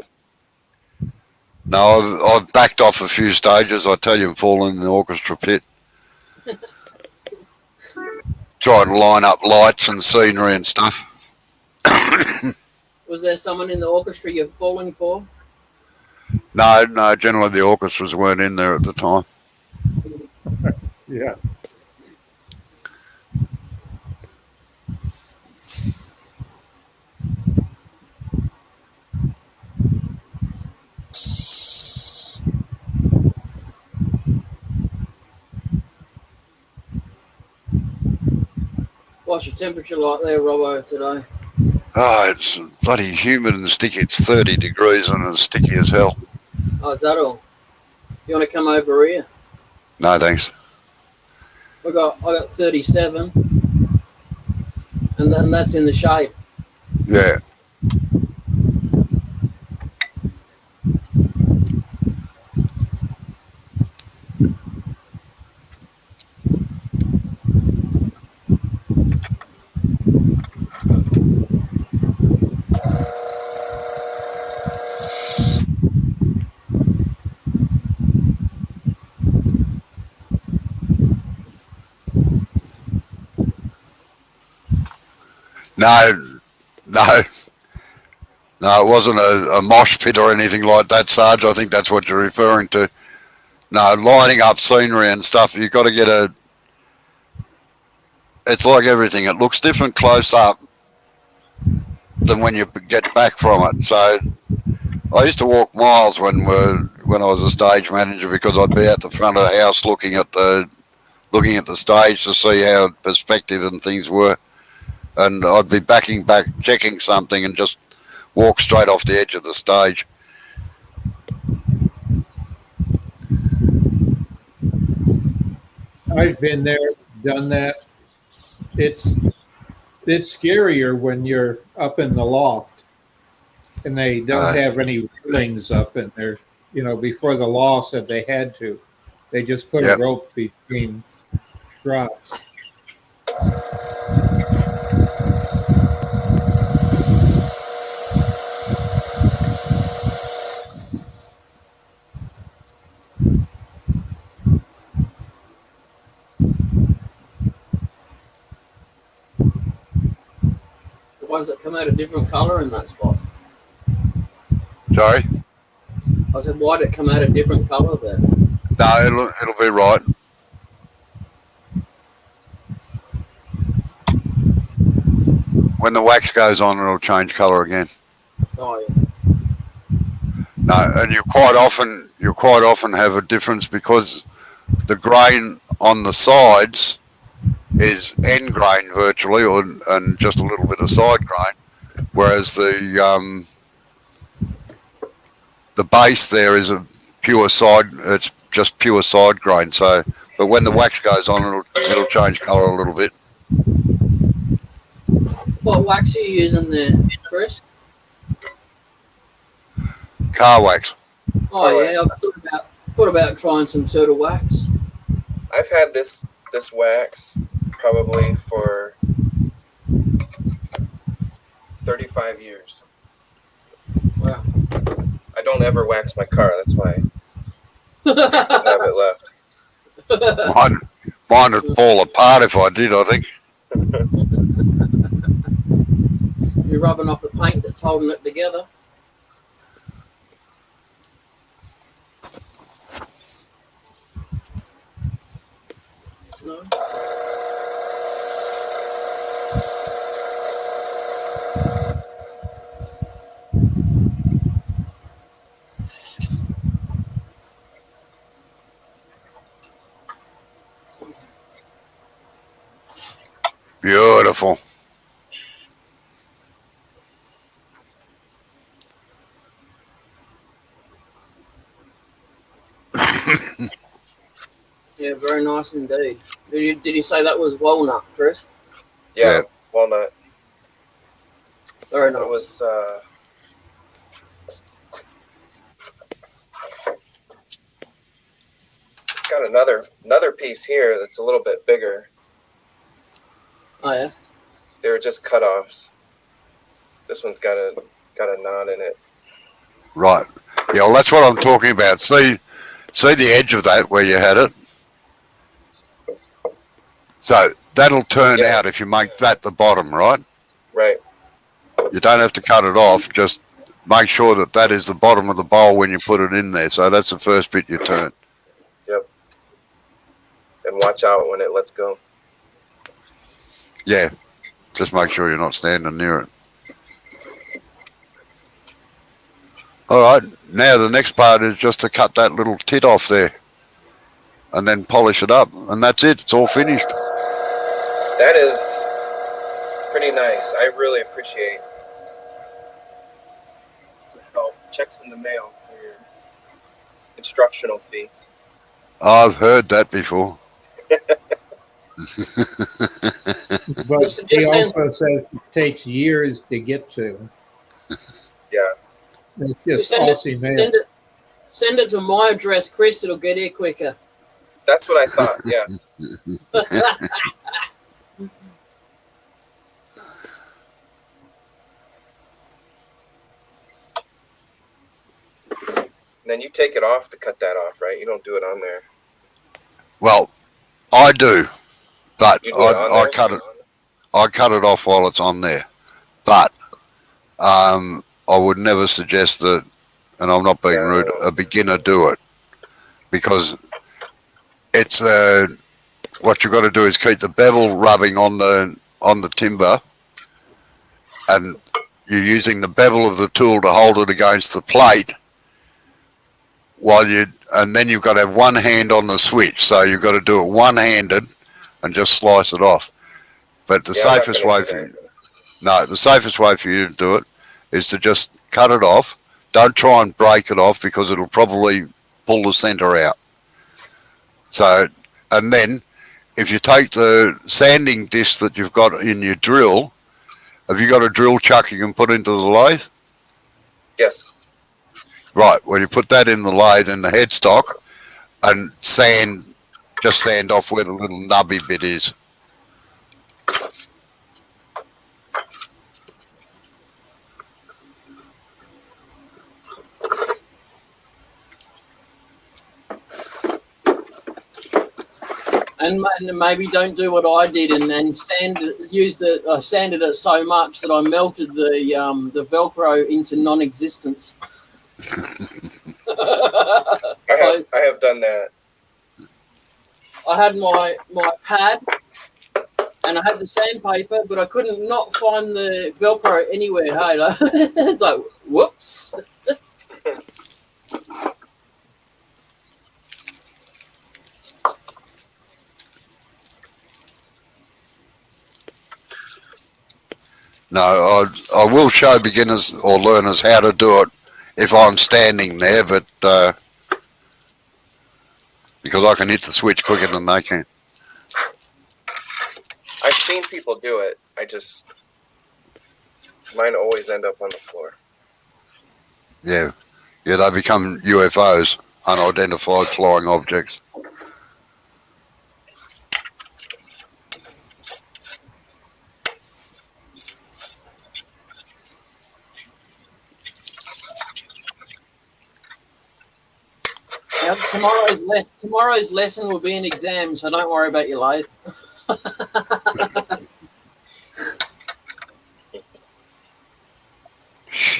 No, I've backed off a few stages, I tell you, and fallen in the orchestra pit. Trying to line up lights and scenery and stuff. Was there someone in the orchestra you're falling for? No, generally the orchestras weren't in there at the time. Yeah. What's your temperature like there, Robbo, today? Oh, it's bloody humid and sticky. It's 30 degrees and it's sticky as hell. Oh, is that all? You want to come over here? No, thanks. I got 37, and then that's in the shade. Yeah. No, it wasn't a mosh pit or anything like that, Sarge. I think that's what you're referring to. No, lining up scenery and stuff, you've got to get it's like everything. It looks different close up than when you get back from it. So I used to walk miles when I was a stage manager because I'd be at the front of the house looking at the stage to see how perspective and things were. And I'd be backing back, checking something, and just walk straight off the edge of the stage. I've been there, done that. It's scarier when you're up in the loft and they don't have any railings up in there. You know, before the law said they had to. They just put a rope between drops. Why does it come out a different colour in that spot? Sorry? I said, why did it come out a different colour there? No, it'll be right. When the wax goes on, it'll change colour again. Oh, yeah. No, and you quite often have a difference because the grain on the sides is end grain virtually, and just a little bit of side grain, whereas the base there is a pure side. It's just pure side grain. So, but when the wax goes on, it'll change colour a little bit. What wax are you using there, Chris? Car wax. Oh yeah, I've thought about trying some turtle wax. I've had this wax probably for 35 years. Wow. I don't ever wax my car. That's why I have it left. Mine would fall apart if I did, I think. You're rubbing off the paint that's holding it together. No. Beautiful. Yeah, very nice indeed. Did you say that was walnut, Chris? Yeah, walnut. Very nice. It was got another piece here that's a little bit bigger. Oh yeah. They were just cut-offs. This one's got a knot in it. Right. Yeah, well, that's what I'm talking about. See the edge of that where you had it? So that'll turn out if you make that the bottom, right? Right. You don't have to cut it off. Just make sure that is the bottom of the bowl when you put it in there. So that's the first bit you turn. Yep. And watch out when it lets go. Yeah. Just make sure you're not standing near it. All right. Now the next part is just to cut that little tit off there and then polish it up. And that's it. It's all finished. That is Pretty nice. I really appreciate the help. Checks in the mail for your instructional fee. I've heard that before. But he also says it takes years to get to. Yeah. It's just Aussie mail. Send it to my address, Chris. It'll get here quicker. That's what I thought. Yeah. And then you take it off to cut that off, right? You don't do it on there. Well, I do, but You do it on I there? cut it. I cut it off while it's on there. But I would never suggest that, and I'm not being rude, a beginner do it, because it's what you've got to do is keep the bevel rubbing on the timber, and you're using the bevel of the tool to hold it against the plate. And then you've got to have one hand on the switch, so you've got to do it one-handed and just slice it off. But the safest way for you to do it is to just cut it off. Don't try and break it off, because it'll probably pull the center out. So, and then if you take the sanding disc that you've got in your drill, have you got a drill chuck you can put into the lathe? Yes. Right, well, you put that in the lathe in the headstock and just sand off where the little nubby bit is. And maybe don't do what I did and sanded it so much that I melted the Velcro into non-existence. I have done that. I had my pad and I had the sandpaper, but I couldn't not find the Velcro anywhere. Hey, it's like, whoops. No, I will show beginners or learners how to do it if I'm standing there, but because I can hit the switch quicker than they can. I've seen people do it. Mine always end up on the floor. Yeah, they become UFOs, unidentified flying objects. Now, tomorrow's lesson will be an exam, so don't worry about your lathe.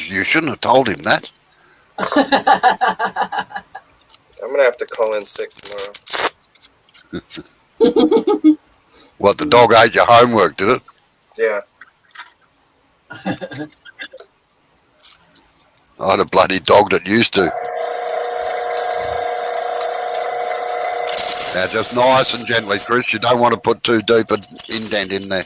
You shouldn't have told him that. I'm going to have to call in sick tomorrow. What, the dog ate your homework, did it? Yeah. I had a bloody dog that used to. Now, just nice and gently, Chris. You don't want to put too deep an indent in there.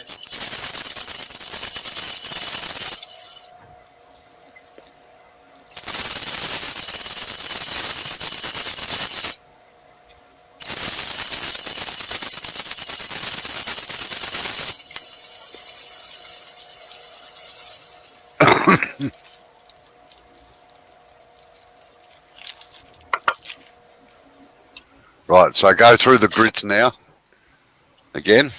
Right, so go through the grits now. Again.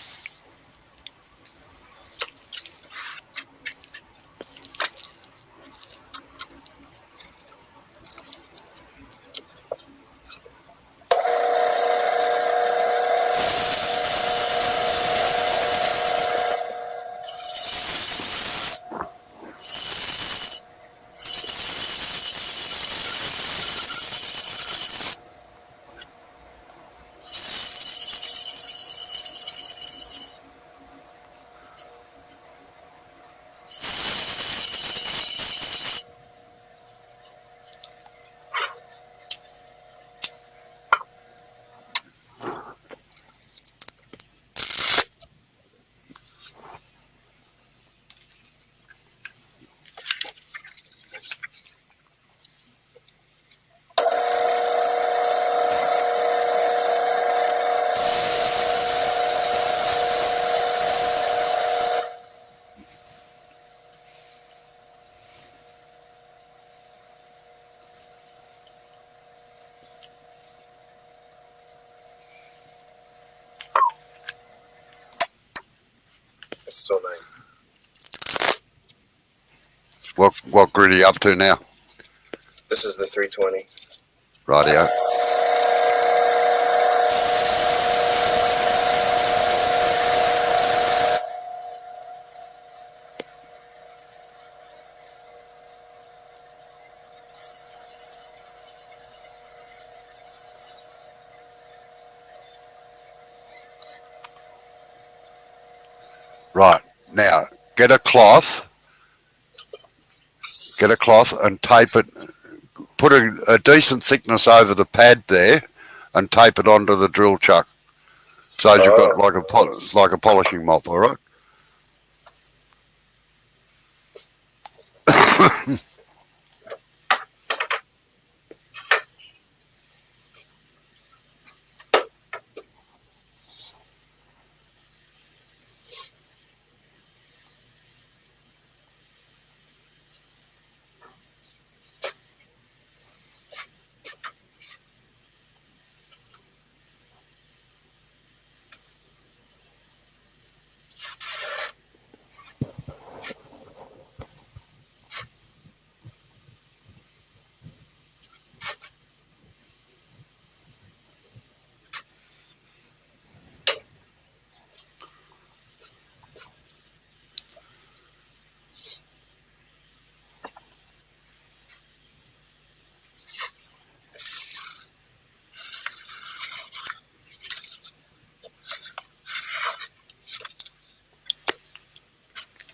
It's still nice. What grit are you up to now? This is the 320. Rightio. Right, now get a cloth and tape it, put a decent thickness over the pad there and tape it onto the drill chuck. So you've got like a polishing mop, all right?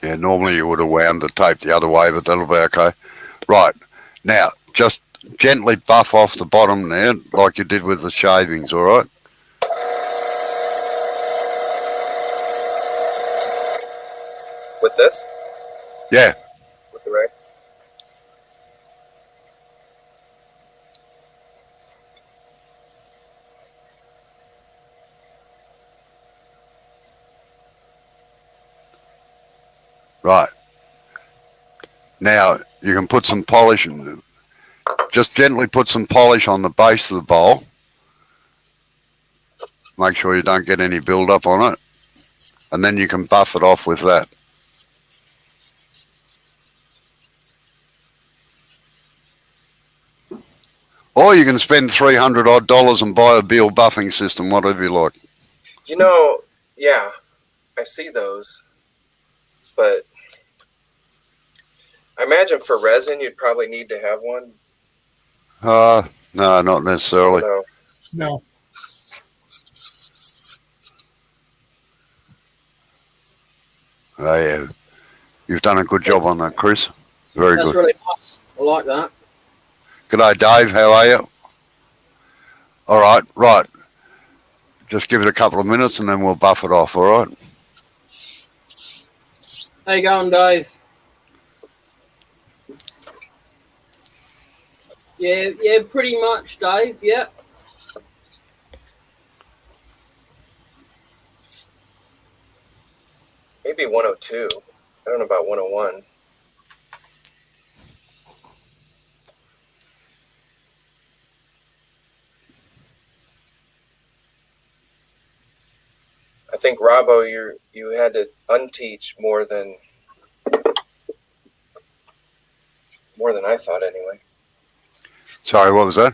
Yeah, normally you would have wound the tape the other way, but that'll be okay. Right, now just gently buff off the bottom there like you did with the shavings, all right? With this? Yeah. With the rag? Right. Now you can put some polish, just gently put some polish on the base of the bowl. Make sure you don't get any build up on it. And then you can buff it off with that. Or you can spend $300 odd and buy a Beal buffing system, whatever you like. You know, yeah, I see those, but I imagine for resin you'd probably need to have one. No, not necessarily. No. Oh, yeah. You've done a good job on that, Chris. Very That's good. really nice. I like that. G'day, Dave. How are you? All right, right. Just give it a couple of minutes and then we'll buff it off, all right? How you going, Dave? Yeah, pretty much, Dave. Yeah. Maybe 102. I don't know about 101. I think Robbo, you had to unteach more than I thought anyway. Sorry, what was that?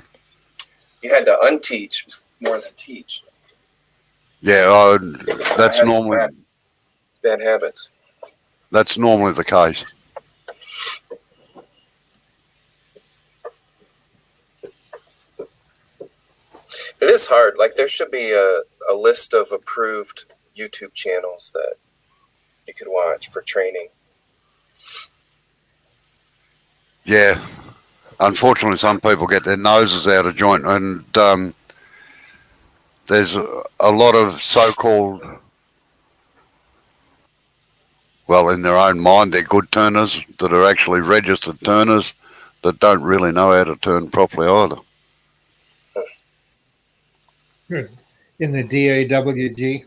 You had to unteach more than teach. Yeah, that's normally Bad habits. that's normally the case. It is hard. Like there should be a list of approved YouTube channels that you could watch for training. Yeah. Unfortunately, some people get their noses out of joint, and there's a lot of so-called, well, in their own mind, they're good turners that are actually registered turners that don't really know how to turn properly either. Good. In the DAWG?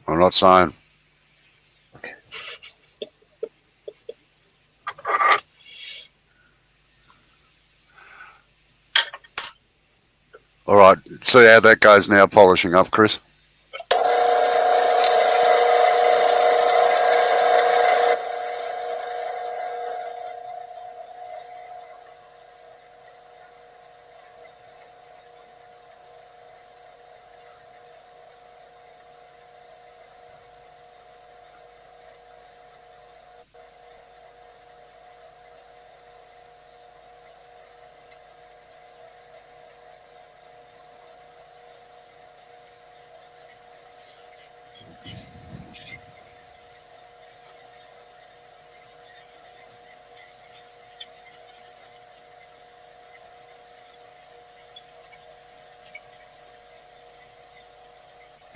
I'm not saying. All right, see how that goes now, polishing up, Chris.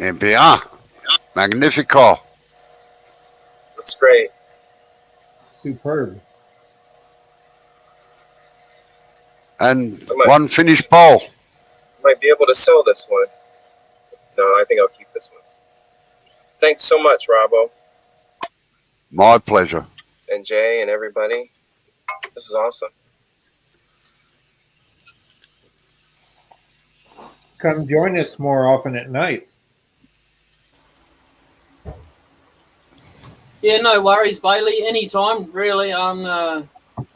And bien. Magnifico. Looks great. Superb. And one finished bowl. Might be able to sell this one. No, I think I'll keep this one. Thanks so much, Robbo. My pleasure. And Jay and everybody. This is awesome. Come join us more often at night. Yeah, no worries, Bailey. Anytime, really. I'm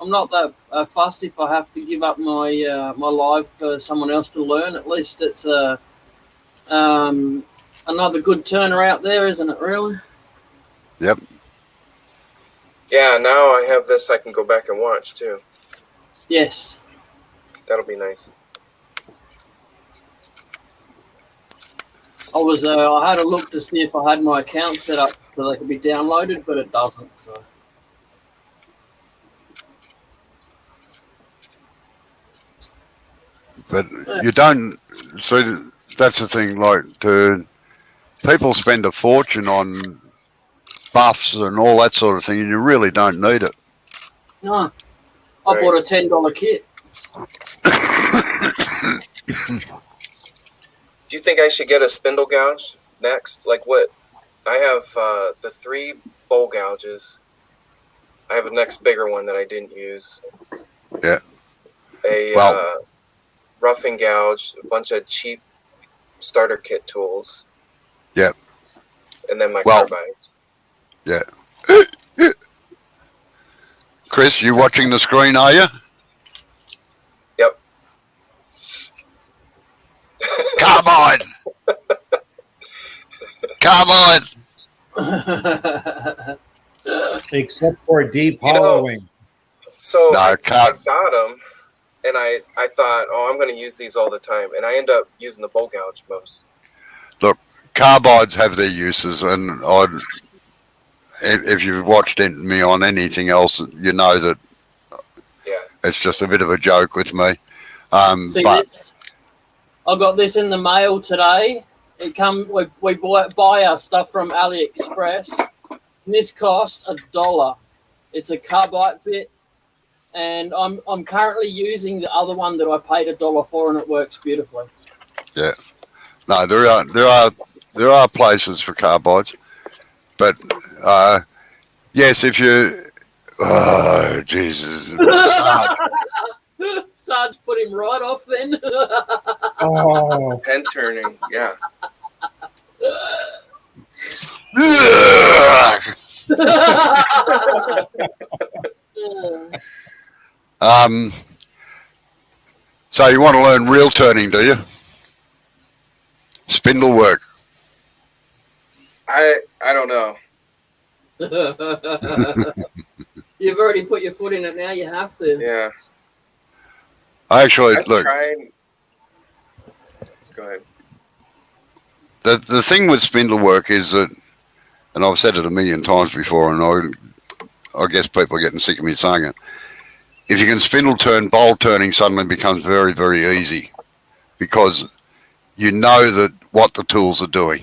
not that fussed if I have to give up my my live for someone else to learn. At least it's another good turner out there, isn't it? Really? Yep. Yeah, now I have this I can go back and watch too. Yes. That'll be nice. I had a look to see if I had my account set up so they could be downloaded, but it doesn't. So. But you don't. So that's the thing. Like, people spend a fortune on buffs and all that sort of thing, and you really don't need it. No, I bought a $10 kit. Do you think I should get a spindle gouge next? Like what? I have the 3 bowl gouges. I have a next bigger one that I didn't use. Yeah. A roughing gouge, a bunch of cheap starter kit tools. Yep. And then my carbides. Yeah. Chris, you watching the screen, are you? Yep. Come on. Come on. Except for deep hollowing. So no, I got them, and I thought, oh, I'm going to use these all the time, and I end up using the bowl gouge most. Look, carbides have their uses, and if you've watched me on anything else, you know that it's just a bit of a joke with me. See this? I got this in the mail today. We buy our stuff from AliExpress. And this cost $1. It's a carbide bit, and I'm currently using the other one that I paid $1 for, and it works beautifully. Yeah. No, there are places for carbides, but yes, if you, oh Jesus, Sarge put him right off then. Oh, pen turning, yeah. So you want to learn real turning, do you? Spindle work. I don't know. You've already put your foot in it now. You have to. Yeah. I've look. Tried. Go ahead. The thing with spindle work is that, and I've said it a million times before, and I guess people are getting sick of me saying it. If you can spindle turn, bowl turning suddenly becomes very, very easy, because you know that what the tools are doing,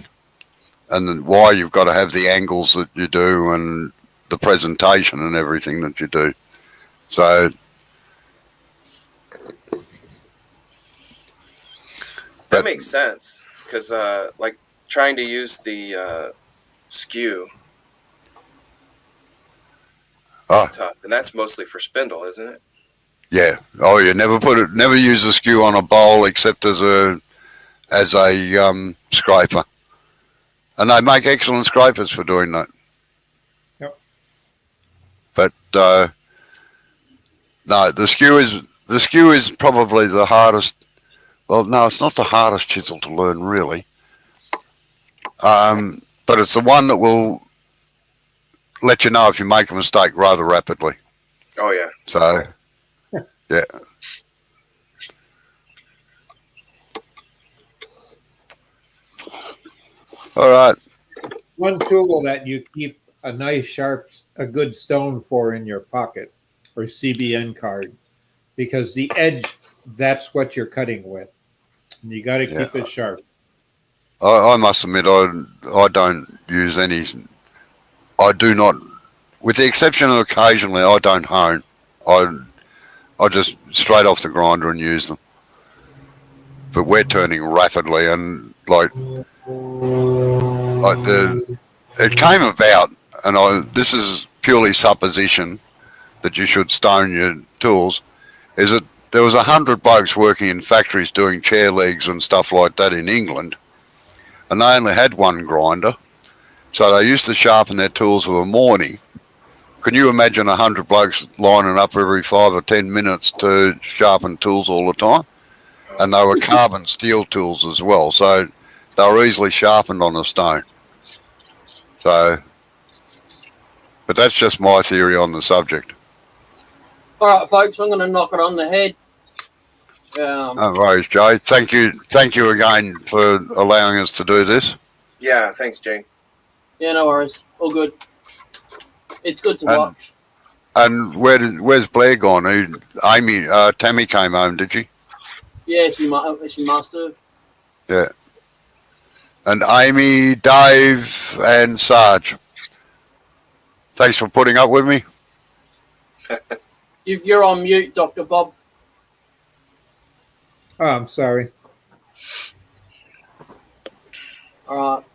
and then why you've got to have the angles that you do, and the presentation and everything that you do. So that makes sense, because like trying to use the skew is tough, and that's mostly for spindle, isn't it? Yeah. Oh, you never use a skew on a bowl except as a scraper, and they make excellent scrapers for doing that. Yep. But no, the skew is probably the hardest. Well, no, it's not the hardest chisel to learn, really. But it's the one that will let you know if you make a mistake rather rapidly. Oh, yeah. So, yeah. All right. One tool that you keep a nice, sharp, a good stone for in your pocket, or CBN card, because the edge, that's what you're cutting with. And you got to keep it sharp. I must admit, I don't use any. I do not, with the exception of occasionally, I don't hone. I just straight off the grinder and use them. But we're turning rapidly, and it came about, and this is purely supposition that you should stone your tools. Is that there was 100 blokes working in factories doing chair legs and stuff like that in England, and they only had one grinder, so they used to sharpen their tools of a morning. Can you imagine 100 blokes lining up every 5 or 10 minutes to sharpen tools all the time? And they were carbon steel tools as well, so they were easily sharpened on a stone. So, but that's just my theory on the subject. All right, folks, I'm going to knock it on the head. No worries, Jay. Thank you again for allowing us to do this. Yeah, thanks, Jay. Yeah, no worries. All good. It's good to watch. And where's Blair gone? Tammy came home, did she? Yeah, she must have. Yeah. And Amy, Dave, and Sarge. Thanks for putting up with me. You're on mute, Dr. Bob. Oh, I'm sorry. All right.